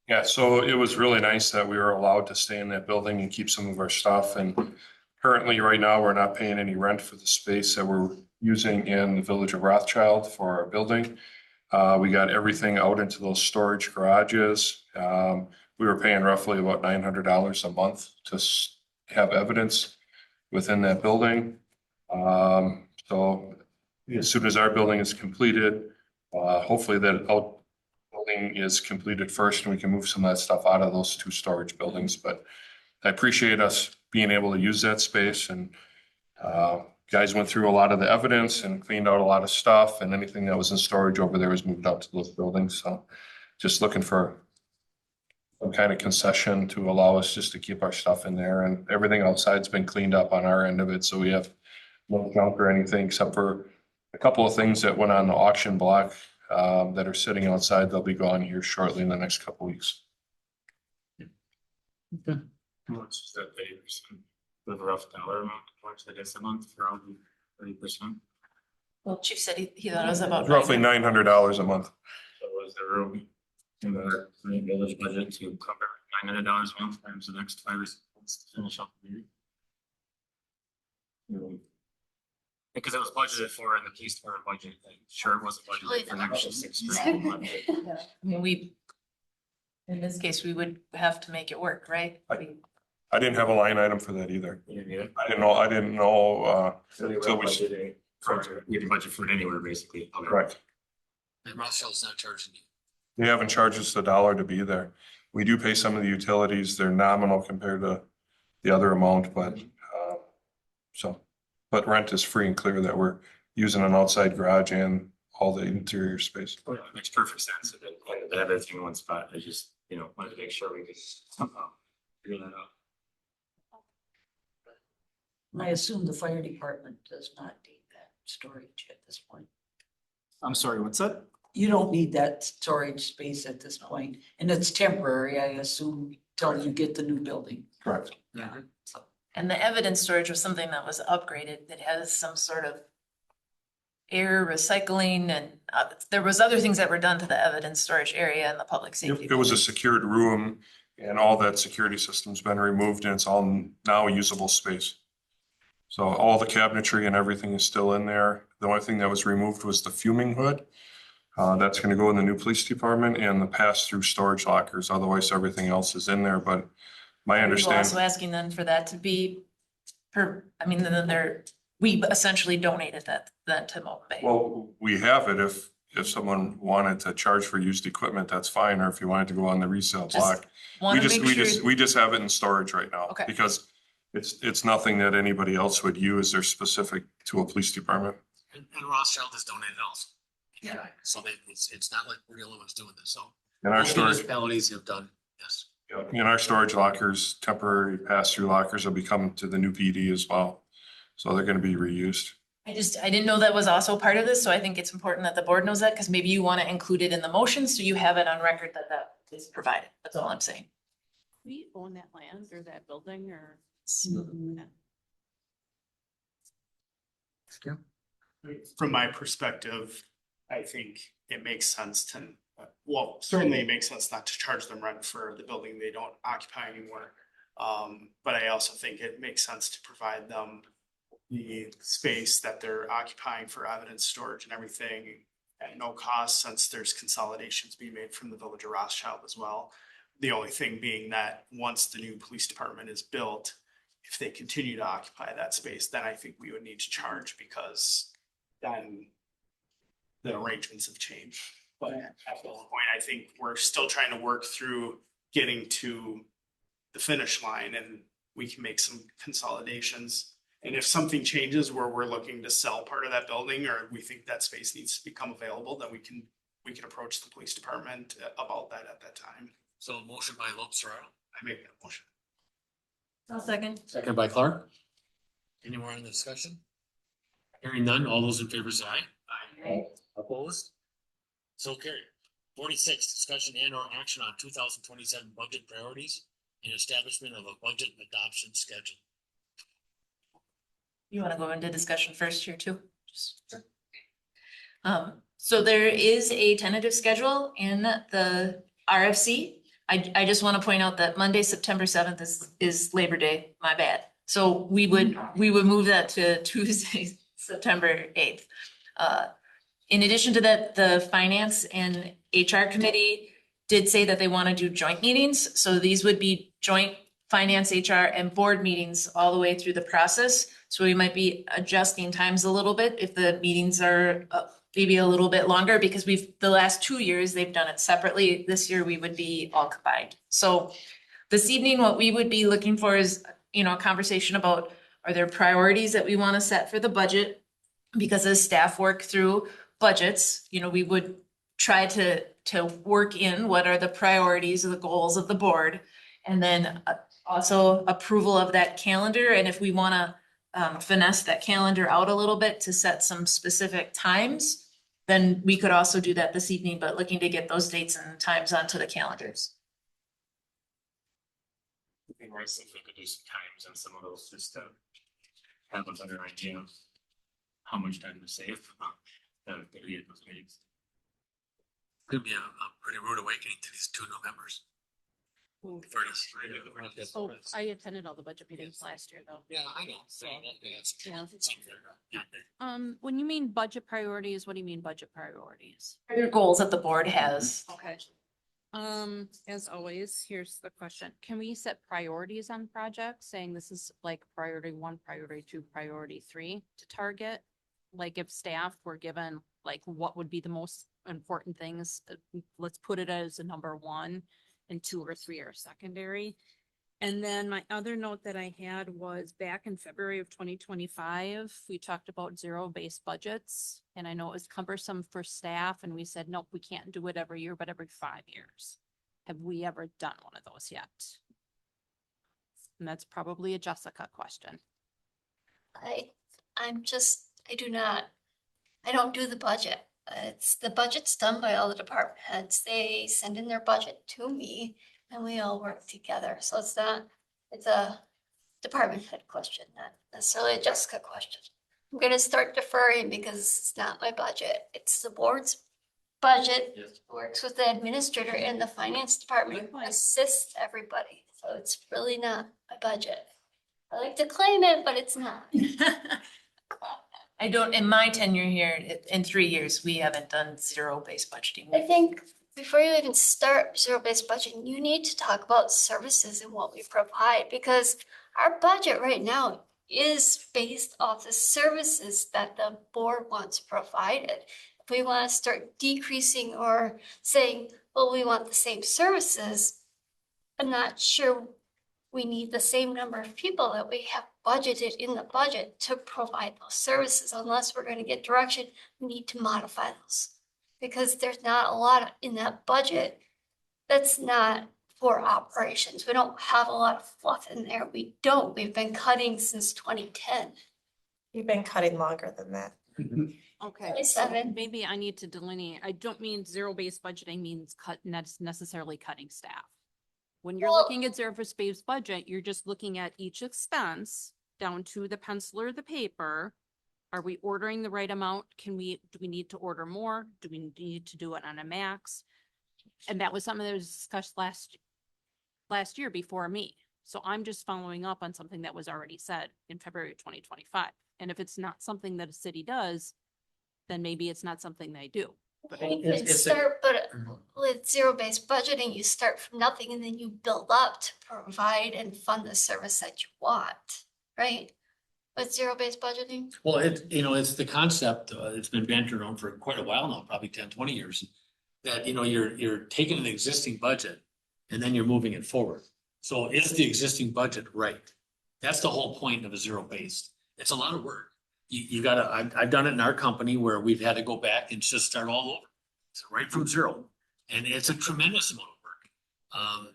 Yeah, so it was really nice that we were allowed to stay in that building and keep some of our stuff. And currently, right now, we're not paying any rent for the space that we're using in the village of Rothschild for our building. We got everything out into those storage garages. We were paying roughly about $900 a month to have evidence within that building. So as soon as our building is completed, hopefully that outbuilding is completed first and we can move some of that stuff out of those 2 storage buildings. But I appreciate us being able to use that space, and guys went through a lot of the evidence and cleaned out a lot of stuff, and anything that was in storage over there was moved out to those buildings. So just looking for some kind of concession to allow us just to keep our stuff in there, and everything outside's been cleaned up on our end of it. So we have no junk or anything except for a couple of things that went on the auction block that are sitting outside. They'll be gone here shortly in the next couple weeks.
How much is that 30%? With a rough dollar amount, how much that is a month, around 30%?
Well, Chief said he thought it was about.
Roughly $900 a month.
So was there room in the village budget to cover $900 a month times the next 5 or 6 months to finish up the year? Because it was budgeted for in the police department budget, like, sure it wasn't budgeted for next 6 months.
I mean, in this case, we would have to make it work, right?
I didn't have a line item for that either.
You didn't need it?
I didn't know,
So they were
till we.
budgeting for, you can budget for it anywhere, basically. Okay.
Correct.
And Rothschild's not charging you.
They haven't charged us $1 to be there. We do pay some of the utilities. They're nominal compared to the other amount, but, but rent is free and clear that we're using an outside garage and all the interior space.
Well, it makes perfect sense. Like, they have everything in one spot. I just, wanted to make sure we could somehow figure that out.
I assume the fire department does not need that storage at this point.
I'm sorry, what's that?
You don't need that storage space at this point, and it's temporary, I assume, till you get the new building.
Correct.
Yeah.
And the evidence storage was something that was upgraded that has some sort of air recycling and there was other things that were done to the evidence storage area and the public safety.
It was a secured room and all that security system's been removed and it's all now usable space. So all the cabinetry and everything is still in there. The only thing that was removed was the fuming hood. That's gonna go in the new police department and the pass-through storage lockers. Otherwise, everything else is in there, but my
Are you
understanding.
also asking then for that to be we essentially donated that to Moulton Bay.
Well, we have it if someone wanted to charge for used equipment, that's fine, or if you wanted to go on the resale
Just
block.
wanna make sure-
We just have it in storage right now.
Okay.
Because it's nothing that anybody else would use. They're specific to a police department.
And Rothschild has donated also. Yeah. So it's not like we're the only ones doing this, so.
And our
all
storage,
municipalities have done, yes.
in our storage lockers, temporary pass-through lockers will be coming to the new PD as well. So they're gonna be reused.
I didn't know that was also part of this, so I think it's important that the board knows that, because maybe you want to include it in the motion, so you have it on record that that is provided. That's all I'm saying.
We own that land or that building or?
From my perspective, I think it makes sense to, well, certainly it makes sense not to charge them rent for the building they don't occupy anymore. But I also think it makes sense to provide them the space that they're occupying for evidence storage and everything at no cost, since there's consolidations being made from the village of Rothschild as well. The only thing being that once the new police department is built, if they continue to occupy that space, then I think we would need to charge, because then the arrangements have changed. But at this point, I think we're still trying to work through getting to the finish line, and we can make some consolidations. And if something changes where we're looking to sell part of that building, or we think that space needs to become available, then we can approach the police department about that at that time.
So motion by Lopes Serrano.
I make that motion.
I'll second.
Second by Clark. Any more in the discussion? Hearing none, all those in favor say aye.
Aye.
Opposed? So carried. 46, discussion and or action on 2027 budget priorities and establishment of a budget adoption schedule.
You want to go into discussion first here too? So there is a tentative schedule in the RFC. I just want to point out that Monday, September 7th is Labor Day, my bad. So we would move that to Tuesday, September 8th. In addition to that, the Finance and HR Committee did say that they want to do joint meetings. So these would be joint Finance, HR, and board meetings all the way through the process. So we might be adjusting times a little bit if the meetings are maybe a little bit longer, because the last 2 years, they've done it separately. This year, we would be all combined. So this evening, what we would be looking for is, a conversation about, are there priorities that we want to set for the budget? Because as staff work through budgets, we would try to work in what are the priorities or the goals of the board. And then also approval of that calendar. And if we want to finesse that calendar out a little bit to set some specific times, then we could also do that this evening, but looking to get those dates and times onto the calendars.
I think we're see if we could do some times on some of those, just to have a better idea of how much time to save. That would be at those meetings.
Could be a pretty rude awakening to these 2 Novembers.
Oh, I attended all the budget meetings last year though.
Yeah, I know. So,
Yeah. When you mean budget priorities, what do you mean budget priorities?
Your goals that the board has.
Okay. As always, here's the question. Can we set priorities on projects, saying this is like priority 1, priority 2, priority 3 to target? Like if staff were given, like what would be the most important things? Let's put it as a number 1 and 2 or 3 are secondary. And then my other note that I had was back in February of 2025, we talked about zero-based budgets. And I know it was cumbersome for staff and we said, nope, we can't do it every year, but every 5 years. Have we ever done one of those yet? And that's probably a Jessica question.
I don't do the budget. The budget's done by all the department heads. They send in their budget to me and we all work together. So it's a department head question, not necessarily a Jessica question. I'm gonna start deferring because it's not my budget. It's the board's budget.
Yes.
Works with the administrator and the finance department, assists everybody. So it's really not my budget. I like to claim it, but it's not.
I don't, in my tenure here, in 3 years, we haven't done zero-based budgeting.
I think before you even start zero-based budgeting, you need to talk about services and what we provide, because our budget right now is based off the services that the board wants provided. If we want to start decreasing or saying, well, we want the same services, I'm not sure we need the same number of people that we have budgeted in the budget to provide those services. Unless we're going to get direction, we need to modify those. Because there's not a lot in that budget that's not for operations. We don't have a lot of fluff in there. We've been cutting since 2010.
You've been cutting longer than that.
Okay, so maybe I need to delineate. I don't mean zero-based budgeting means necessarily cutting staff. When you're looking at zero-based budget, you're just looking at each expense down to the pencil or the paper. Are we ordering the right amount? Do we need to order more? Do we need to do it on a max? And that was something that was discussed last year before me. So I'm just following up on something that was already said in February of 2025. And if it's not something that a city does, then maybe it's not something they do.
But with zero-based budgeting, you start from nothing and then you build up to provide and fund the service that you want, right? With zero-based budgeting?
Well, it's the concept, it's been bantered on for quite a while now, probably 10, 20 years. That, you're taking an existing budget and then you're moving it forward. So is the existing budget right? That's the whole point of a zero-based. It's a lot of work. You gotta, I've done it in our company where we've had to go back and just start all over. It's right from zero. And it's a tremendous amount of work.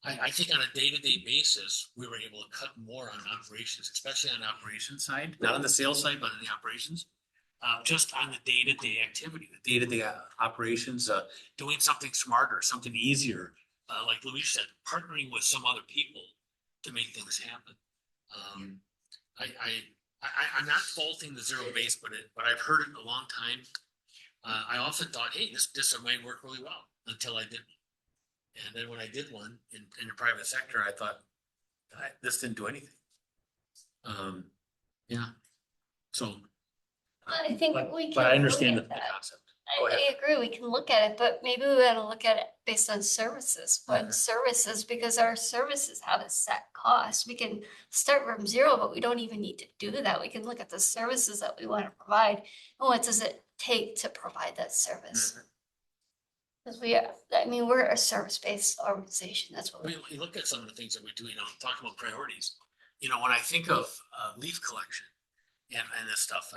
I think on a day-to-day basis, we were able to cut more on operations, especially on the operations side, not on the sales side, but on the operations. Just on the day-to-day activity, the day-to-day operations, doing something smarter, something easier. Like Louise said, partnering with some other people to make things happen. I'm not faulting the zero base, but I've heard it a long time. I often thought, hey, this might work really well until I didn't. And then when I did one in the private sector, I thought, this didn't do anything. Yeah. So.
I think we can.
But I understand the
look at that.
concept.
I agree, we can look at it, but maybe we gotta look at it based on services, what services, because our services have a set cost. We can start from zero, but we don't even need to do that. We can look at the services that we want to provide and what does it take to provide that service. Because we're a service-based organization, that's what
we look at some of the things that we do, talking about priorities. When I think of leaf collection and this stuff,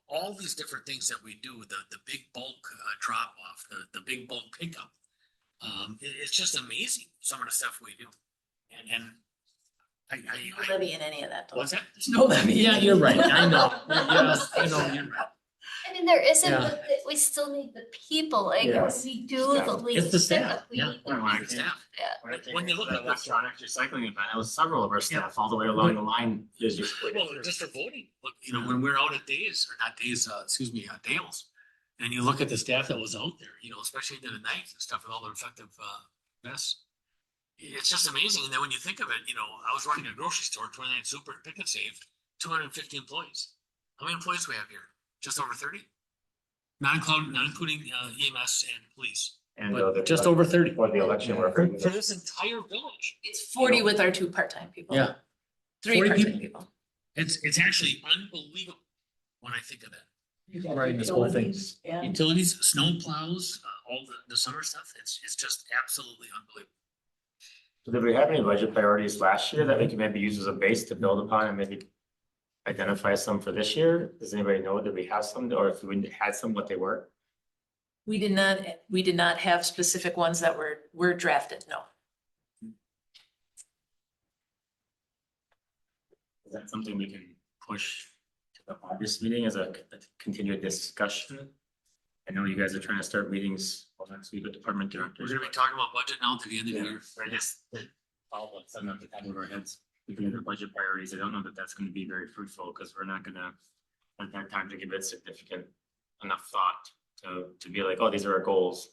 all these different things that we do, the big bulk drop off, the big bulk pickup, it's just amazing some of the stuff we do. And
No levy in any of that. Though.
What's that? There's no levy. Yeah, you're right. I know. Yes, I know, you're right.
mean, there isn't,
Yeah.
but we still need the people, like, when
Yes.
we do the leaf.
It's the staff,
pickup, we
yeah.
need the
I don't want
people.
staff.
Yeah.
When you look at this,
electronic recycling event, it was several of our staff all the way along the line is just.
well, just for voting, look, you know, when we're out at days, or not days, excuse me, Dales. And you look at the staff that was out there, you know, especially in the night and stuff with all the reflective, vests. It's just amazing. And then when you think of it, you know, I was running a grocery store, 29 super, pick and save, 250 employees. How many employees do we have here? Just over 30? Not including EMS and police,
And
but just over 30.
For the election
For
worker.
this entire village.
It's 40 with our 2 part-time people.
Yeah.
3
40
part-time people.
It's actually unbelievable when I think of that.
You got
Right, this whole thing.
utilities and-
Utilities, snow plows, all the summer stuff, it's just absolutely unbelievable.
So did we have any budget priorities last year that we could maybe use as a base to build upon and maybe identify some for this year? Does anybody know that we have some, or if we had some, what they were?
We did not have specific ones that were drafted, no.
Is that something we can push to the August meeting as a continued discussion? I know you guys are trying to start meetings next week with department
We're
directors.
gonna be talking about budget now to the end of the year.
I guess all of sudden at the top of our heads, we can do the budget priorities. I don't know that that's gonna be very fruitful because we're not gonna at that time to give it significant enough thought to be like, oh, these are our goals.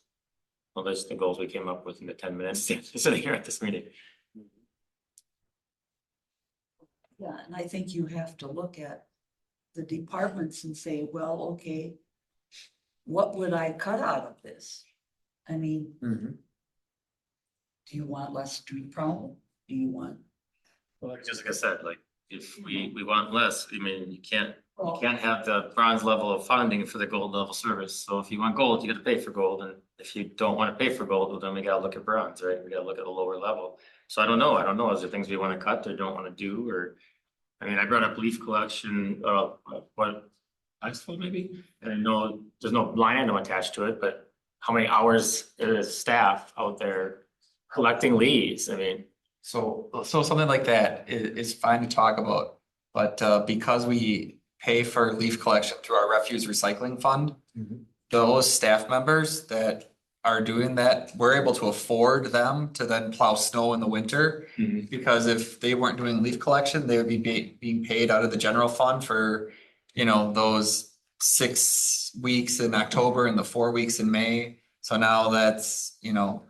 Well, those are the goals we came up with in the 10 minutes sitting here at this meeting.
Yeah, and I think you have to look at the departments and say, well, okay, what would I cut out of this? I mean, do you want less street problem? Do you want?
Well, just like I said, like if we want less, I mean, you can't have the bronze level of funding for the gold level service. So if you want gold, you gotta pay for gold. And if you don't want to pay for gold, well, then we gotta look at bronze, right? We gotta look at the lower level. So I don't know. Is there things we want to cut or don't want to do? Or, I mean, I brought up leaf collection, Expo maybe? And I know there's no line item attached to it, but how many hours is staff out there collecting leaves? I mean,
So something like that is fine to talk about, but because we pay for leaf collection through our refuse recycling fund, those staff members that are doing that, we're able to afford them to then plow snow in the winter. Because if they weren't doing leaf collection, they would be being paid out of the general fund for, you know, those 6 weeks in October and the 4 weeks in May. So now that's, you know,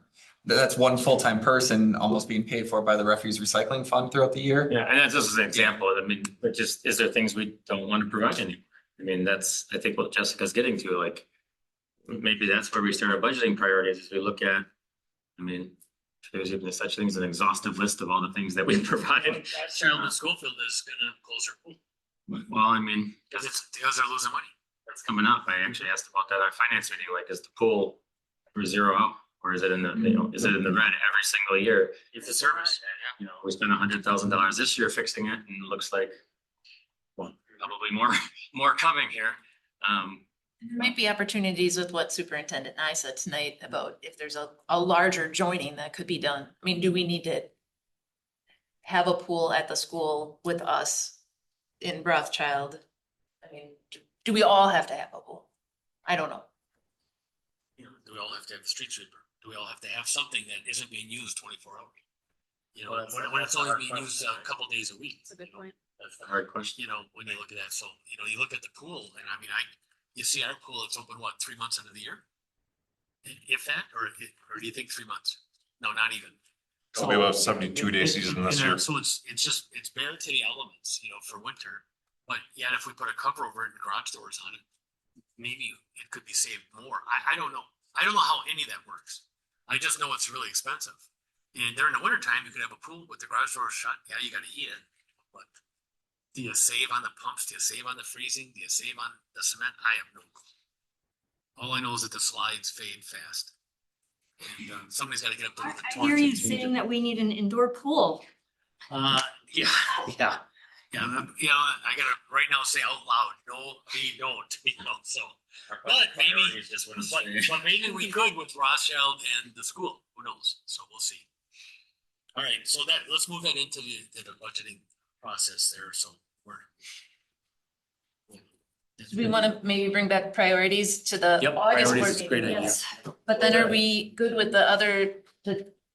that's one full-time person almost being paid for by the refuse recycling fund throughout the year.
yeah, and that's just an example. I mean, but just, is there things we don't want to provide anymore? I mean, that's, I think what Jessica's getting to, like, maybe that's where we start our budgeting priorities, is we look at, I mean, if there's even such thing as an exhaustive list of all the things that we provide.
Cheryl in Schofield is gonna close her pool.
Well, I mean,
Because they're losing money.
that's coming up. I actually asked about that at our finance meeting, like, is the pool for zero out? Or is it in the, you know, is it in the red every single year?
It's a service.
You know, we spent $100,000 this year fixing it and it looks like, well, probably more coming here.
There might be opportunities with what Superintendent and I said tonight about if there's a larger joining that could be done. I mean, do we need to have a pool at the school with us in Rothschild? I mean, do we all have to have a pool? I don't know.
You know, do we all have to have a street sweeper? Do we all have to have something that isn't being used 24 hours? You know, when it's only being used a couple days a week.
That's a good point.
That's the hard question.
You know, when you look at that, so, you know, you look at the pool and I mean, you see our pool, it's open, what, 3 months into the year? If that, or do you think 3 months? No, not even.
It'll be about 72-day season this year.
So it's bare to the elements, you know, for winter. But yet if we put a cover over it and garage doors on it, maybe it could be saved more. I don't know. I don't know how any of that works. I just know it's really expensive. And during the wintertime, you could have a pool with the garage doors shut. Yeah, you gotta heat it. But do you save on the pumps? Do you save on the freezing? Do you save on the cement? I have no clue. All I know is that the slides fade fast. And somebody's gotta get up there with the
I
torch.
hear you
and change
saying
it.
that we need an indoor pool.
Yeah. Yeah, you know, I gotta right now say out loud, no, we don't, you know, so. But maybe we could with Rothschild and the school, who knows, so we'll see. All right, so let's move that into the budgeting process there, so we're.
Do we want to maybe bring back priorities to the
Yep,
August
priorities
board
is a great
meeting?
idea.
Yes. But then are we good with the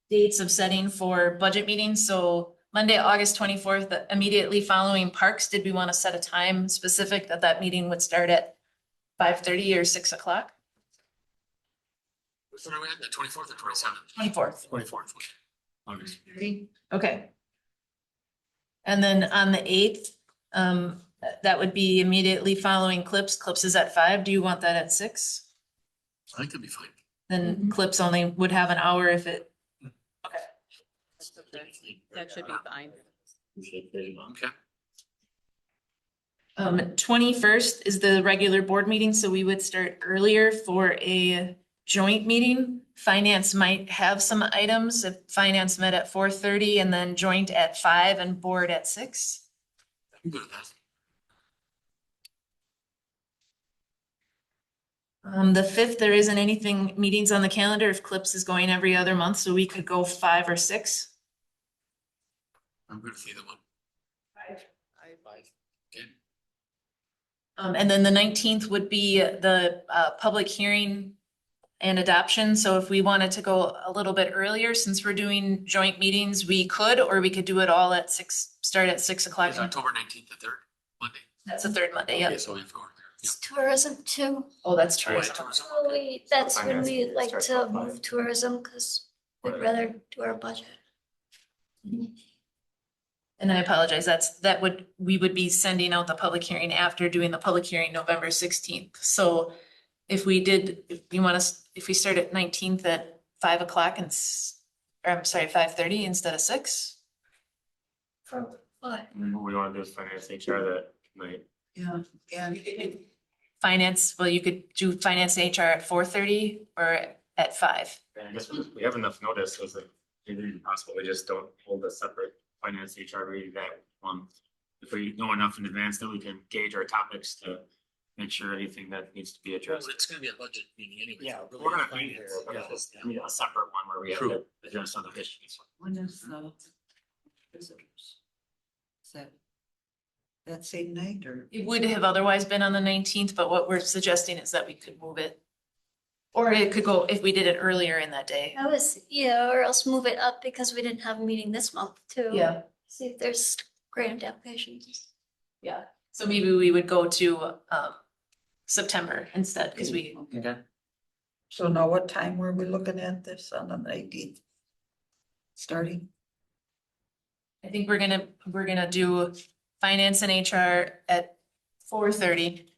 dates of setting for budget meetings? So Monday, August 24th, immediately following Parks, did we want to set a time specific that meeting would start at 5:30 or 6 o'clock?
Which one are we at, the 24th or 27th?
24th.
24th. August.
Okay. And then on the 8th, that would be immediately following Clips. Clips is at 5. Do you want that at 6?
I think that'd be fine.
Then Clips only would have an hour if it, okay.
That should be fine.
Okay.
21st is the regular board meeting, so we would start earlier for a joint meeting. Finance might have some items, if finance met at 4:30 and then joint at 5 and board at 6.
I'm good with that.
The 5th, there isn't anything, meetings on the calendar if Clips is going every other month, so we could go 5 or 6.
I'm good with either one. Okay.
And then the 19th would be the public hearing and adoption. So if we wanted to go a little bit earlier, since we're doing joint meetings, we could, or we could do it all at 6, start at 6 o'clock.
Is October 19th the third Monday?
That's the third Monday, yeah.
Okay, so we have to go there.
It's tourism too.
Oh, that's true.
Right, tourism.
That's when we like to move tourism because we'd rather do our budget.
And I apologize, we would be sending out the public hearing after doing the public hearing November 16th. So if we start at 19th at 5 o'clock or I'm sorry, 5:30 instead of 6?
For what?
We want to do is finance HR that night.
Yeah, and
Finance, well, you could do finance HR at 4:30 or at 5.
And I guess we have enough notice, so it's like, maybe possible, we just don't hold a separate finance HR meeting that month. If we know enough in advance that we can gauge our topics to make sure anything that needs to be addressed.
It's gonna be a budget meeting anyway.
Yeah, we're gonna be here, but it's just, a separate one where we have to address other issues.
when is the visitors? Is that same night or?
It would have otherwise been on the 19th, but what we're suggesting is that we could move it. Or it could go, if we did it earlier in that day.
Or else move it up because we didn't have a meeting this month too.
Yeah.
See if there's grant applications.
Yeah, so maybe we would go to September instead, because we.
Okay.
So now what time were we looking at this on the 18th? Starting?
I think we're gonna do finance and HR at 4:30.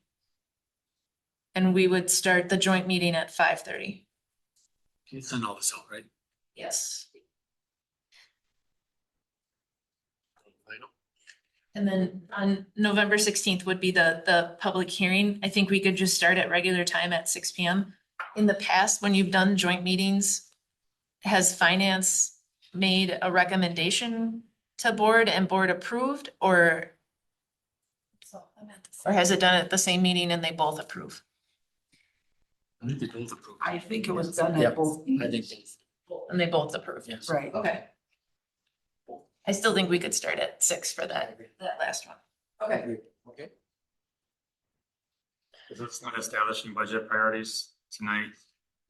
And we would start the joint meeting at 5:30.
You send all this out, right?
Yes.
Final.
And then on November 16th would be the public hearing. I think we could just start at regular time at 6 p.m. In the past, when you've done joint meetings, has finance made a recommendation to board and board approved, or has it done it at the same meeting and they both approve?
I think they both approve.
I think it was done
Yeah,
at both.
I think
And they both approve.
yes.
Right.
Okay. I still think we could start at 6 for that last one. Okay.
Okay.
If it's not establishing budget priorities tonight,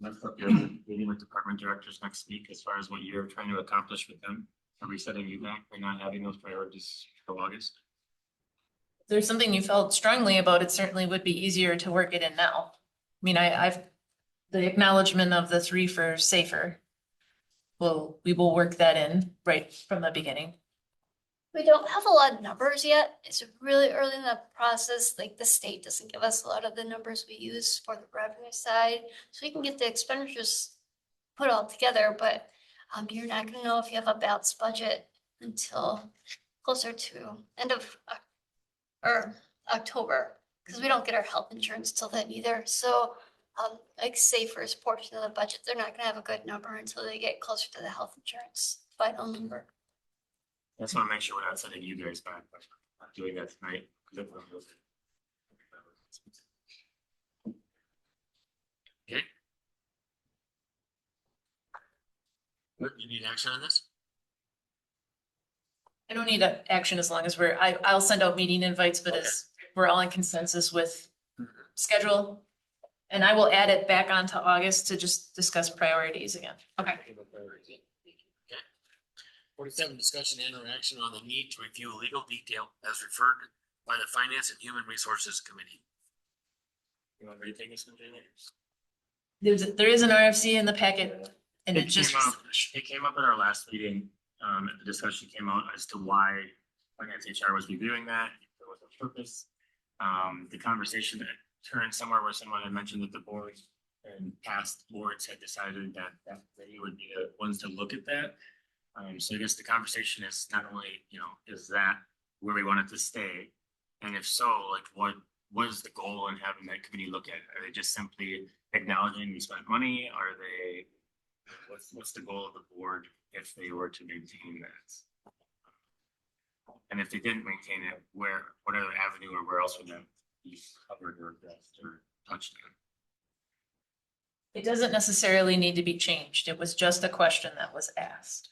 let's look at meeting with department directors next week as far as what you're trying to accomplish with them. Are we setting you back by not having those priorities for August?
If there's something you felt strongly about, it certainly would be easier to work it in now. I mean, I've, the acknowledgement of the 3 for safer. We will work that in right from the beginning.
We don't have a lot of numbers yet. It's really early in the process. Like the state doesn't give us a lot of the numbers we use for the revenue side. So we can get the expenditures put all together, but you're not gonna know if you have a balanced budget until closer to end of or October, because we don't get our health insurance till then either. So like Safer's portion of the budget, they're not gonna have a good number until they get closer to the health insurance final number.
I just want to make sure we're not setting you guys back, but not doing that tonight.
Okay. You need action on this?
I don't need action as long as I'll send out meeting invites, but as we're all in consensus with schedule. And I will add it back onto August to just discuss priorities again. Okay.
47, discussion and interaction on the need to review legal detail as referred by the Finance and Human Resources Committee. You want me to take this?
There is an RFC in the packet and it just.
It came up at our last meeting, the discussion came out as to why finance HR was reviewing that, if there was a purpose. The conversation that turned somewhere where someone had mentioned that the board and past boards had decided that they would be the ones to look at that. So I guess the conversation is not only, is that where we want it to stay? And if so, like what is the goal in having that committee look at it? Are they just simply acknowledging we spent money? Are they, what's the goal of the board if they were to maintain that? And if they didn't maintain it, what other avenue or where else would that be covered or addressed or touched on?
It doesn't necessarily need to be changed. It was just a question that was asked.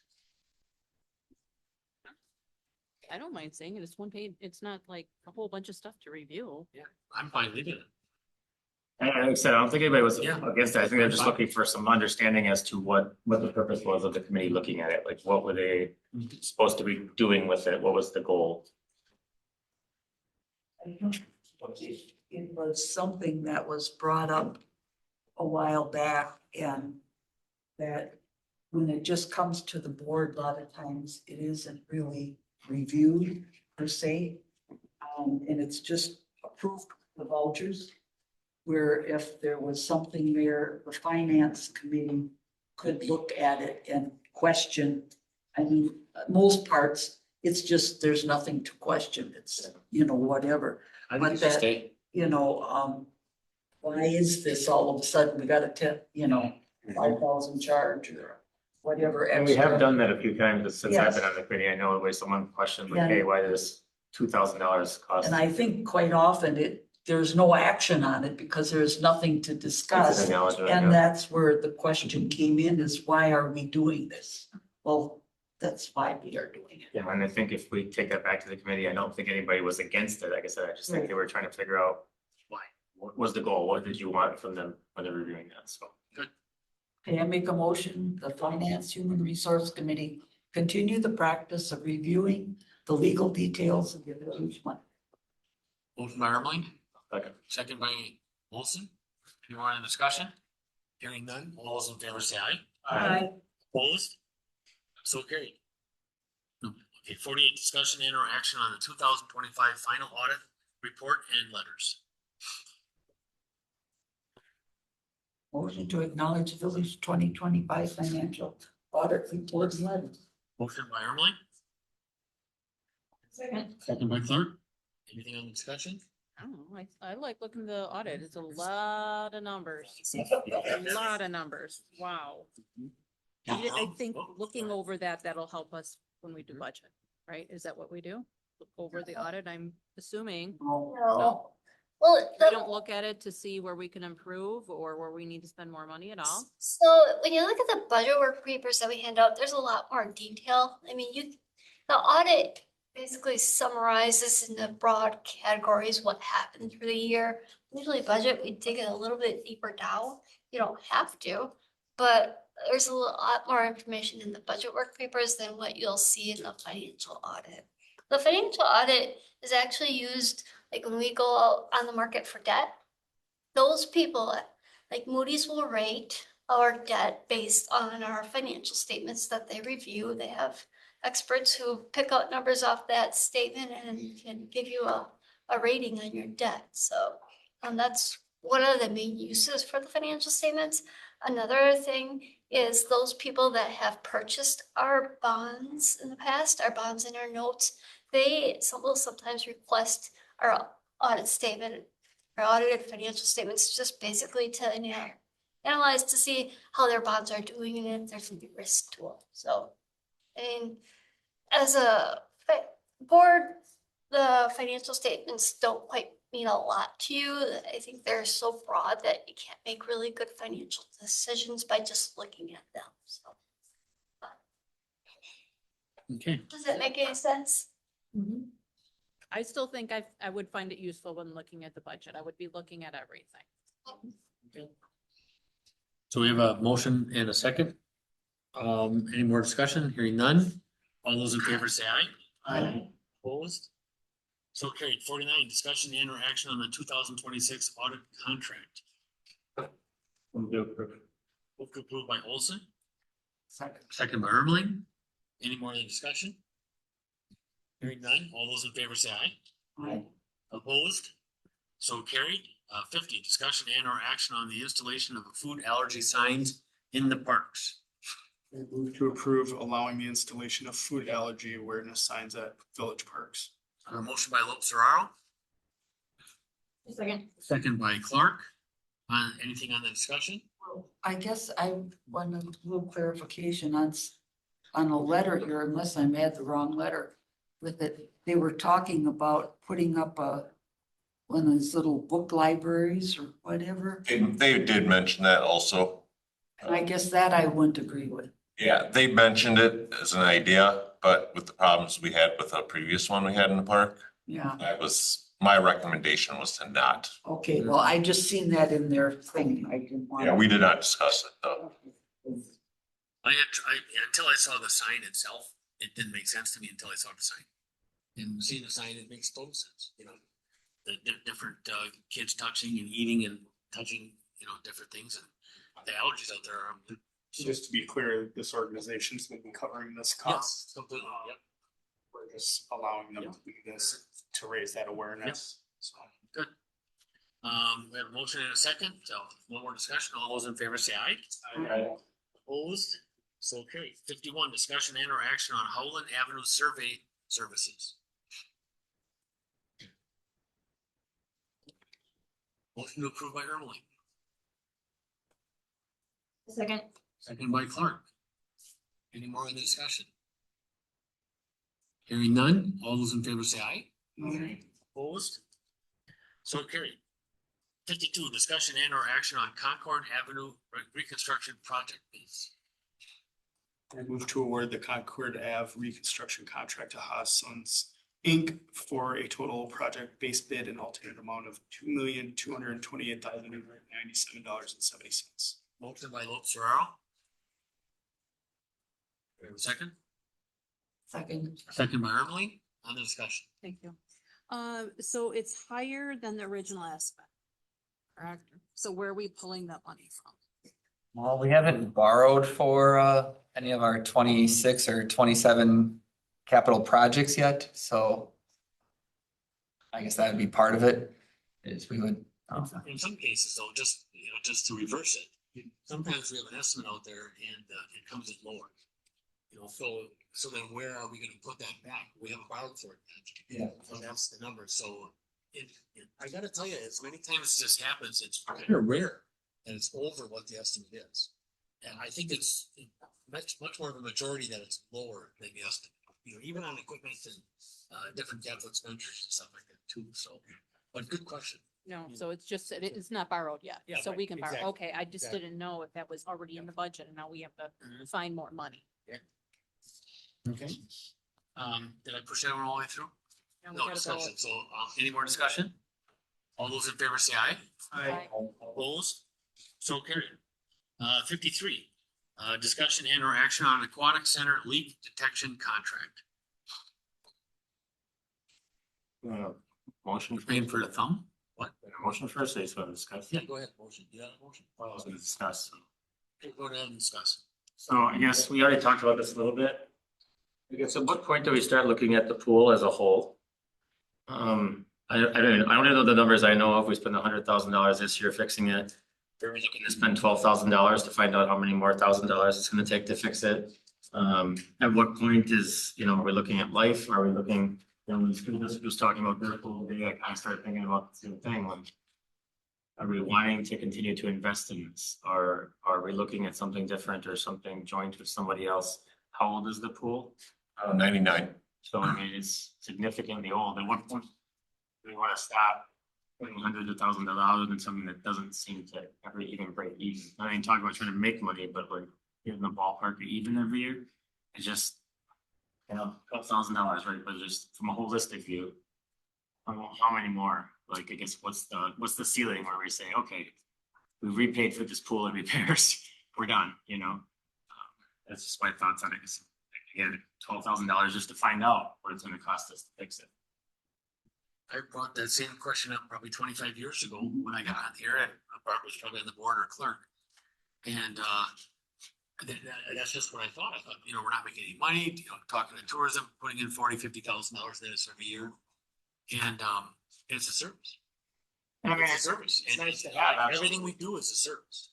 I don't mind saying it. It's one page. It's not like a whole bunch of stuff to review.
Yeah, I'm fine leaving it.
And like I said, I don't think anybody was
Yeah.
against it. I think they're just looking for some understanding as to what the purpose was of the committee looking at it. Like, what were they supposed to be doing with it? What was the goal?
It was something that was brought up a while back, and that when it just comes to the board, a lot of times it isn't really reviewed per se. And it's just approved the vouchers, where if there was something there, the finance committee could look at it and question. I mean, most parts, it's just, there's nothing to question. It's, whatever.
I
But
think it should
that,
stay.
why is this all of a sudden, we got a 5,000 charge or whatever
And we have
extra.
done that a few times since I've
Yes.
been on the committee. I know where someone questioned like,
Yeah.
hey, why does $2,000 cost?
And I think quite often there's no action on it because there's nothing to
It's
discuss.
an acknowledgement,
And
yeah.
that's where the question came in, is why are we doing this? Well, that's why we are doing it.
Yeah, and I think if we take that back to the committee, I don't think anybody was against it. Like I said, I just think they were trying to figure out why. What was the goal? What did you want from them when they were reviewing that? So.
Okay, I make a motion, the Finance Human Resource Committee continue the practice of reviewing the legal details of the village fund.
Motion by Ermeling,
Okay.
second by Wilson. Any more in the discussion? Hearing none, all those in favor say aye.
Aye.
Opposed? So carried. Okay, 48, discussion and or action on the 2025 final audit report and letters.
Motion to acknowledge village 2025 financial audit report and letters.
Motion by Ermeling, second by Clark. Anything on the discussion?
I don't know. I like looking at the audit. It's a lot of numbers. A lot of numbers. Wow. I think looking over that'll help us when we do budget, right? Is that what we do? Look over the audit, I'm assuming.
No. Well,
We don't look at it to see where we can improve or where we need to spend more money at all.
so when you look at the budget work papers that we hand out, there's a lot more detail. I mean, the audit basically summarizes in the broad categories what happened through the year. Usually budget, we dig it a little bit deeper down. You don't have to, but there's a lot more information in the budget work papers than what you'll see in the financial audit. The financial audit is actually used, like when we go out on the market for debt, those people, like Moody's will rate our debt based on our financial statements that they review. They have experts who pick out numbers off that statement and can give you a rating on your debt. So that's one of the main uses for the financial statements. Another thing is those people that have purchased our bonds in the past, our bonds and our notes, they will sometimes request our audit statement, our audited financial statements, just basically to analyze to see how their bonds are doing and if there's any risk to them. So, I mean, as a board, the financial statements don't quite mean a lot to you. I think they're so broad that you can't make really good financial decisions by just looking at them. So,
Okay.
does that make any sense?
I still think I would find it useful when looking at the budget. I would be looking at everything.
So we have a motion and a second. Any more discussion? Hearing none. All those in favor say aye.
Aye.
Opposed? So carried. 49, discussion and or action on the 2026 audit contract.
Move to approve.
Move to approve by Olson,
Second.
second by Ermeling. Any more in the discussion? Hearing none. All those in favor say aye.
Aye.
Opposed? So carried. 50, discussion and or action on the installation of food allergy signs in the parks.
I move to approve allowing the installation of food allergy awareness signs at village parks.
A motion by Lopes Ferraro,
Second.
second by Clark. Anything on the discussion?
I guess I want a little clarification on a letter here, unless I'm at the wrong letter. With it, they were talking about putting up one of those little book libraries or whatever.
They did mention that also.
And I guess that I wouldn't agree with.
Yeah, they mentioned it as an idea, but with the problems we had with the previous one we had in the park,
Yeah,
my recommendation was to not.
okay, well, I just seen that in their thing. I didn't want.
Yeah, we did not discuss it though.
Until I saw the sign itself, it didn't make sense to me until I saw the sign. And seeing the sign, it makes total sense, you know. The different kids touching and eating and touching, you know, different things, and the allergies out there are.
Just to be clear, this organization's been covering this cost.
Yes, completely, yep.
We're just allowing them to do this to raise that awareness. So.
Good. We have a motion and a second, so one more discussion. All those in favor say aye.
Aye.
Opposed? So carried. 51, discussion and or action on Howland Avenue survey services. Motion to approve by Ermeling,
Second.
second by Clark. Any more in the discussion? Hearing none, all those in favor say aye.
Aye.
Opposed? So carried. 52, discussion and or action on Concord Avenue reconstruction project bids.
I move to award the Concord Ave reconstruction contract to Haas Sons Inc. for a total project base bid and alternate amount of $2,228,997.70.
Motion by Lopes Ferraro. Second?
Second.
Second by Ermeling. On the discussion.
Thank you. So it's higher than the original estimate. Correct? So where are we pulling that money from?
Well, we haven't borrowed for any of our 26 or 27 capital projects yet, so I guess that would be part of it, is we would.
In some cases though, just, you know, just to reverse it, sometimes we have an estimate out there and it comes in lower. You know, so then where are we gonna put that back? We haven't borrowed for it yet.
Yeah.
So that's the number, so I gotta tell you, as many times as this happens, it's kind of rare. And it's over what the estimate is. And I think it's much more of a majority that it's lower than the estimate. You know, even on equipment and different capital expenditures and stuff like that too, so. But good question.
No, so it's just, it's not borrowed yet,
Yeah,
so
right,
we can borrow.
exactly,
Okay, I just
exactly.
didn't know if that was already in the budget and now we have to find more money.
Okay. Did I push that one all the way through?
Now we
No
gotta go-
discussion, so any more discussion? All those in favor say aye.
Aye.
Opposed? So carried. 53, discussion and or action on aquatic center leak detection contract.
Motion.
Paying for the thumb? What?
Motion first, I just want to discuss.
Yeah, go ahead, motion. You got a motion?
I was going to discuss.
Okay, go ahead and discuss.
So I guess we already talked about this a little bit. I guess at what point do we start looking at the pool as a whole? I don't know the numbers I know of. We spent $100,000 this year fixing it. We're looking to spend $12,000 to find out how many more $1,000 it's gonna take to fix it. At what point is, you know, are we looking at life? Are we looking, you know, when Stu was talking about their pool, I kind of started thinking about the same thing. Like, are we wanting to continue to invest in this? Or are we looking at something different or something joint with somebody else? How old is the pool?
99.
So I mean, it's significantly old. At what point do we want to stop putting hundreds of thousands of dollars in something that doesn't seem to ever even break even? I ain't talking about trying to make money, but like in the ballpark even every year, it's just, you know, $12,000, right? But just from a holistic view, How many more? Like, I guess, what's the ceiling where we say, okay, we repaid for this pool and repairs, we're done, you know? That's just my thoughts on it. Again, $12,000 just to find out what it's gonna cost us to fix it.
I brought that same question up probably 25 years ago when I got on here, and Barb was probably on the board or clerk. And that's just what I thought. I thought, we're not making any money, talking to tourism, putting in $40,000-$50,000 in this every year. And it's a service.
I mean,
It's a service.
it's
And
nice to have,
everything we do is a service,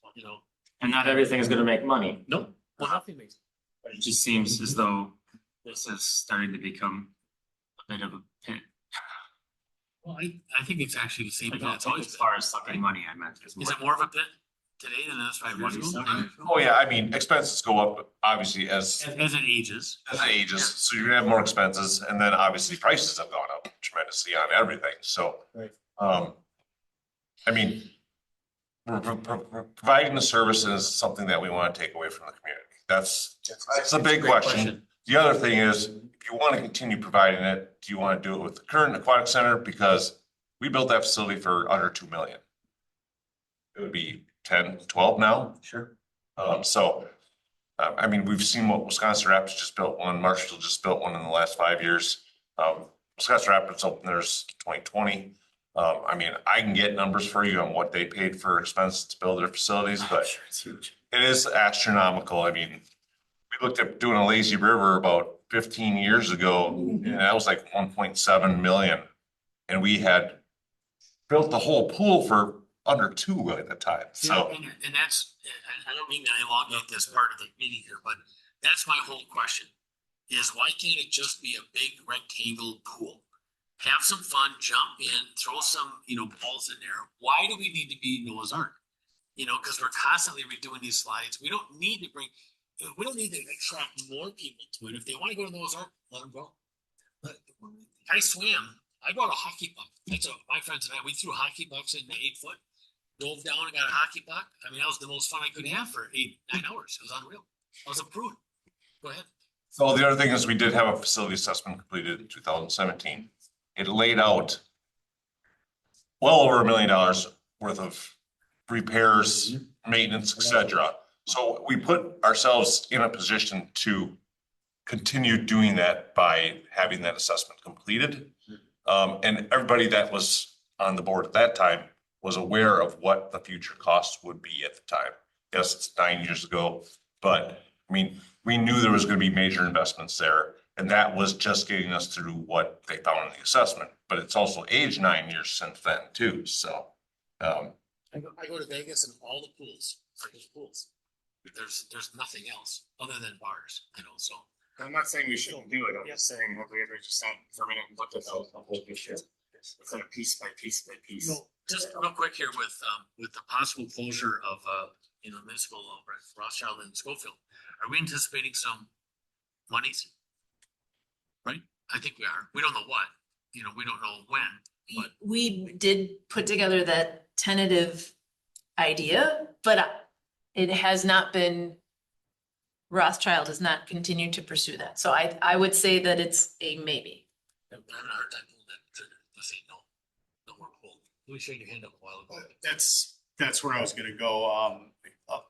And not everything is gonna make money.
No, well, nothing makes.
But it just seems as though this is starting to become a bit of a pit.
Well, I think it's actually the same
Like,
thing.
not
It's always
as far as sucking money, I meant.
Is it more of a pit today than it was 5 years ago?
Oh, yeah, I mean, expenses go up, obviously, as
As it ages.
so you're gonna have more expenses, and then obviously prices have gone up tremendously on everything, so. I mean, providing the service is something that we wanna take away from the community. That's a big question. The other thing is, if you wanna continue providing it, do you wanna do it with the current aquatic center? Because we built that facility for under 2 million. It would be 10, 12 now.
Sure.
I mean, we've seen what Wisconsin Rapids just built one, Marshall just built one in the last 5 years. Wisconsin Rapids opened theirs 2020. I mean, I can get numbers for you on what they paid for expenses to build their facilities, but
It's huge.
it is astronomical. I mean, we looked at doing a lazy river about 15 years ago, and that was like 1.7 million. And we had built the whole pool for under 2 at the time, so.
And that's, I don't mean to elongate this part of the meeting here, but that's my whole question. Is why can't it just be a big rectangle pool? Have some fun, jump in, throw some, balls in there. Why do we need to be Noah's Ark? Because we're constantly redoing these slides. We don't need to attract more people to it. If they want to go to Noah's Ark, let them go. I swam. I brought a hockey puck. That's my friends and I, we threw hockey pucks in the 8 foot, dove down and got a hockey puck. I mean, that was the most fun I could have for 8-9 hours. It was unreal. I was approved. Go ahead.
So the other thing is we did have a facility assessment completed in 2017. It laid out well over $1 million worth of repairs, maintenance, et cetera. So we put ourselves in a position to continue doing that by having that assessment completed. And everybody that was on the board at that time was aware of what the future costs would be at the time. Yes, it's 9 years ago, but I mean, we knew there was gonna be major investments there. And that was just getting us through what they found in the assessment, but it's also aged 9 years since then too, so.
I go to Vegas and all the pools are just pools. There's nothing else other than bars, so.
I'm not saying we shouldn't do it, I'm just saying, we just sat for a minute and looked at the whole picture. It's kind of piece by piece by piece.
Just real quick here with the possible closure of municipal Rothschild and Schofield, are we anticipating some monies? Right? I think we are. We don't know what, we don't know when, but.
We did put together that tentative idea, but it has not been, Rothschild has not continued to pursue that. So I would say that it's a maybe.
I haven't heard that pool that let's say no more pool. We showed your hand up a while ago.
That's where I was gonna go.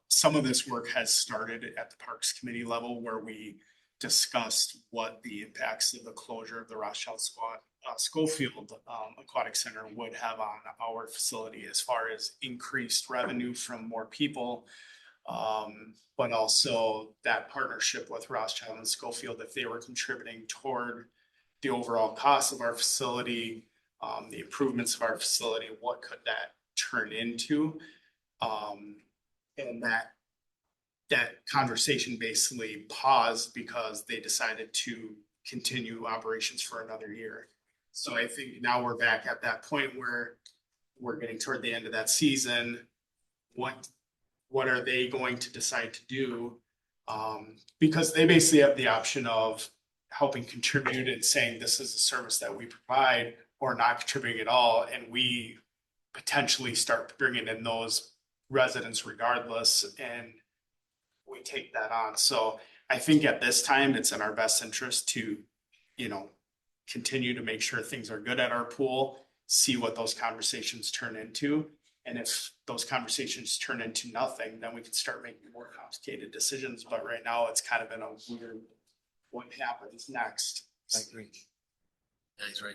Some of this work has started at the Parks Committee level where we discussed what the impacts of the closure of the Rothschild Schofield Aquatic Center would have on our facility as far as increased revenue from more people. But also that partnership with Rothschild and Schofield, if they were contributing toward the overall cost of our facility, the improvements of our facility, what could that turn into? And that conversation basically paused because they decided to continue operations for another year. So I think now we're back at that point where we're getting toward the end of that season. What are they going to decide to do? Because they basically have the option of helping contribute and saying this is a service that we provide, or not contributing at all, and we potentially start bringing in those residents regardless, and we take that on. So I think at this time, it's in our best interest to, continue to make sure things are good at our pool, see what those conversations turn into. And if those conversations turn into nothing, then we can start making more complicated decisions. But right now, it's kind of in a weird, what happens next?
I agree. Yeah, he's right.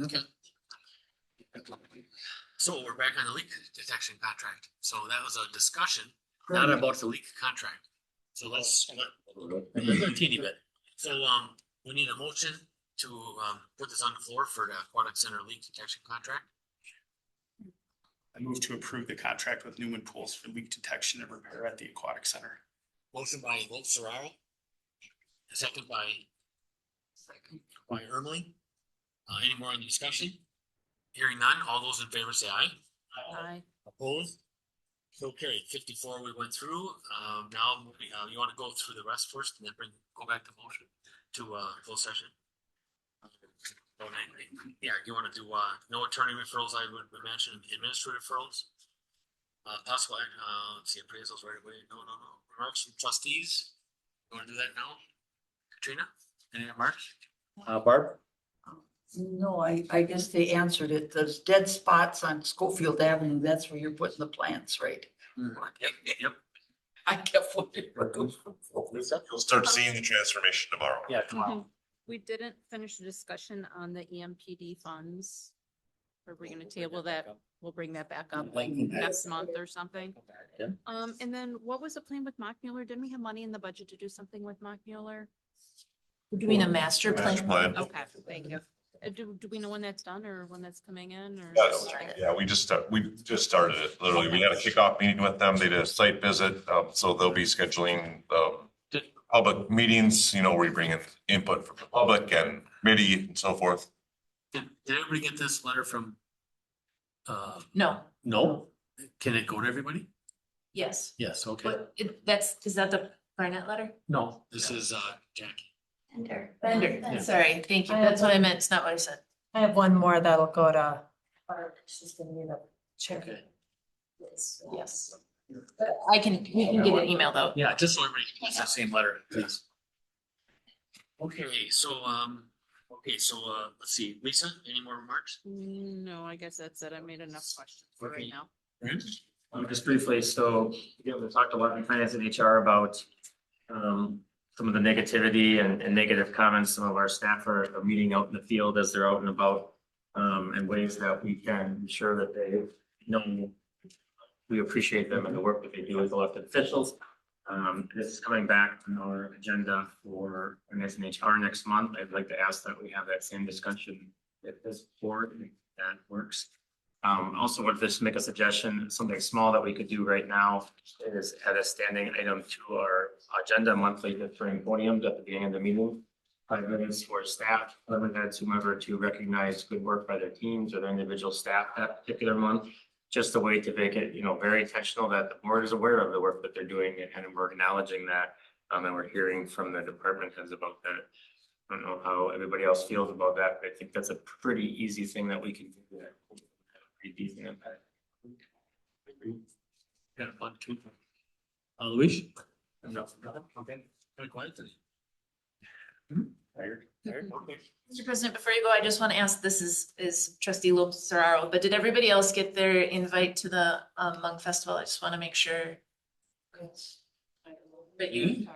Okay. So we're back on the leak detection contract. So that was a discussion, not about the leak contract. So let's a teeny bit. So we need a motion to put this on the floor for the aquatic center leak detection contract.
I move to approve the contract with Newman Pools for leak detection and repair at the aquatic center.
Motion by Serraro. Second by Ermeling. Any more on the discussion? Hearing none, all those in favor say aye.
Aye.
Opposed? So carried. 54 we went through. Now you want to go through the rest first and then go back to motion to full session. Yeah, you want to do no attorney referrals? I would mention administrative referrals. Possible. Let's see, appraisals right away. No. Remarks from trustees. You want to do that now? Katrina? Any remarks? Barb?
No, I guess they answered it. Those dead spots on Schofield Avenue, that's where you're putting the plants, right?
Yep.
I kept wondering what those were for.
You'll start seeing the transformation tomorrow.
Yeah, tomorrow.
We didn't finish the discussion on the EMPD funds. Are we gonna table that? We'll bring that back up like next month or something.
Yeah.
And then what was the plan with Mock Mueller? Didn't we have money in the budget to do something with Mock Mueller?
Do you mean a master plan?
Master plan.
Okay, thank you. Do we know when that's done or when that's coming in or?
Yes, yeah, we just started it, literally. We had a kickoff meeting with them. They did a site visit, so they'll be scheduling public meetings, where we bring in input from the public and committee and so forth.
Did everybody get this letter from?
No,
No? Can it go to everybody?
yes,
Yes, okay.
but is that the Barnett letter?
No, this is Jackie.
Bender, sorry, thank you, that's what I meant, it's not what I said.
I have one more that'll go to. She's gonna need a chair.
Okay.
Yes. But we can get an email though.
Yeah, just so everybody gets that same letter, please. Okay, so let's see, Lisa, any more remarks?
No, I guess that's it. I made enough questions for right now.
Just briefly, so we talked a lot in finance and HR about some of the negativity and negative comments some of our staff are meeting out in the field as they're out and about, and ways that we can ensure that they know we appreciate them and the work that they do as elected officials. This is coming back on our agenda for finance and HR next month. I'd like to ask that we have that same discussion at this board, if that works. Also want to just make a suggestion, something small that we could do right now is add a standing item to our agenda monthly during podiums at the beginning of the meeting. 5 minutes for staff, department heads, whomever, to recognize good work by their teams or their individual staff that particular month. Just a way to make it, very intentional that the board is aware of the work that they're doing and we're acknowledging that. And we're hearing from the department heads about that. I don't know how everybody else feels about that, but I think that's a pretty easy thing that we can do. That pretty decent impact.
Got a fun too. Luis? No, nothing. Okay. Kind of quiet today. Tired. Okay.
Mr. President, before you go, I just want to ask, this is trustee Lopez Serraro, but did everybody else get their invite to the Mung Festival? I just want to make sure. But you,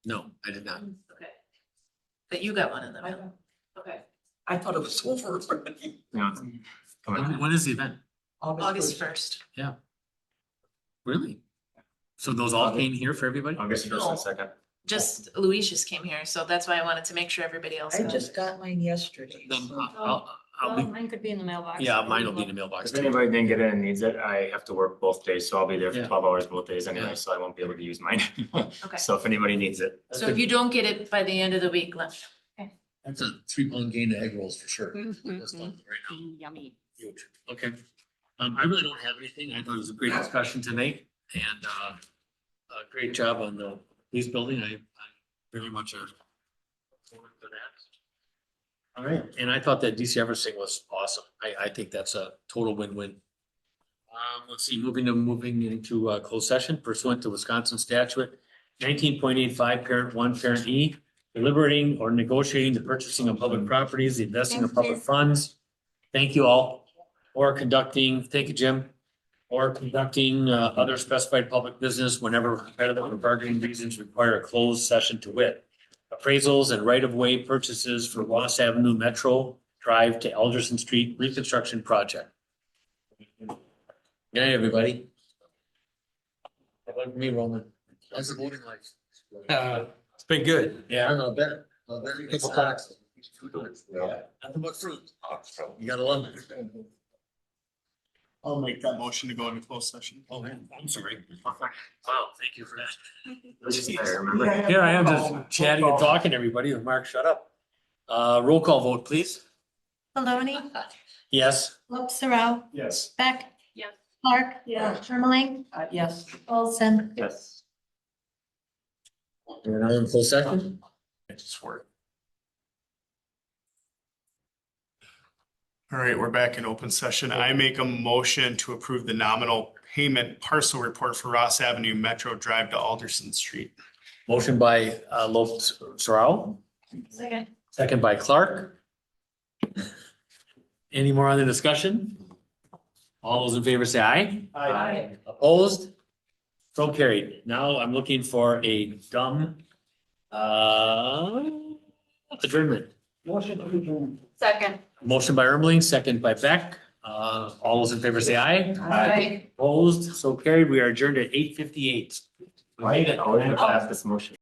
No, I did not.
okay. But you got one in the mail. Okay.
I thought it was over.
Yeah.
When is the event?
August 1st.
Yeah. Really? So those all came here for everybody?
August 1st and 2nd.
Just Luis just came here, so that's why I wanted to make sure everybody else.
I
got
just
it.
got mine yesterday.
Then
so-
I'll be,
Mine could be in the mailbox.
yeah, mine will be in the mailbox
If
too.
anybody didn't get in and needs it, I have to work both days, so I'll be there for
Yeah.
12 hours both days anyway,
Yeah.
so I won't be able to use mine.
Okay.
So if anybody needs it.
So if you don't get it by the end of the week, let me know.
That's a 3-pound gain to egg rolls for sure.
Mhm.
That's done right now.
Yummy.
Huge. Okay. I really don't have anything. I thought it was a great discussion tonight and a great job on the police building. I very much are forward for that. All right. And I thought that DC Eversing was awesome. I think that's a total win-win. Let's see, moving into closed session pursuant to Wisconsin statute 19.85, parent 1, parent E, deliberating or negotiating the purchasing of public properties, the investing of public funds. Thank you all. Or conducting, thank you, Jim. Or conducting other specified public business whenever competitive or bargaining reasons require a closed session to wit. Appraisals and right-of-way purchases for Ross Avenue Metro Drive to Alderson Street reconstruction project. Good night, everybody. How about me, Roman? How's the voting like?
It's been good.
Yeah, I bet. It's tax. Nothing but fruit. You gotta love it.
I'll make that motion to go into closed session.
Oh, man, I'm sorry. Wow, thank you for that. Here I am just chatting and talking to everybody. Mark, shut up. Roll call vote, please.
Maloney,
Yes.
Lopes-Row,
Yes.
Beck,
Yes.
Clark, Ermeling,
Yes.
Olson.
Yes.
We're now in full session.
It just worked. All right, we're back in open session. I make a motion to approve the nominal payment parcel report for Ross Avenue Metro Drive to Alderson Street.
Motion by Lopes-Row,
Second.
second by Clark. Any more on the discussion? All those in favor say aye.
Aye.
Opposed? So carried. Now I'm looking for a dumb adjournment.
Second.
Motion by Ermeling, second by Beck. All those in favor say aye.
Aye.
Opposed? So carried. We are adjourned at 8:58.
Why did I pass this motion?